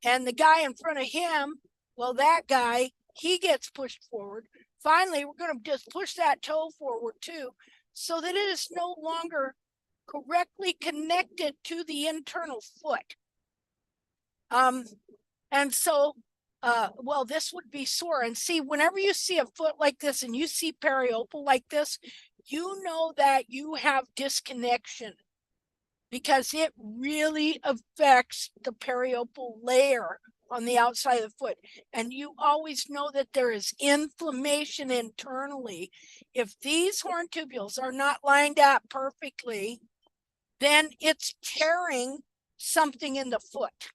[SPEAKER 1] And the guy in front of him, well, that guy, he gets pushed forward. Finally, we're going to just push that toe forward too, so that it is no longer correctly connected to the internal foot. And so, well, this would be sore. And see, whenever you see a foot like this and you see periopal like this, you know that you have disconnection, because it really affects the periopal layer on the outside of the foot. And you always know that there is inflammation internally. If these horn tubules are not lined up perfectly, then it's tearing something in the foot.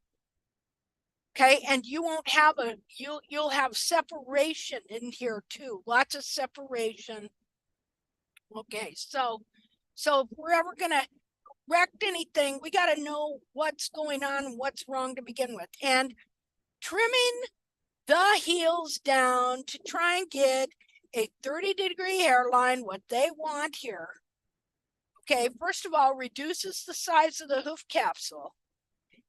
[SPEAKER 1] Okay, and you won't have you'll have separation in here too, lots of separation. Okay, so if we're ever gonna correct anything, we got to know what's going on and what's wrong to begin with. And trimming the heels down to try and get a 30-degree hairline, what they want here. Okay, first of all, reduces the size of the hoof capsule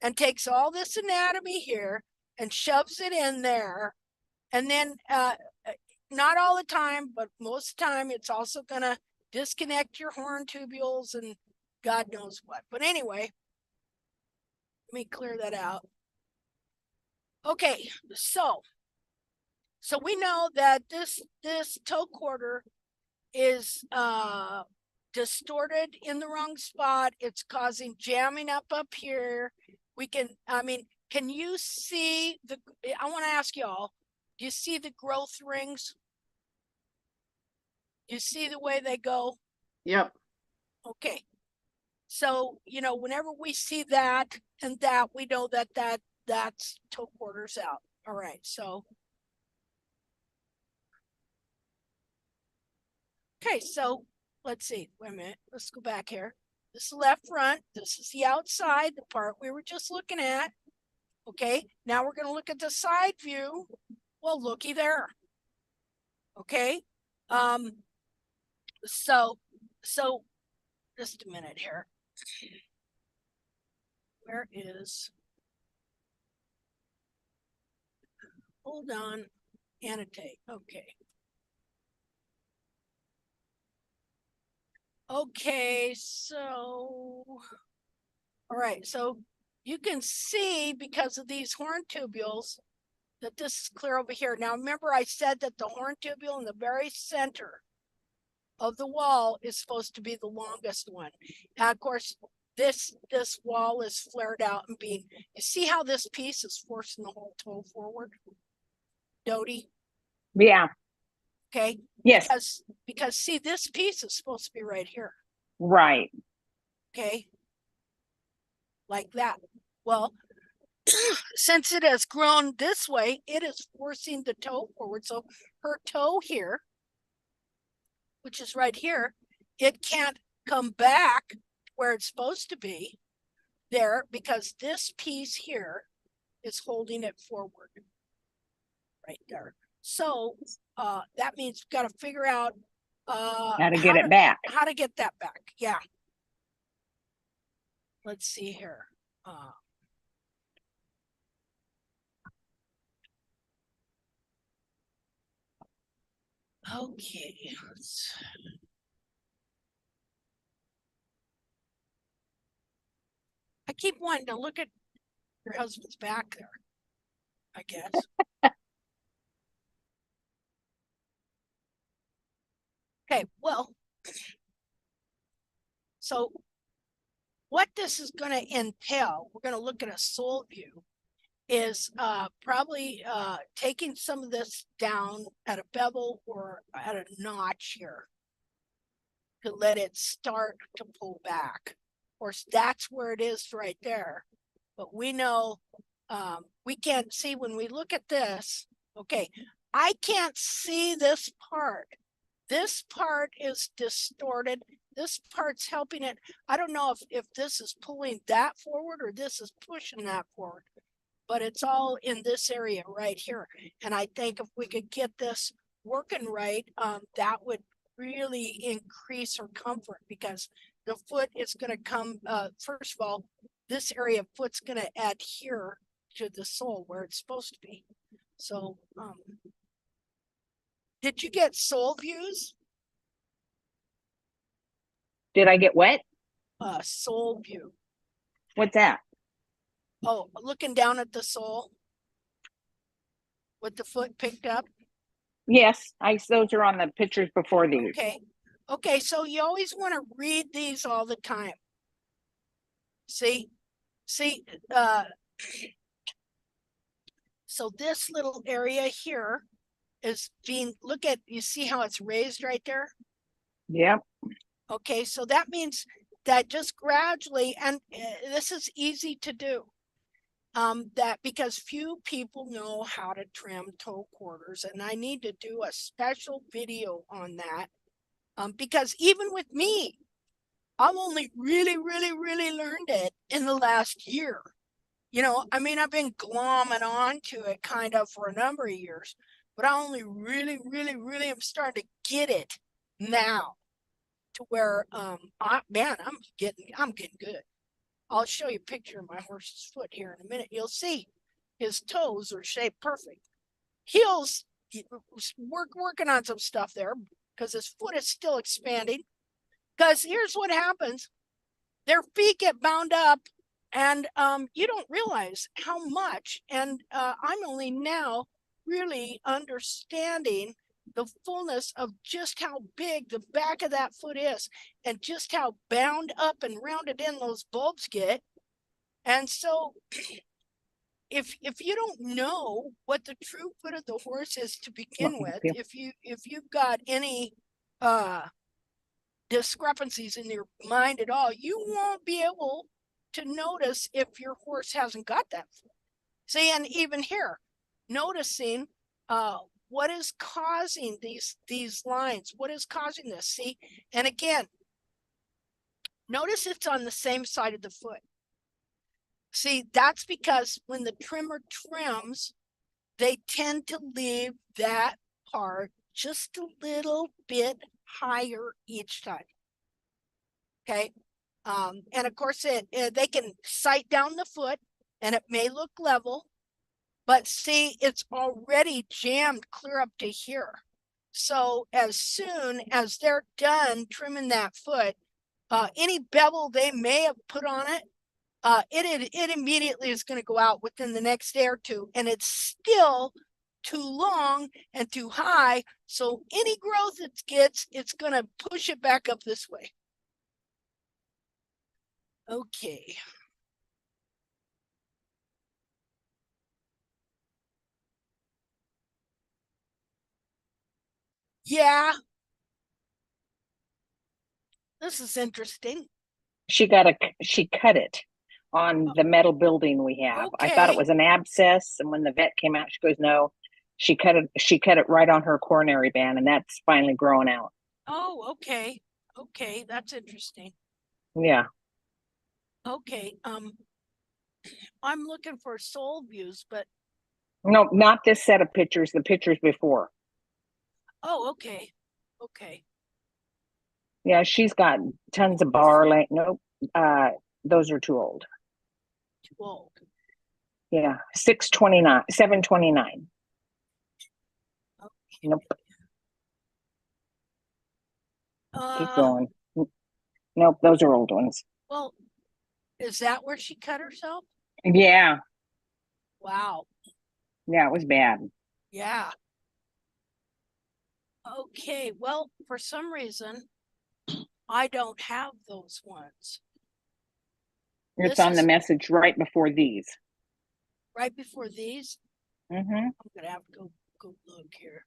[SPEAKER 1] and takes all this anatomy here and shoves it in there. And then not all the time, but most of the time, it's also going to disconnect your horn tubules and God knows what. But anyway, let me clear that out. Okay, so we know that this toe quarter is distorted in the wrong spot. It's causing jamming up here. We can, I mean, can you see the, I want to ask y'all, do you see the growth rings? Do you see the way they go?
[SPEAKER 5] Yep.
[SPEAKER 1] Okay. So, you know, whenever we see that and that, we know that that's toe quarters out. All right. So, okay. So let's see. Wait a minute. Let's go back here. This is left front. This is the outside, the part we were just looking at. Okay. Now we're going to look at the side view. Well, looky there. Okay. So just a minute here. Where is, hold on, annotate. Okay. Okay, so, all right, so you can see because of these horn tubules that this is clear over here. Now, remember I said that the horn tubule in the very center of the wall is supposed to be the longest one. And of course, this wall is flared out and being, you see how this piece is forcing the whole toe forward? Dodie?
[SPEAKER 4] Yeah.
[SPEAKER 1] Okay.
[SPEAKER 4] Yes.
[SPEAKER 1] Because see, this piece is supposed to be right here.
[SPEAKER 4] Right.
[SPEAKER 1] Okay. Like that. Well, since it has grown this way, it is forcing the toe forward. So her toe here, which is right here, it can't come back where it's supposed to be there because this piece here is holding it forward right there. So that means we've got to figure out
[SPEAKER 4] How to get it back.
[SPEAKER 1] How to get that back. Yeah. Let's see here. Okay. I keep wanting to look at your husband's back there, I guess. Okay, well, so what this is going to entail, we're going to look at a sole view, is probably taking some of this down at a bevel or at a notch here to let it start to pull back. Of course, that's where it is right there. But we know we can't see when we look at this. Okay, I can't see this part. This part is distorted. This part's helping it. I don't know if this is pulling that forward or this is pushing that forward, but it's all in this area right here. And I think if we could get this working right, that would really increase her comfort, because the foot is going to come, first of all, this area of foot's going to adhere to the sole where it's supposed to be. So, did you get sole views?
[SPEAKER 4] Did I get wet?
[SPEAKER 1] Sole view.
[SPEAKER 4] What's that?
[SPEAKER 1] Oh, looking down at the sole with the foot picked up.
[SPEAKER 4] Yes, those are on the pictures before these.
[SPEAKER 1] Okay. Okay, so you always want to read these all the time. See, so this little area here is being, look at, you see how it's raised right there?
[SPEAKER 4] Yep.
[SPEAKER 1] Okay, so that means that just gradually, and this is easy to do, that because few people know how to trim toe quarters, and I need to do a special video on that, because even with me, I've only really learned it in the last year. You know, I mean, I've been glomming on to it kind of for a number of years, but I only really am starting to get it now, to where I'm getting good. I'll show you a picture of my horse's foot here in a minute. You'll see his toes are shaped perfect. Heels, working on some stuff there because his foot is still expanding. Because here's what happens. Their feet get bound up, and you don't realize how much. And I'm only now really understanding the fullness of just how big the back of that foot is and just how bound up and rounded in those bulbs get. And so if you don't know what the true foot of the horse is to begin with, if you've got any discrepancies in your mind at all, you won't be able to notice if your horse hasn't got that foot. See, and even here, noticing what is causing these lines, what is causing this? See, and again, notice it's on the same side of the foot. See, that's because when the trimmer trims, they tend to leave that part just a little bit higher each time. Okay. And of course, they can sight down the foot and it may look level, but see, it's already jammed clear up to here. So as soon as they're done trimming that foot, any bevel they may have put on it, it immediately is going to go out within the next day or two, and it's still too long and too high. So any growth it gets, it's going to push it back up this way. Okay. Yeah. This is interesting.
[SPEAKER 4] She cut it on the metal building we have. I thought it was an abscess, and when the vet came out, she goes, no, she cut it right on her coronary band, and that's finally growing out.
[SPEAKER 1] Oh, okay. Okay, that's interesting.
[SPEAKER 4] Yeah.
[SPEAKER 1] Okay. I'm looking for sole views, but
[SPEAKER 4] no, not this set of pictures, the pictures before.
[SPEAKER 1] Oh, okay. Okay.
[SPEAKER 4] Yeah, she's got tons of bar length. Nope. Those are too old.
[SPEAKER 1] Too old.
[SPEAKER 4] Yeah, 629, 729.
[SPEAKER 1] Okay.
[SPEAKER 4] Nope. Keep going. Nope, those are old ones.
[SPEAKER 1] Well, Is that where she cut herself?
[SPEAKER 4] Yeah,
[SPEAKER 1] Wow.
[SPEAKER 4] yeah, it was bad.
[SPEAKER 1] Yeah. Okay, well, for some reason, I don't have those ones.
[SPEAKER 4] It's
[SPEAKER 1] This
[SPEAKER 4] on the
[SPEAKER 1] is
[SPEAKER 4] message right before these.
[SPEAKER 1] right before these.
[SPEAKER 4] Mm-hmm.
[SPEAKER 1] I'm gonna have to go look here.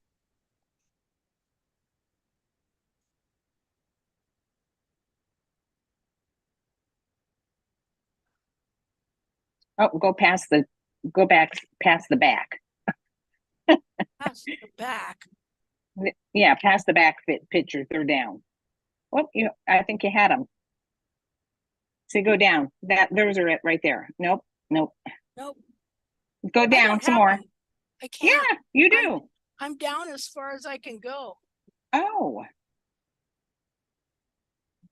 [SPEAKER 4] Oh, go back past the back.
[SPEAKER 1] That's the back.
[SPEAKER 4] Yeah, past the back pictures. They're down. Well, I think you had them. So go down. Those are it right there. Nope, nope.
[SPEAKER 1] Nope.
[SPEAKER 4] Go
[SPEAKER 1] I
[SPEAKER 4] down
[SPEAKER 1] don't
[SPEAKER 4] some
[SPEAKER 1] have
[SPEAKER 4] more.
[SPEAKER 1] them. I
[SPEAKER 4] Yeah,
[SPEAKER 1] can't.
[SPEAKER 4] you do.
[SPEAKER 1] I'm down as far as I can go.
[SPEAKER 4] Oh,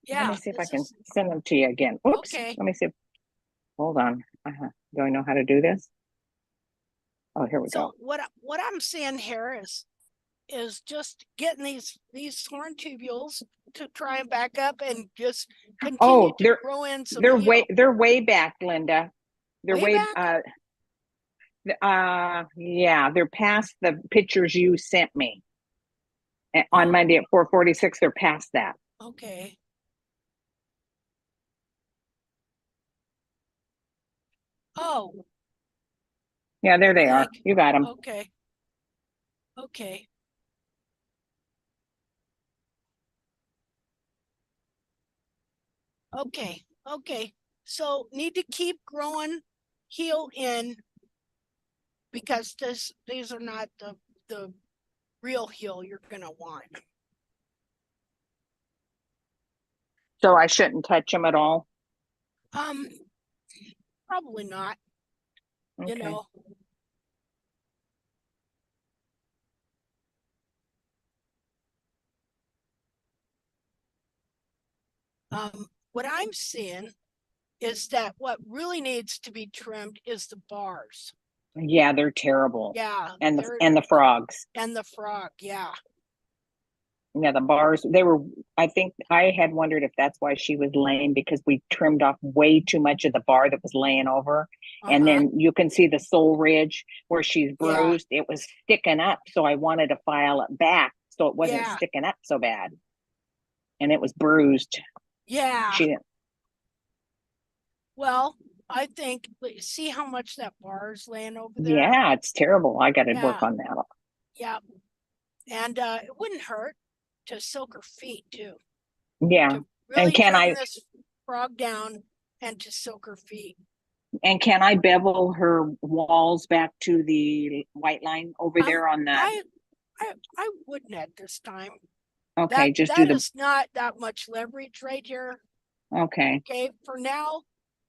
[SPEAKER 1] Yeah.
[SPEAKER 4] let me see if I
[SPEAKER 1] this
[SPEAKER 4] can
[SPEAKER 1] is-
[SPEAKER 4] send them to you again. Oops.
[SPEAKER 1] Okay.
[SPEAKER 4] Let me see. Hold on. Do I know how to do this? Oh, here we
[SPEAKER 1] So
[SPEAKER 4] go.
[SPEAKER 1] what I'm seeing here is just getting these horn tubules to try and back up and just continue
[SPEAKER 4] Oh,
[SPEAKER 1] to grow in some
[SPEAKER 4] they're
[SPEAKER 1] heel.
[SPEAKER 4] way back, Linda. They're
[SPEAKER 1] Way back?
[SPEAKER 4] yeah, they're past the pictures you sent me on
[SPEAKER 1] Oh.
[SPEAKER 4] Monday at 4:46. They're past that.
[SPEAKER 1] Okay. Oh,
[SPEAKER 4] Yeah, there they are.
[SPEAKER 1] like,
[SPEAKER 4] You got them.
[SPEAKER 1] okay. Okay. Okay. Okay. So need to keep growing heel in because these are not the real heel you're gonna want.
[SPEAKER 4] So I shouldn't touch them at all.
[SPEAKER 1] Probably not, you
[SPEAKER 4] Okay.
[SPEAKER 1] know. What I'm seeing is that what really needs to be trimmed is the bars.
[SPEAKER 4] Yeah, they're terrible.
[SPEAKER 1] Yeah,
[SPEAKER 4] And
[SPEAKER 1] they're
[SPEAKER 4] the frogs.
[SPEAKER 1] and the frog. Yeah.
[SPEAKER 4] Yeah, the bars, I think I had wondered if that's why she was lame, because we trimmed off way too much of the bar that was laying over. And then you can see the sole ridge where she's bruised. It was sticking up. So I wanted to file it back so it wasn't
[SPEAKER 1] Yeah.
[SPEAKER 4] sticking up so bad. And it was bruised.
[SPEAKER 1] Yeah.
[SPEAKER 4] She didn't.
[SPEAKER 1] Well, I think see how much that bar is laying over there.
[SPEAKER 4] Yeah, it's terrible. I got to work
[SPEAKER 1] Yeah.
[SPEAKER 4] on that.
[SPEAKER 1] Yeah. And it wouldn't hurt to soak her feet too.
[SPEAKER 4] Yeah.
[SPEAKER 1] To really
[SPEAKER 4] And can
[SPEAKER 1] trim this frog down and to soak her feet.
[SPEAKER 4] And can I bevel her walls back to the white line over there on that?
[SPEAKER 1] I wouldn't at this time.
[SPEAKER 4] Okay, just
[SPEAKER 1] that
[SPEAKER 4] do the.
[SPEAKER 1] is not that much leverage right here.
[SPEAKER 4] Okay.
[SPEAKER 1] Okay, for now,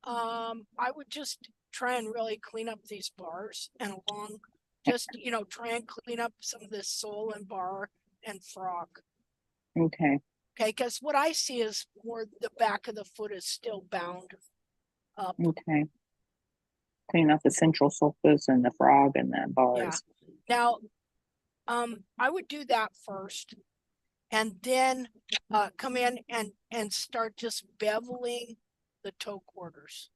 [SPEAKER 1] I would just try and really clean up these bars and along, just try and clean up some of this sole and bar and frog.
[SPEAKER 4] Okay.
[SPEAKER 1] Okay, because what I see is more the back of the foot is still bound up.
[SPEAKER 4] Okay. Clean up the central sulcus and the frog and the bars.
[SPEAKER 1] Yeah. Now, I would do that first, and then come in and start just beveling the toe quarters.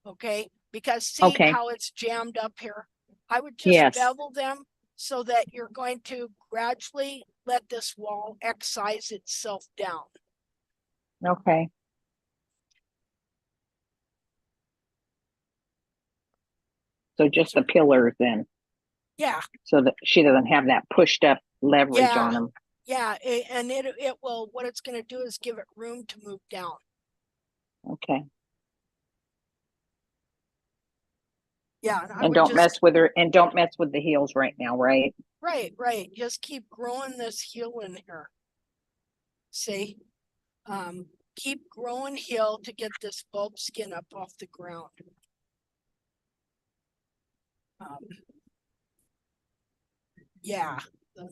[SPEAKER 1] Okay, because see how it's jammed up here. I would just bevel them so that you're going to gradually let this wall excise itself down.
[SPEAKER 4] Okay. So just the pillars then.
[SPEAKER 1] Yeah.
[SPEAKER 4] So that she doesn't have that pushed up leverage on them.
[SPEAKER 1] Yeah, and it will, what it's going to do is give it room to move down.
[SPEAKER 4] Okay.
[SPEAKER 1] Yeah.
[SPEAKER 4] And don't mess with her, and don't mess with the heels right now, right?
[SPEAKER 1] Right. Just keep growing this heel in here. See? Keep growing heel to get this bulb skin up off the ground. Yeah,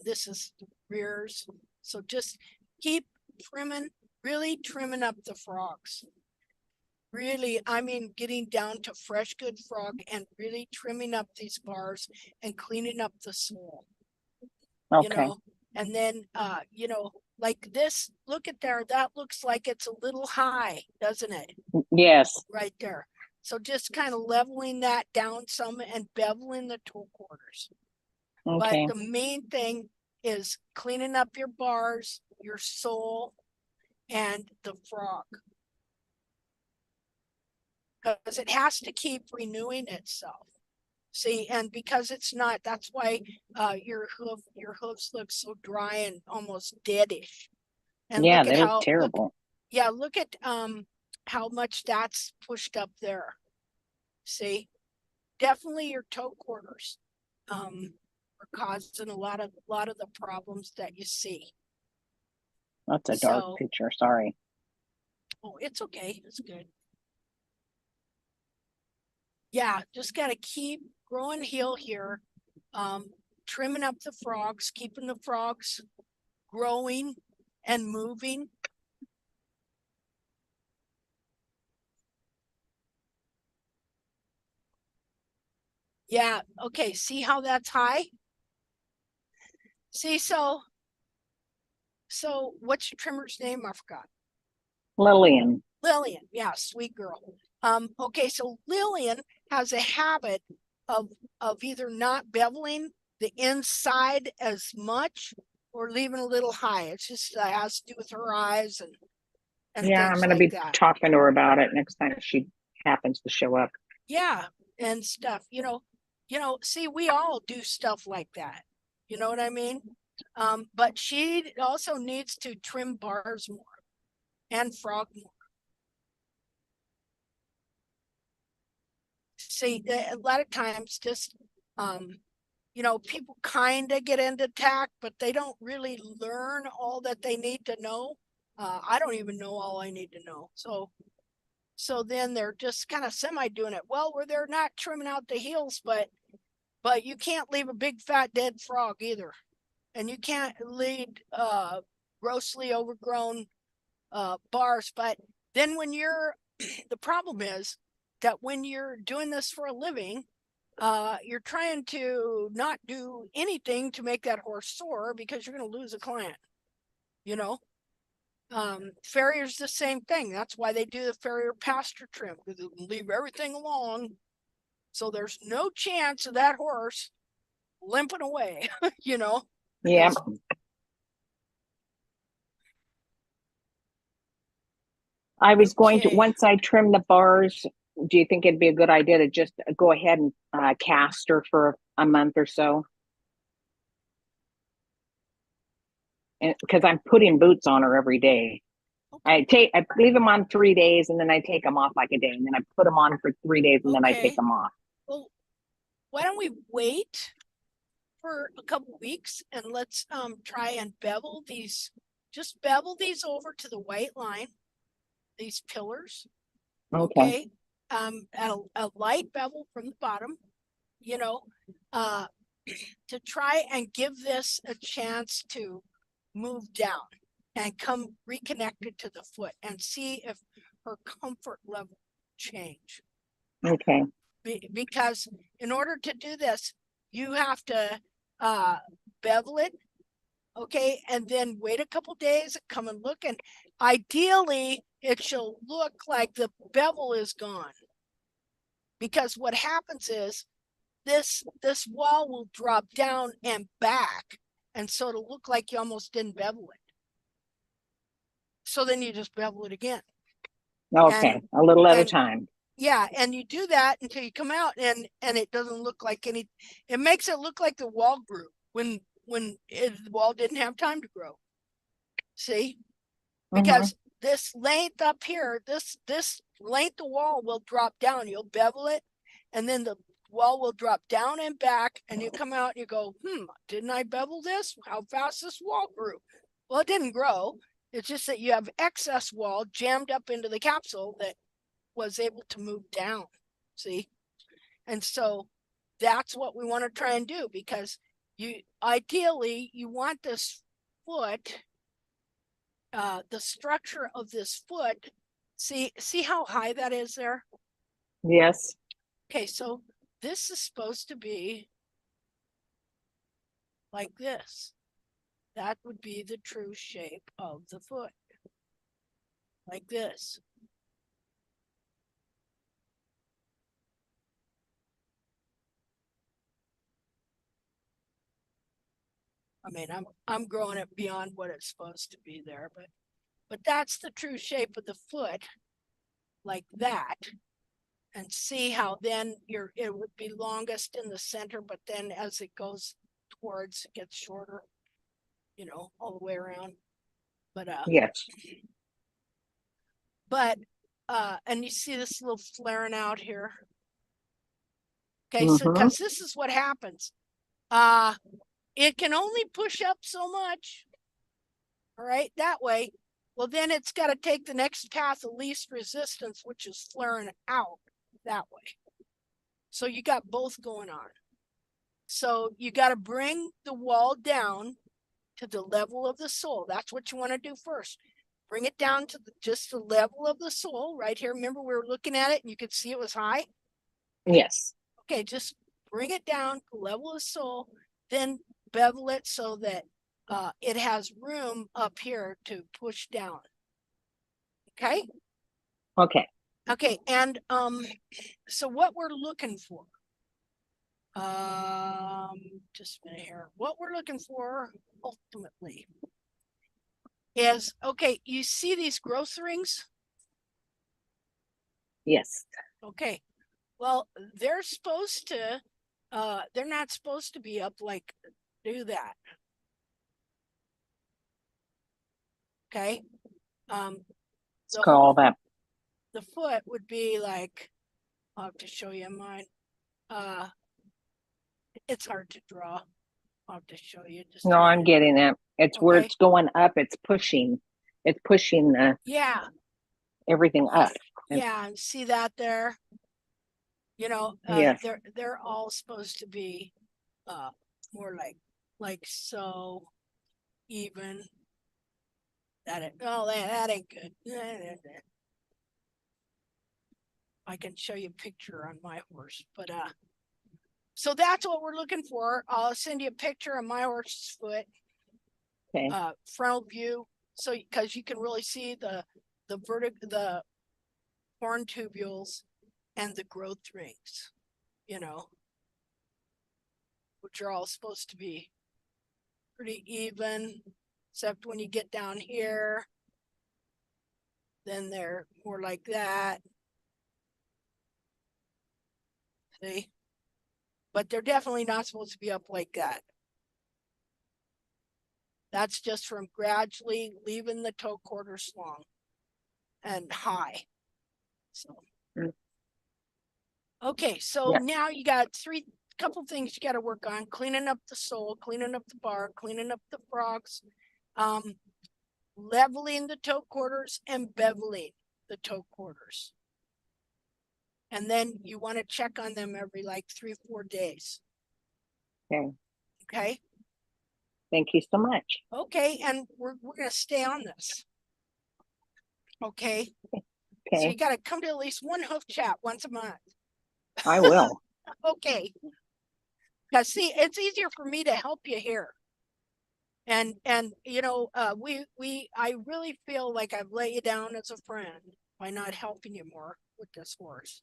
[SPEAKER 1] this is the rears. So just keep trimming, really trimming up the frogs. Really, I mean, getting down to fresh, good frog and really trimming up these bars and cleaning up the sole.
[SPEAKER 4] Okay.
[SPEAKER 1] And then, Like this, look at there, that looks like it's a little high, doesn't it?
[SPEAKER 4] Yes.
[SPEAKER 1] Right there. So just kind of leveling that down some and beveling the toe quarters.
[SPEAKER 4] Okay.
[SPEAKER 1] But the main thing is cleaning up your bars, your sole, and the frog. Because it has to keep renewing itself. See, and because it's not, that's why your hooves look so dry and almost deadish. And
[SPEAKER 4] Yeah,
[SPEAKER 1] look
[SPEAKER 4] they
[SPEAKER 1] at
[SPEAKER 4] look
[SPEAKER 1] how
[SPEAKER 4] terrible.
[SPEAKER 1] look at how much that's pushed up there. See, definitely your toe quarters are causing a lot of the problems that you see.
[SPEAKER 4] That's a dark
[SPEAKER 1] So,
[SPEAKER 4] picture. Sorry.
[SPEAKER 1] oh, it's okay. It's good. Yeah, just got to keep growing heel here, trimming up the frogs, keeping the frogs growing and moving. Yeah, okay, see how that's high? See, so what's your trimmer's name? I forgot.
[SPEAKER 4] Lillian.
[SPEAKER 1] Lillian, yeah, sweet girl. Okay, so Lillian has a habit of either not beveling the inside as much or leaving a little high. It's just has to do with her eyes and
[SPEAKER 4] Yeah, I'm
[SPEAKER 1] things
[SPEAKER 4] gonna
[SPEAKER 1] like
[SPEAKER 4] be
[SPEAKER 1] that.
[SPEAKER 4] talking to her about it next time she happens to show up.
[SPEAKER 1] Yeah, and stuff. See, we all do stuff like that. You know what I mean? But she also needs to trim bars more and frog more. See, a lot of times just people kind of get into tack, but they don't really learn all that they need to know. I don't even know all I need to know. So then they're just kind of semi doing it well, where they're not trimming out the heels, but you can't leave a big fat dead frog either, and you can't lead grossly overgrown bars. But then when you're the problem is that when you're doing this for a living, you're trying to not do anything to make that horse sore, because you're going to lose a client. Farriers the same thing. That's why they do the farrier pasture trim, because they leave everything along, so there's no chance of that horse limping away.
[SPEAKER 4] Yeah. I was going to,
[SPEAKER 1] Okay.
[SPEAKER 4] once I trim the bars, do you think it'd be a good idea to just go ahead and cast her for a month or so? And because I'm putting boots on her every day. I leave them on 3 days, and then I take them off like a day, and then I put them on for 3 days, and then I take them off.
[SPEAKER 1] Well, why don't we wait for a couple weeks and let's try and bevel these. Just bevel these over to the white line, these pillars.
[SPEAKER 4] Okay.
[SPEAKER 1] At a light bevel from the bottom, to try and give this a chance to move down and come reconnected to the foot, and see if her comfort level change.
[SPEAKER 4] Okay.
[SPEAKER 1] Because in order to do this, you have to bevel it, okay, and then wait a couple days, come and look, and ideally it shall look like the bevel is gone. Because what happens is this wall will drop down and back, and so it'll look like you almost didn't bevel it. So then you just bevel it again.
[SPEAKER 4] Okay, a little at a time.
[SPEAKER 1] Yeah, and you do that until you come out, and it doesn't look like any. It makes it look like the wall grew when the wall didn't have time to grow. See, because this length up here, this length of wall will drop down. You'll bevel it, and then the wall will drop down and back, and you come out and you go, didn't I bevel this? How fast this wall grew? Well, it didn't grow. It's just that you have excess wall jammed up into the capsule that was able to move down. See? And so that's what we want to try and do, because ideally you want this foot, the structure of this foot. See how high that is there?
[SPEAKER 4] Yes.
[SPEAKER 1] Okay, so this is supposed to be like this. that would be the true shape of the foot. Like this. I mean, I'm growing it beyond what it's supposed to be there, but that's the true shape of the foot, like that. And see how then it would be longest in the center, but then as it goes towards, it gets shorter, you know, all the way around. But
[SPEAKER 4] Yes.
[SPEAKER 1] And you see this little flaring out here. Okay, so because this is what happens. It can only push up so much. All right, that way. Well, then it's got to take the next path of least resistance, which is flaring out that way. So you got both going on. So you got to bring the wall down to the level of the sole. That's what you want to do first. Bring it down to just the level of the sole right here. Remember, we were looking at it and you could see it was high.
[SPEAKER 4] Yes.
[SPEAKER 1] Okay, just bring it down to the level of the sole, then bevel it so that it has room up here to push down. Okay.
[SPEAKER 4] Okay.
[SPEAKER 1] Okay, and so what we're looking for, just a minute here. What we're looking for ultimately is, okay, you see these growth rings?
[SPEAKER 4] Yes.
[SPEAKER 1] Okay, well, they're supposed to, they're not supposed to be up like, do that. Okay.
[SPEAKER 4] Let's call that.
[SPEAKER 1] The foot would be like, I'll have to show you mine. It's hard to draw. I'll have to show you. Just
[SPEAKER 4] No, I'm getting it. It's where
[SPEAKER 1] Okay.
[SPEAKER 4] it's going up. It's pushing the
[SPEAKER 1] Yeah,
[SPEAKER 4] everything up.
[SPEAKER 1] yeah, and see that there? You know,
[SPEAKER 4] Yes.
[SPEAKER 1] they're all supposed to be more like so even. That ain't good. I can show you a picture on my horse, but so that's what we're looking for. I'll send you a picture of my horse's foot,
[SPEAKER 4] Okay.
[SPEAKER 1] frontal view, so because you can really see the horn tubules and the growth rings, you know, which are all supposed to be pretty even, except when you get down here, then they're more like that. See? But they're definitely not supposed to be up like that. That's just from gradually leaving the toe quarters long and high. So, okay, so now you got couple things you got to work on: cleaning up the sole, cleaning up the bar, cleaning up the frogs, leveling the toe quarters and beveling the toe quarters. And then you want to check on them every like 3-4 days.
[SPEAKER 4] Okay.
[SPEAKER 1] Okay.
[SPEAKER 4] Thank you so much.
[SPEAKER 1] Okay, and we're gonna stay on this. Okay.
[SPEAKER 4] Okay.
[SPEAKER 1] So you got to come to at least one hoof chat once a month.
[SPEAKER 4] I will.
[SPEAKER 1] Okay. Because see, it's easier for me to help you here. And you know, I really feel like I've let you down as a friend by not helping you more with this horse.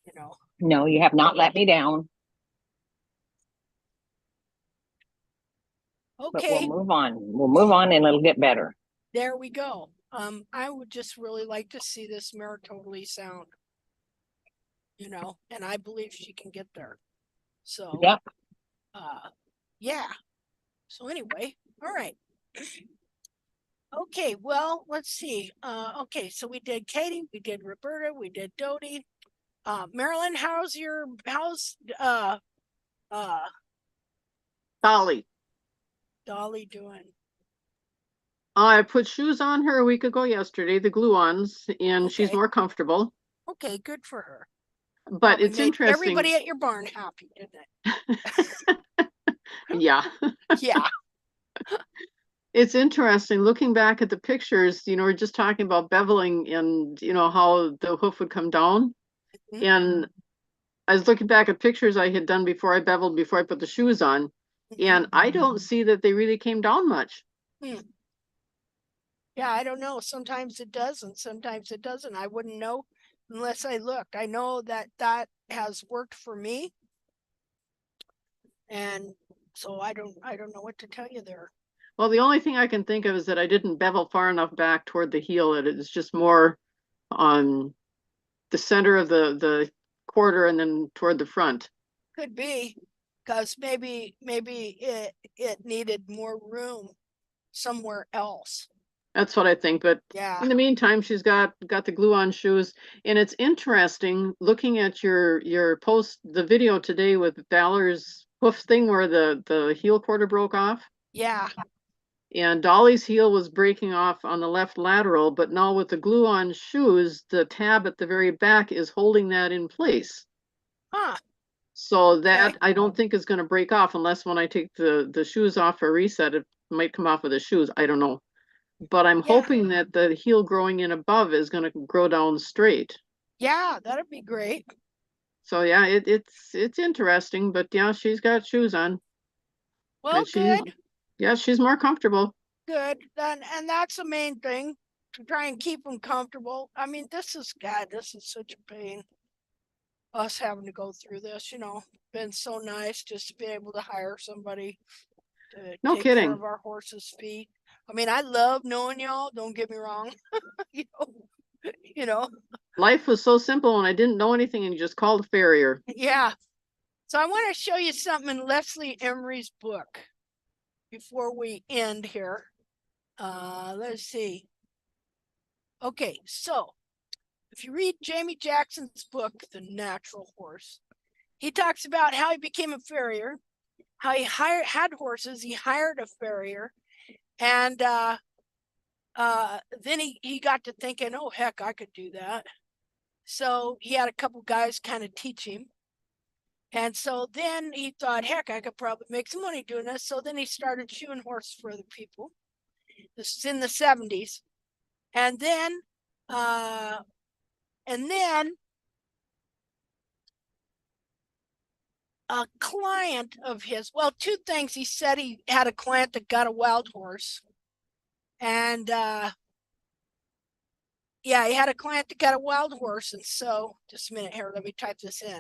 [SPEAKER 1] You know.
[SPEAKER 4] No, you have not let me down.
[SPEAKER 1] Okay.
[SPEAKER 4] But we'll move on. We'll move on and it'll get better.
[SPEAKER 1] There we go. I would just really like to see this mare totally sound. You know, and I believe she can get there. So
[SPEAKER 4] yep.
[SPEAKER 1] Yeah. So anyway, all right. Okay, well, let's see. Okay, so we did Katie, we did Roberta, we did Dodie. Marilyn, how's Dolly doing?
[SPEAKER 5] I put shoes on her a week ago yesterday, the glue ons, and she's more comfortable.
[SPEAKER 1] Okay, good for her.
[SPEAKER 5] But it's interesting.
[SPEAKER 1] Everybody at your barn happy, didn't it?
[SPEAKER 5] Yeah.
[SPEAKER 1] Yeah.
[SPEAKER 5] It's interesting looking back at the pictures, you know, we're just talking about beveling and, you know, how the hoof would come down. And I was looking back at pictures I had done before I beveled, before I put the shoes on. And I don't see that they really came down much.
[SPEAKER 1] Yeah, I don't know. Sometimes it does and sometimes it doesn't. I wouldn't know unless I looked. I know that that has worked for me. And so I don't know what to tell you there.
[SPEAKER 5] Well, the only thing I can think of is that I didn't bevel far enough back toward the heel. It is just more on the center of the quarter and then toward the front.
[SPEAKER 1] Could be, because maybe it needed more room somewhere else.
[SPEAKER 5] That's what I think. But
[SPEAKER 1] Yeah.
[SPEAKER 5] in the meantime, she's got the glue-on shoes, and it's interesting looking at your post, the video today with Valor's hoof thing where the heel quarter broke off.
[SPEAKER 1] Yeah.
[SPEAKER 5] And Dolly's heel was breaking off on the left lateral, but now with the glue-on shoes, the tab at the very back is holding that in place.
[SPEAKER 1] Huh.
[SPEAKER 5] So that
[SPEAKER 1] Okay.
[SPEAKER 5] I don't think is going to break off unless when I take the shoes off for reset, it might come off with the shoes. I don't know. But I'm hoping that the heel growing in above is going to grow down straight.
[SPEAKER 1] Yeah, that'd be great.
[SPEAKER 5] So yeah, it's interesting, but yeah, she's got shoes on.
[SPEAKER 1] Well,
[SPEAKER 5] And she's more comfortable.
[SPEAKER 1] good. Then, and that's the main thing, to try and keep them comfortable. I mean, this is such a pain. Us having to go through this, been so nice just to be able to hire somebody to
[SPEAKER 5] No
[SPEAKER 1] take care
[SPEAKER 5] kidding.
[SPEAKER 1] of our horses' feet. I mean, I love knowing y'all, don't get me wrong. you know, you know,
[SPEAKER 5] Life was so simple and I didn't know anything and you just called a farrier.
[SPEAKER 1] yeah. So I want to show you something in Leslie Emery's book before we end here. Let's see. Okay, so if you read Jamie Jackson's book, The Natural Horse, he talks about how he became a farrier, how he had horses, he hired a farrier, and then he got to thinking, oh heck, I could do that. So he had a couple guys kind of teach him. And so then he thought, heck, I could probably make some money doing this. So then he started shoeing horses for other people. This is in the 70s. And then a client of his, well, two things. He said he had a client that got a wild horse. And yeah, he had a client that got a wild horse. And so just a minute here, let me type this in.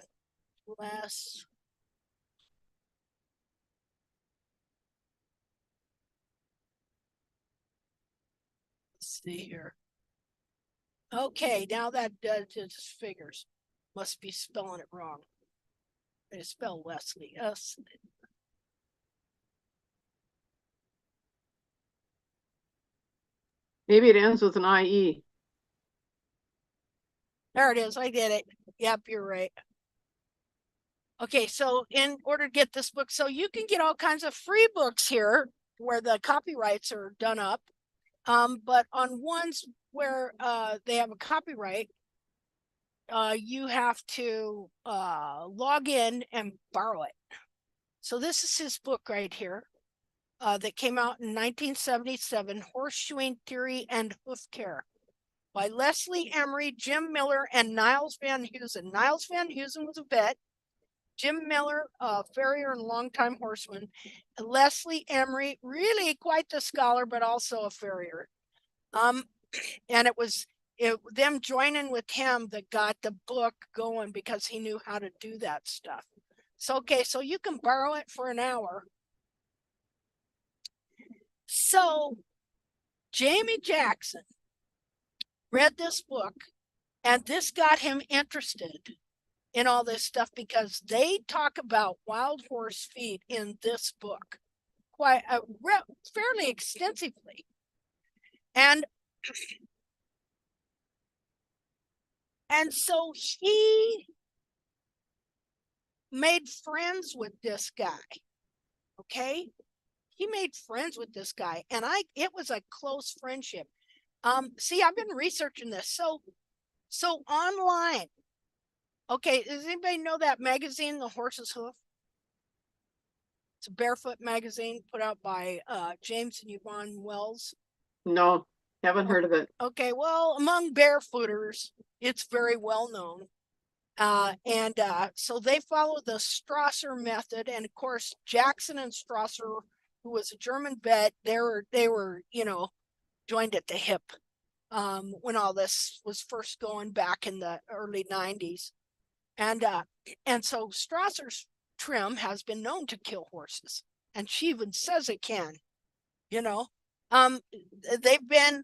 [SPEAKER 1] Let's see here. Okay, now that just figures. Must be spelling it wrong. I spell Leslie.
[SPEAKER 5] Maybe it ends with an IE.
[SPEAKER 1] There it is. I did it. Yep, you're right. Okay, so in order to get this book, so you can get all kinds of free books here where the copyrights are done up. But on ones where they have a copyright, you have to log in and borrow it. So this is his book right here that came out in 1977, Horseshoeing Theory and Hoof Care by Leslie Emery, Jim Miller, and Niles Van Heusen. Niles Van Heusen was a vet. Jim Miller, farrier and longtime horseman. Leslie Emery, really quite the scholar, but also a farrier. And it was them joining with him that got the book going because he knew how to do that stuff. So, okay, so you can borrow it for an hour. So Jamie Jackson read this book and this got him interested in all this stuff because they talk about wild horse feet in this book quite fairly extensively. And so he made friends with this guy. Okay. He made friends with this guy and it was a close friendship. See, I've been researching this. So online. Okay. Does anybody know that magazine, The Horse's Hoof? It's a barefoot magazine put out by James and Yvonne Wells.
[SPEAKER 5] No, haven't heard of it.
[SPEAKER 1] Okay, well, among barefooters, it's very well known. So they follow the Strasser method. And of course, Jackson and Strasser, who was a German vet, they were, joined at the hip when all this was first going back in the early 90s. And so Strasser's trim has been known to kill horses. And she even says it can, they've been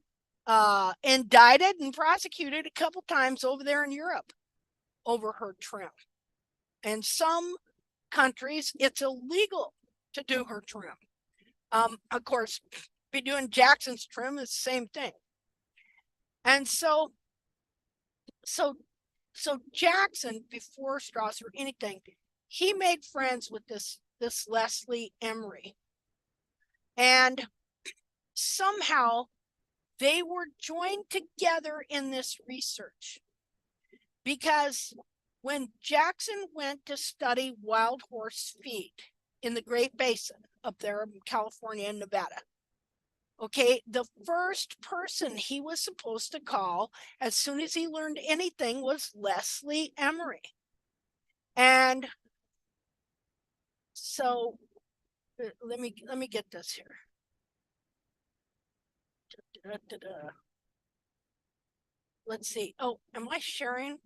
[SPEAKER 1] indicted and prosecuted a couple times over there in Europe over her trim. In some countries, it's illegal to do her trim. Of course, be doing Jackson's trim is the same thing. And so Jackson, before Strasser or anything, he made friends with this Leslie Emery. And somehow they were joined together in this research, because when Jackson went to study wild horse feet in the Great Basin up there in California and Nevada, okay, the first person he was supposed to call as soon as he learned anything was Leslie Emery. And so let me get this here. Let's see. Oh, am I sharing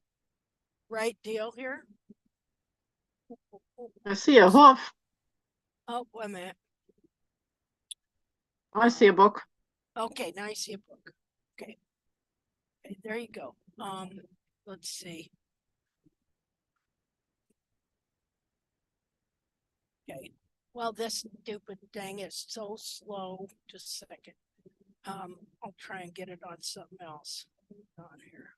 [SPEAKER 1] right deal here?
[SPEAKER 5] I see a hoof.
[SPEAKER 1] Oh, wait a minute.
[SPEAKER 5] I see a book.
[SPEAKER 1] Okay, now I see a book. Okay, there you go. Let's see. Okay, well, this stupid thing is so slow. Just a second. I'll try and get it on something else on here.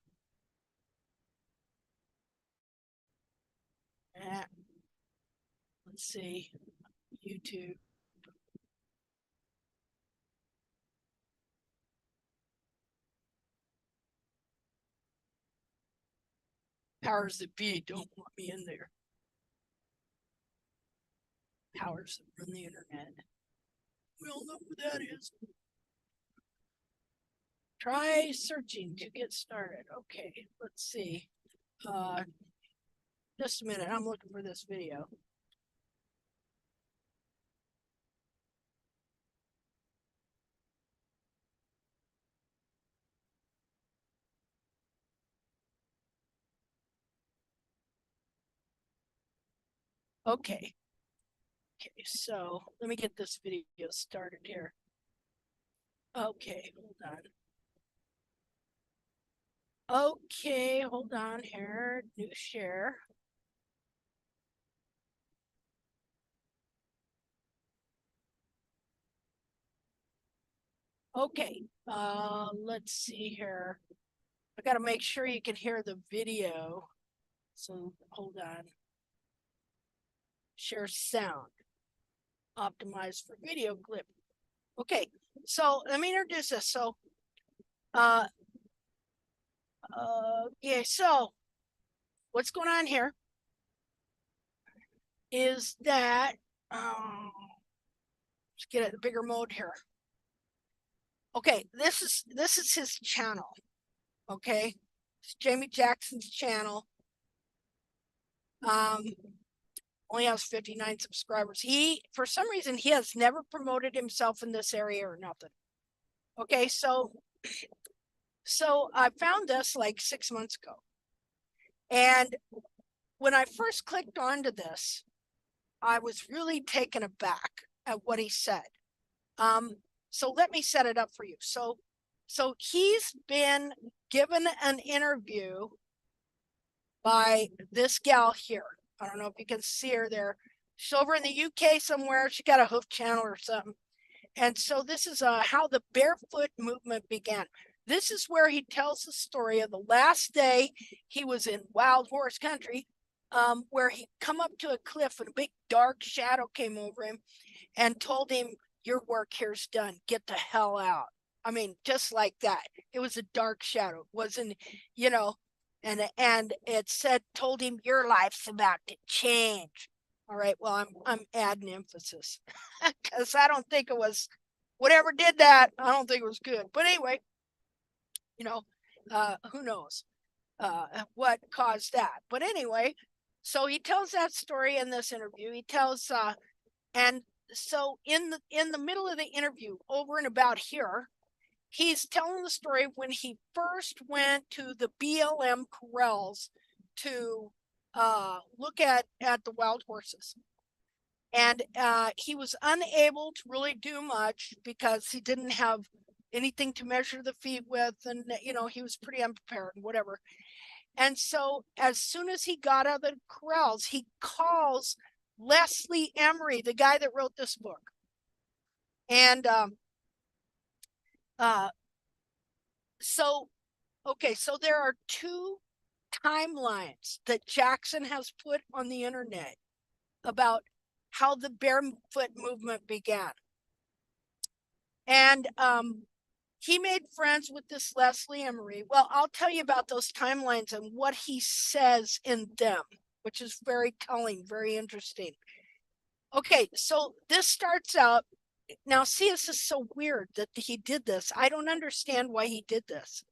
[SPEAKER 1] Let's see, YouTube. Powers that be don't want me in there. Powers that run the internet. We all know who that is. Try searching to get started. Okay, let's see. Just a minute, I'm looking for this video. Okay. Okay, so let me get this video started here. Okay, hold on. Okay, hold on here. New share. Okay, let's see here. I gotta make sure you can hear the video. So hold on. Share sound. Optimize for video clip. Okay, so let me introduce this. So, yeah, so what's going on here is that, let's get a bigger mode here. Okay, this is his channel. Okay, it's Jamie Jackson's channel. Only has 59 subscribers. For some reason, he has never promoted himself in this area or nothing. Okay, so I found this like 6 months ago. And when I first clicked onto this, I was really taken aback at what he said. So let me set it up for you. So he's been given an interview by this gal here. I don't know if you can see her there. She's over in the UK somewhere. She got a hoof channel or something. And so this is how the barefoot movement began. This is where he tells the story of the last day he was in wild horse country, where he come up to a cliff and a big dark shadow came over him and told him, your work here's done. Get the hell out. I mean, just like that. It was a dark shadow. It wasn't, and it said, told him your life's about to change. All right, well, I'm adding emphasis because I don't think it was, whatever did that, I don't think it was good. But anyway, who knows? what caused that. But anyway, so he tells that story in this interview. He tells, and so in the middle of the interview, over and about here, he's telling the story when he first went to the BLM corrals to look at the wild horses. And he was unable to really do much because he didn't have anything to measure the feet with, and he was pretty unprepared and whatever. And so as soon as he got out of the corrals, he calls Leslie Emery, the guy that wrote this book. And so there are two timelines that Jackson has put on the internet about how the barefoot movement began. And he made friends with this Leslie Emery. Well, I'll tell you about those timelines and what he says in them, which is very telling, very interesting. Okay, so this starts out. Now, see, this is so weird that he did this. I don't understand why he did this,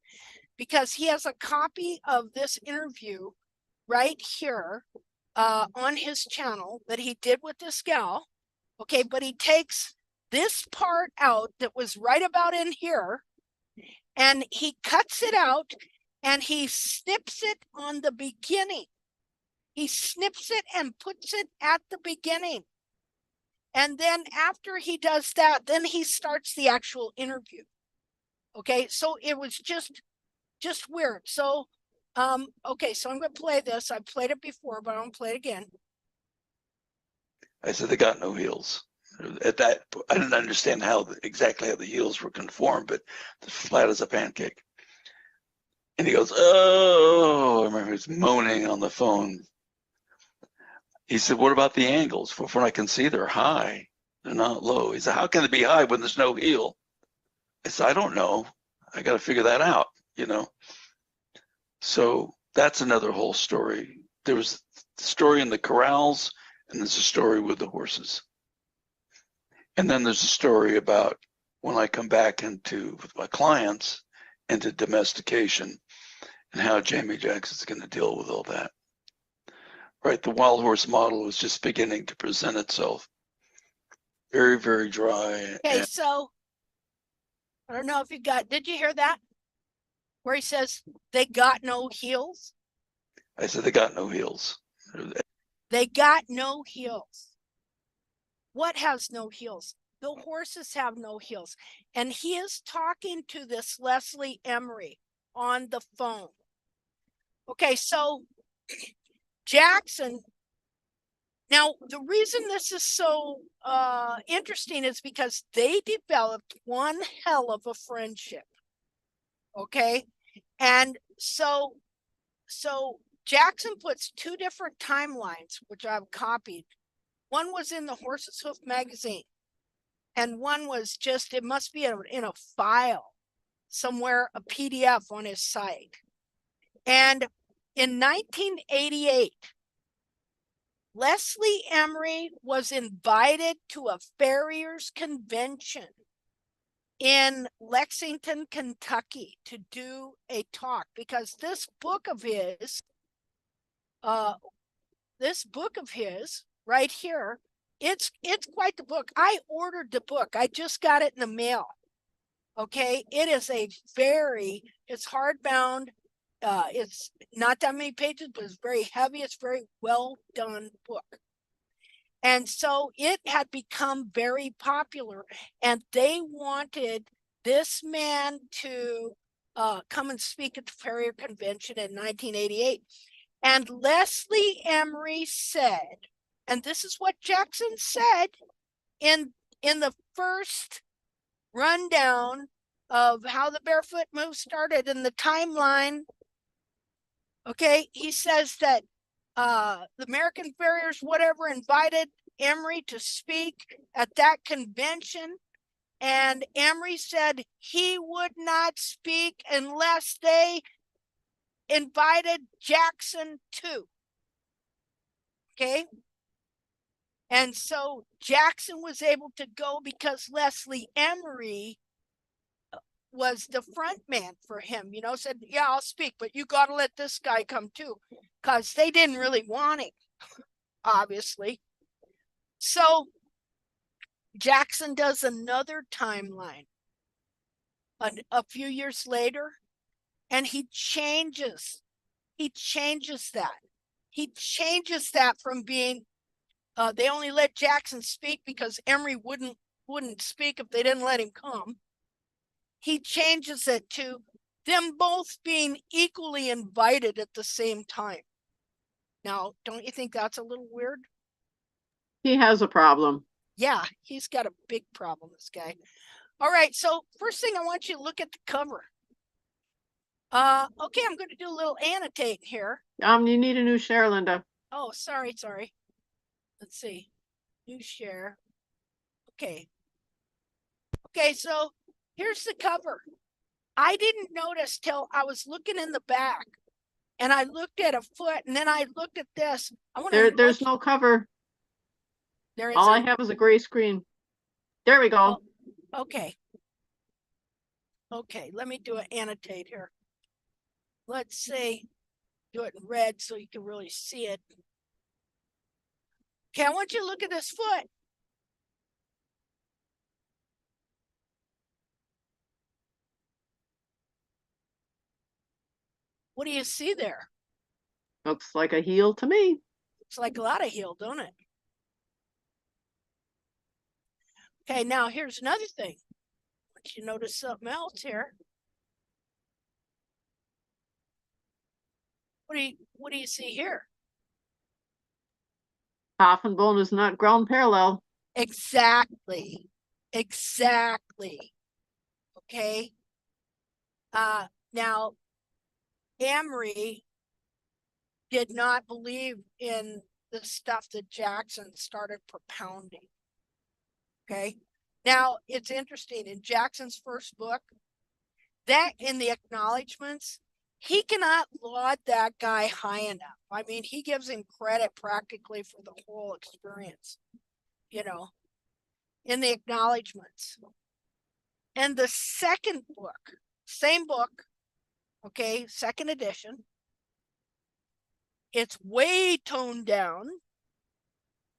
[SPEAKER 1] because he has a copy of this interview right here on his channel that he did with this gal. Okay, but he takes this part out that was right about in here, and he cuts it out and he snips it on the beginning. He snips it and puts it at the beginning. And then after he does that, then he starts the actual interview. Okay, so it was just weird. So okay, so I'm going to play this. I've played it before, but I'm going to play it again.
[SPEAKER 7] I said, they got no heels. At that, I didn't understand exactly how the heels were conformed, but flat as a pancake. And he goes, oh, I remember he's moaning on the phone. He said, what about the angles? From what I can see, they're high. They're not low. He said, how can it be high when there's no heel? I said, I don't know. I got to figure that out, So that's another whole story. There was the story in the corrals, and there's a story with the horses. And then there's a story about when I come back with my clients, into domestication, and how Jamie Jackson's going to deal with all that. Right, the wild horse model was just beginning to present itself. Very, very dry.
[SPEAKER 1] Okay, so I don't know if did you hear that? Where he says they got no heels?
[SPEAKER 7] I said, they got no heels.
[SPEAKER 1] They got no heels. What has no heels? The horses have no heels. And he is talking to this Leslie Emery on the phone. Okay, so Jackson, now the reason this is so interesting is because they developed one hell of a friendship. Okay, and so Jackson puts two different timelines, which I've copied. One was in the Horse's Hoof magazine, and one was just, it must be in a file somewhere, a PDF on his site. And in 1988, Leslie Emery was invited to a farriers convention in Lexington, Kentucky, to do a talk, because this book of his right here, it's quite the book. I ordered the book. I just got it in the mail. Okay, it is it's hardbound. It's not that many pages, but it's very heavy. It's very well done book. And so it had become very popular, and they wanted this man to come and speak at the Farrier Convention in 1988. And Leslie Emery said, and this is what Jackson said in the first rundown of how the barefoot move started in the timeline. Okay, he says that the American Farriers, whatever, invited Emery to speak at that convention, and Emery said he would not speak unless they invited Jackson too. Okay, and so Jackson was able to go because Leslie Emery was the front man for him, you know, said, yeah, I'll speak, but you got to let this guy come too, because they didn't really want him, obviously. So Jackson does another timeline a few years later, and he changes that. He changes that from being, they only let Jackson speak because Emery wouldn't speak if they didn't let him come. He changes it to them both being equally invited at the same time. Now, don't you think that's a little weird?
[SPEAKER 5] He has a problem.
[SPEAKER 1] Yeah, he's got a big problem, this guy. All right, so first thing I want you to look at the cover. Okay, I'm going to do a little annotate here.
[SPEAKER 5] You need a new share, Linda.
[SPEAKER 1] Oh, sorry. Let's see. New share. Okay. Okay, so here's the cover. I didn't notice till I was looking in the back, and I looked at a foot, and then I looked at this.
[SPEAKER 5] There's no cover.
[SPEAKER 1] There
[SPEAKER 5] All I
[SPEAKER 1] isn't?
[SPEAKER 5] have is a gray screen. There we go.
[SPEAKER 1] Oh, okay. Okay, let me do an annotate here. Let's say, do it in red so you can really see it. Okay, I want you to look at this foot. What do you see there?
[SPEAKER 5] Looks like a heel to me.
[SPEAKER 1] It's like a lot of heel, don't it? Okay, now here's another thing. I want you to notice something else here. What do you see here?
[SPEAKER 5] Coffin bone is not ground parallel.
[SPEAKER 1] Exactly. Okay. Now Emery did not believe in the stuff that Jackson started propounding. Okay. Now it's interesting, in Jackson's first book, that in the acknowledgments, he cannot laud that guy high enough. I mean, he gives him credit practically for the whole experience, you know, in the acknowledgments. And the second book, same book, okay, second edition, it's way toned down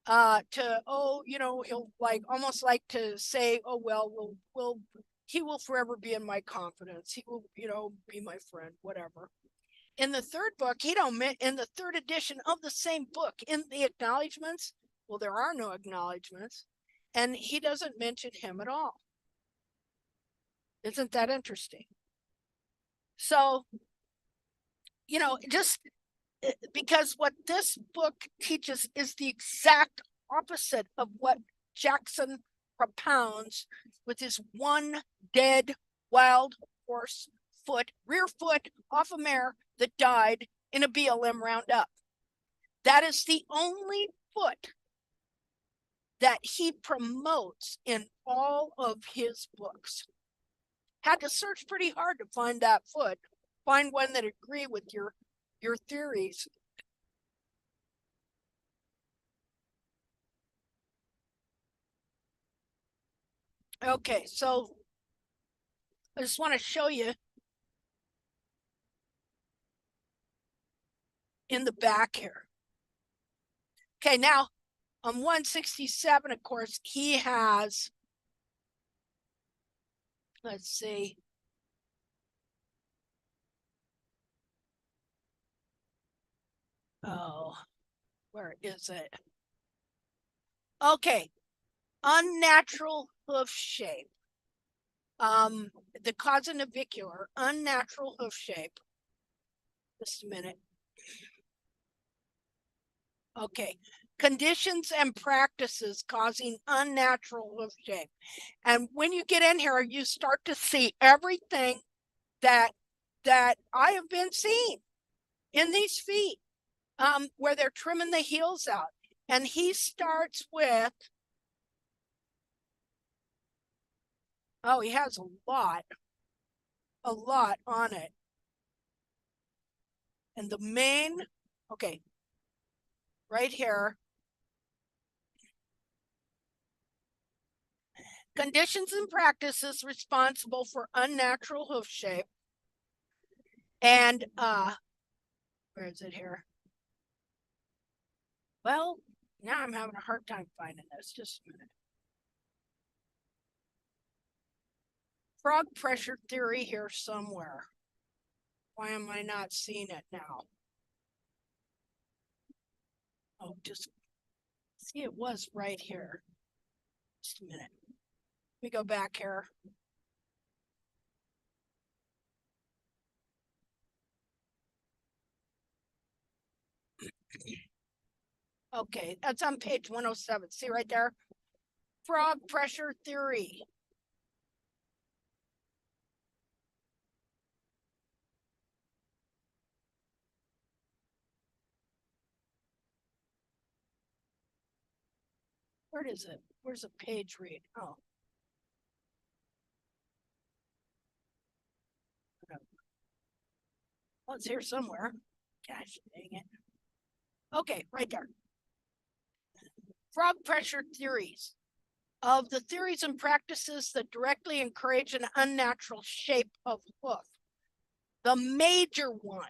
[SPEAKER 1] to, oh, you know, he'll like almost like to say, oh, well, he will forever be in my confidence. He will, you know, be my friend, whatever. In the third book, in the third edition of the same book, in the acknowledgments, well, there are no acknowledgments, and he doesn't mention him at all. Isn't that interesting? So, you know, just because what this book teaches is the exact opposite of what Jackson propounds with his one dead wild horse foot, rear foot off a mare that died in a BLM roundup. That is the only foot that he promotes in all of his books. Had to search pretty hard to find that foot, find one that agree with your theories. Okay, so I just want to show you in the back here. Okay, now on 167, of course, he has, let's see. Oh, where is it? Okay, unnatural hoof shape. The causonavicular unnatural hoof shape. Just a minute. Okay, conditions and practices causing unnatural hoof shape. And when you get in here, you start to see everything that I have been seeing in these feet, where they're trimming the heels out. And he starts with, oh, he has a lot on it. And the main, okay, right here. Conditions and practices responsible for unnatural hoof shape. And where is it here? Well, now I'm having a hard time finding this. Just a minute. Frog pressure theory here somewhere. Why am I not seeing it now? Oh, just see, it was right here. Just a minute. Let me go back here. Okay, that's on page 107. See right there? Frog pressure theory. Where is it? Where's the page read? Oh. Oh, it's here somewhere. Gosh, dang it. Okay, right there. Frog pressure theories. Of the theories and practices that directly encourage an unnatural shape of hoof, the major one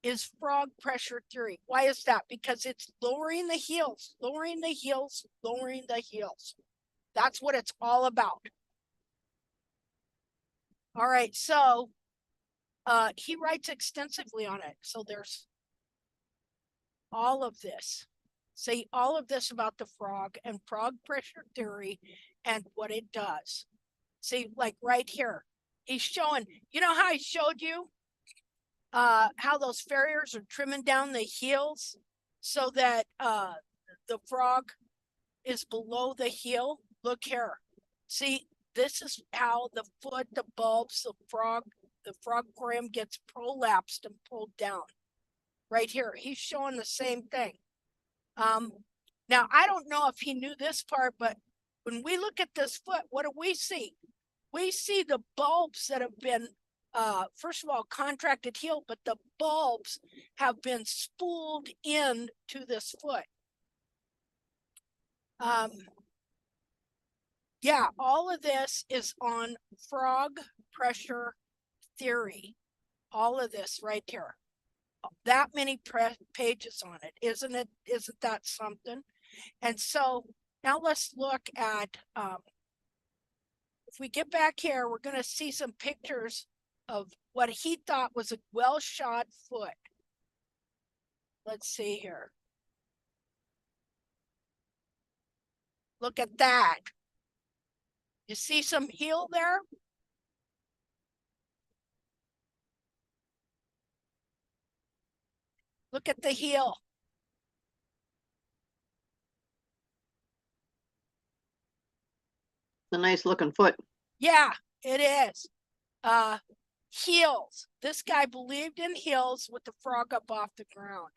[SPEAKER 1] is frog pressure theory. Why is that? Because it's lowering the heels, lowering the heels, lowering the heels. That's what it's all about. All right, so he writes extensively on it. So there's all of this. Say all of this about the frog and frog pressure theory and what it does. See, like right here, he's showing, you know how I showed you how those farriers are trimming down the heels so that the frog is below the heel? Look here. See, this is how the foot, the bulbs, the frog brim gets prolapsed and pulled down. Right here, he's showing the same thing. Now, I don't know if he knew this part, but when we look at this foot, what do we see? We see the bulbs that have been, first of all, contracted heel, but the bulbs have been spooled in to this foot. Yeah, all of this is on frog pressure theory. All of this right here. That many pages on it, isn't it? Isn't that something? And so now let's look at, if we get back here, we're going to see some pictures of what he thought was a well-shod foot. Let's see here. Look at that. You see some heel there? Look at the heel.
[SPEAKER 5] It's a nice looking foot.
[SPEAKER 1] Yeah, it is. Heels. This guy believed in heels with the frog up off the ground.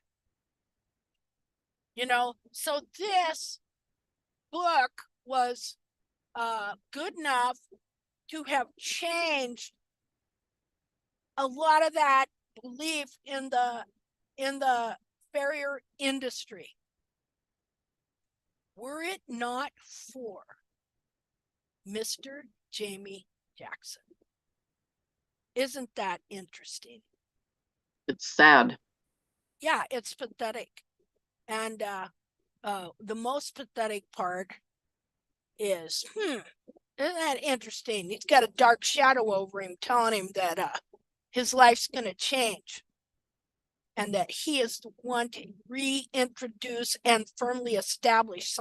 [SPEAKER 1] You know, so this book was good enough to have changed a lot of that belief in the farrier industry. Were it not for Mr. Jamie Jackson. Isn't that interesting?
[SPEAKER 5] It's sad.
[SPEAKER 1] Yeah, it's pathetic. And the most pathetic part is, isn't that interesting? He's got a dark shadow over him telling him that his life's going to change and that he is the one to reintroduce and firmly establish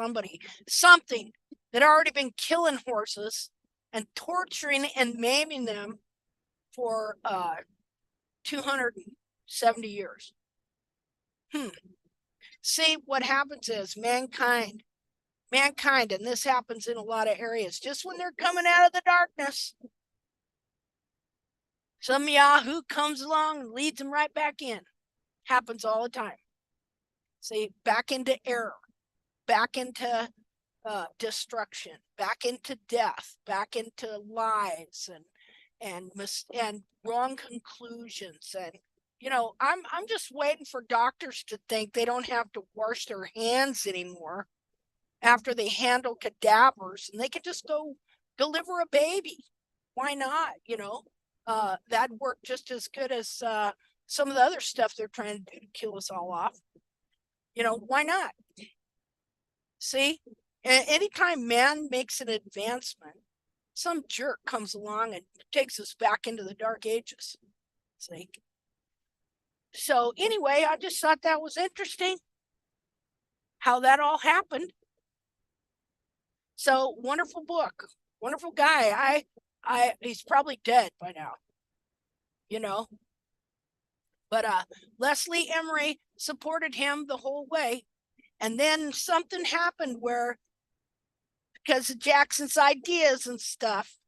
[SPEAKER 1] something that already been killing horses and torturing and maiming them for 270 years. See, what happens is mankind, and this happens in a lot of areas, just when they're coming out of the darkness, some Yahoo comes along and leads them right back in. Happens all the time. See, back into error, back into destruction, back into death, back into lies and wrong conclusions. And you know, I'm just waiting for doctors to think they don't have to wash their hands anymore after they handle cadavers, and they can just go deliver a baby. Why not? That'd work just as good as some of the other stuff they're trying to do to kill us all off. Why not? See, anytime man makes an advancement, some jerk comes along and takes us back into the dark ages. See? So anyway, I just thought that was interesting how that all happened. So wonderful book, wonderful guy. He's probably dead by now, but Leslie Emery supported him the whole way. And then something happened where, because of Jackson's ideas and stuff,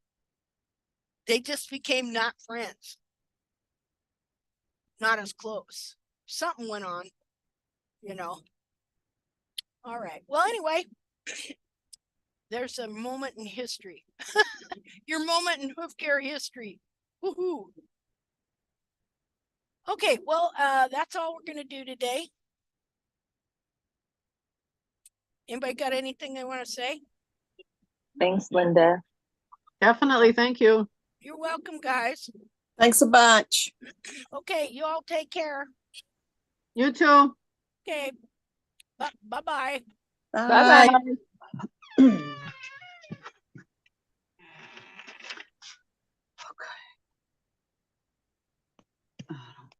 [SPEAKER 1] they just became not friends. Not as close. Something went on, All right. Well, anyway, there's a moment in history. Your moment in hoof care history. Woohoo. Okay, well, that's all we're going to do today. Anybody got anything they want to say?
[SPEAKER 4] Thanks, Linda.
[SPEAKER 5] Definitely. Thank you.
[SPEAKER 1] You're welcome, guys.
[SPEAKER 2] Thanks a bunch.
[SPEAKER 1] Okay, you all take care.
[SPEAKER 5] You too.
[SPEAKER 1] Okay, bye-bye.
[SPEAKER 2] Bye.
[SPEAKER 4] Bye-bye.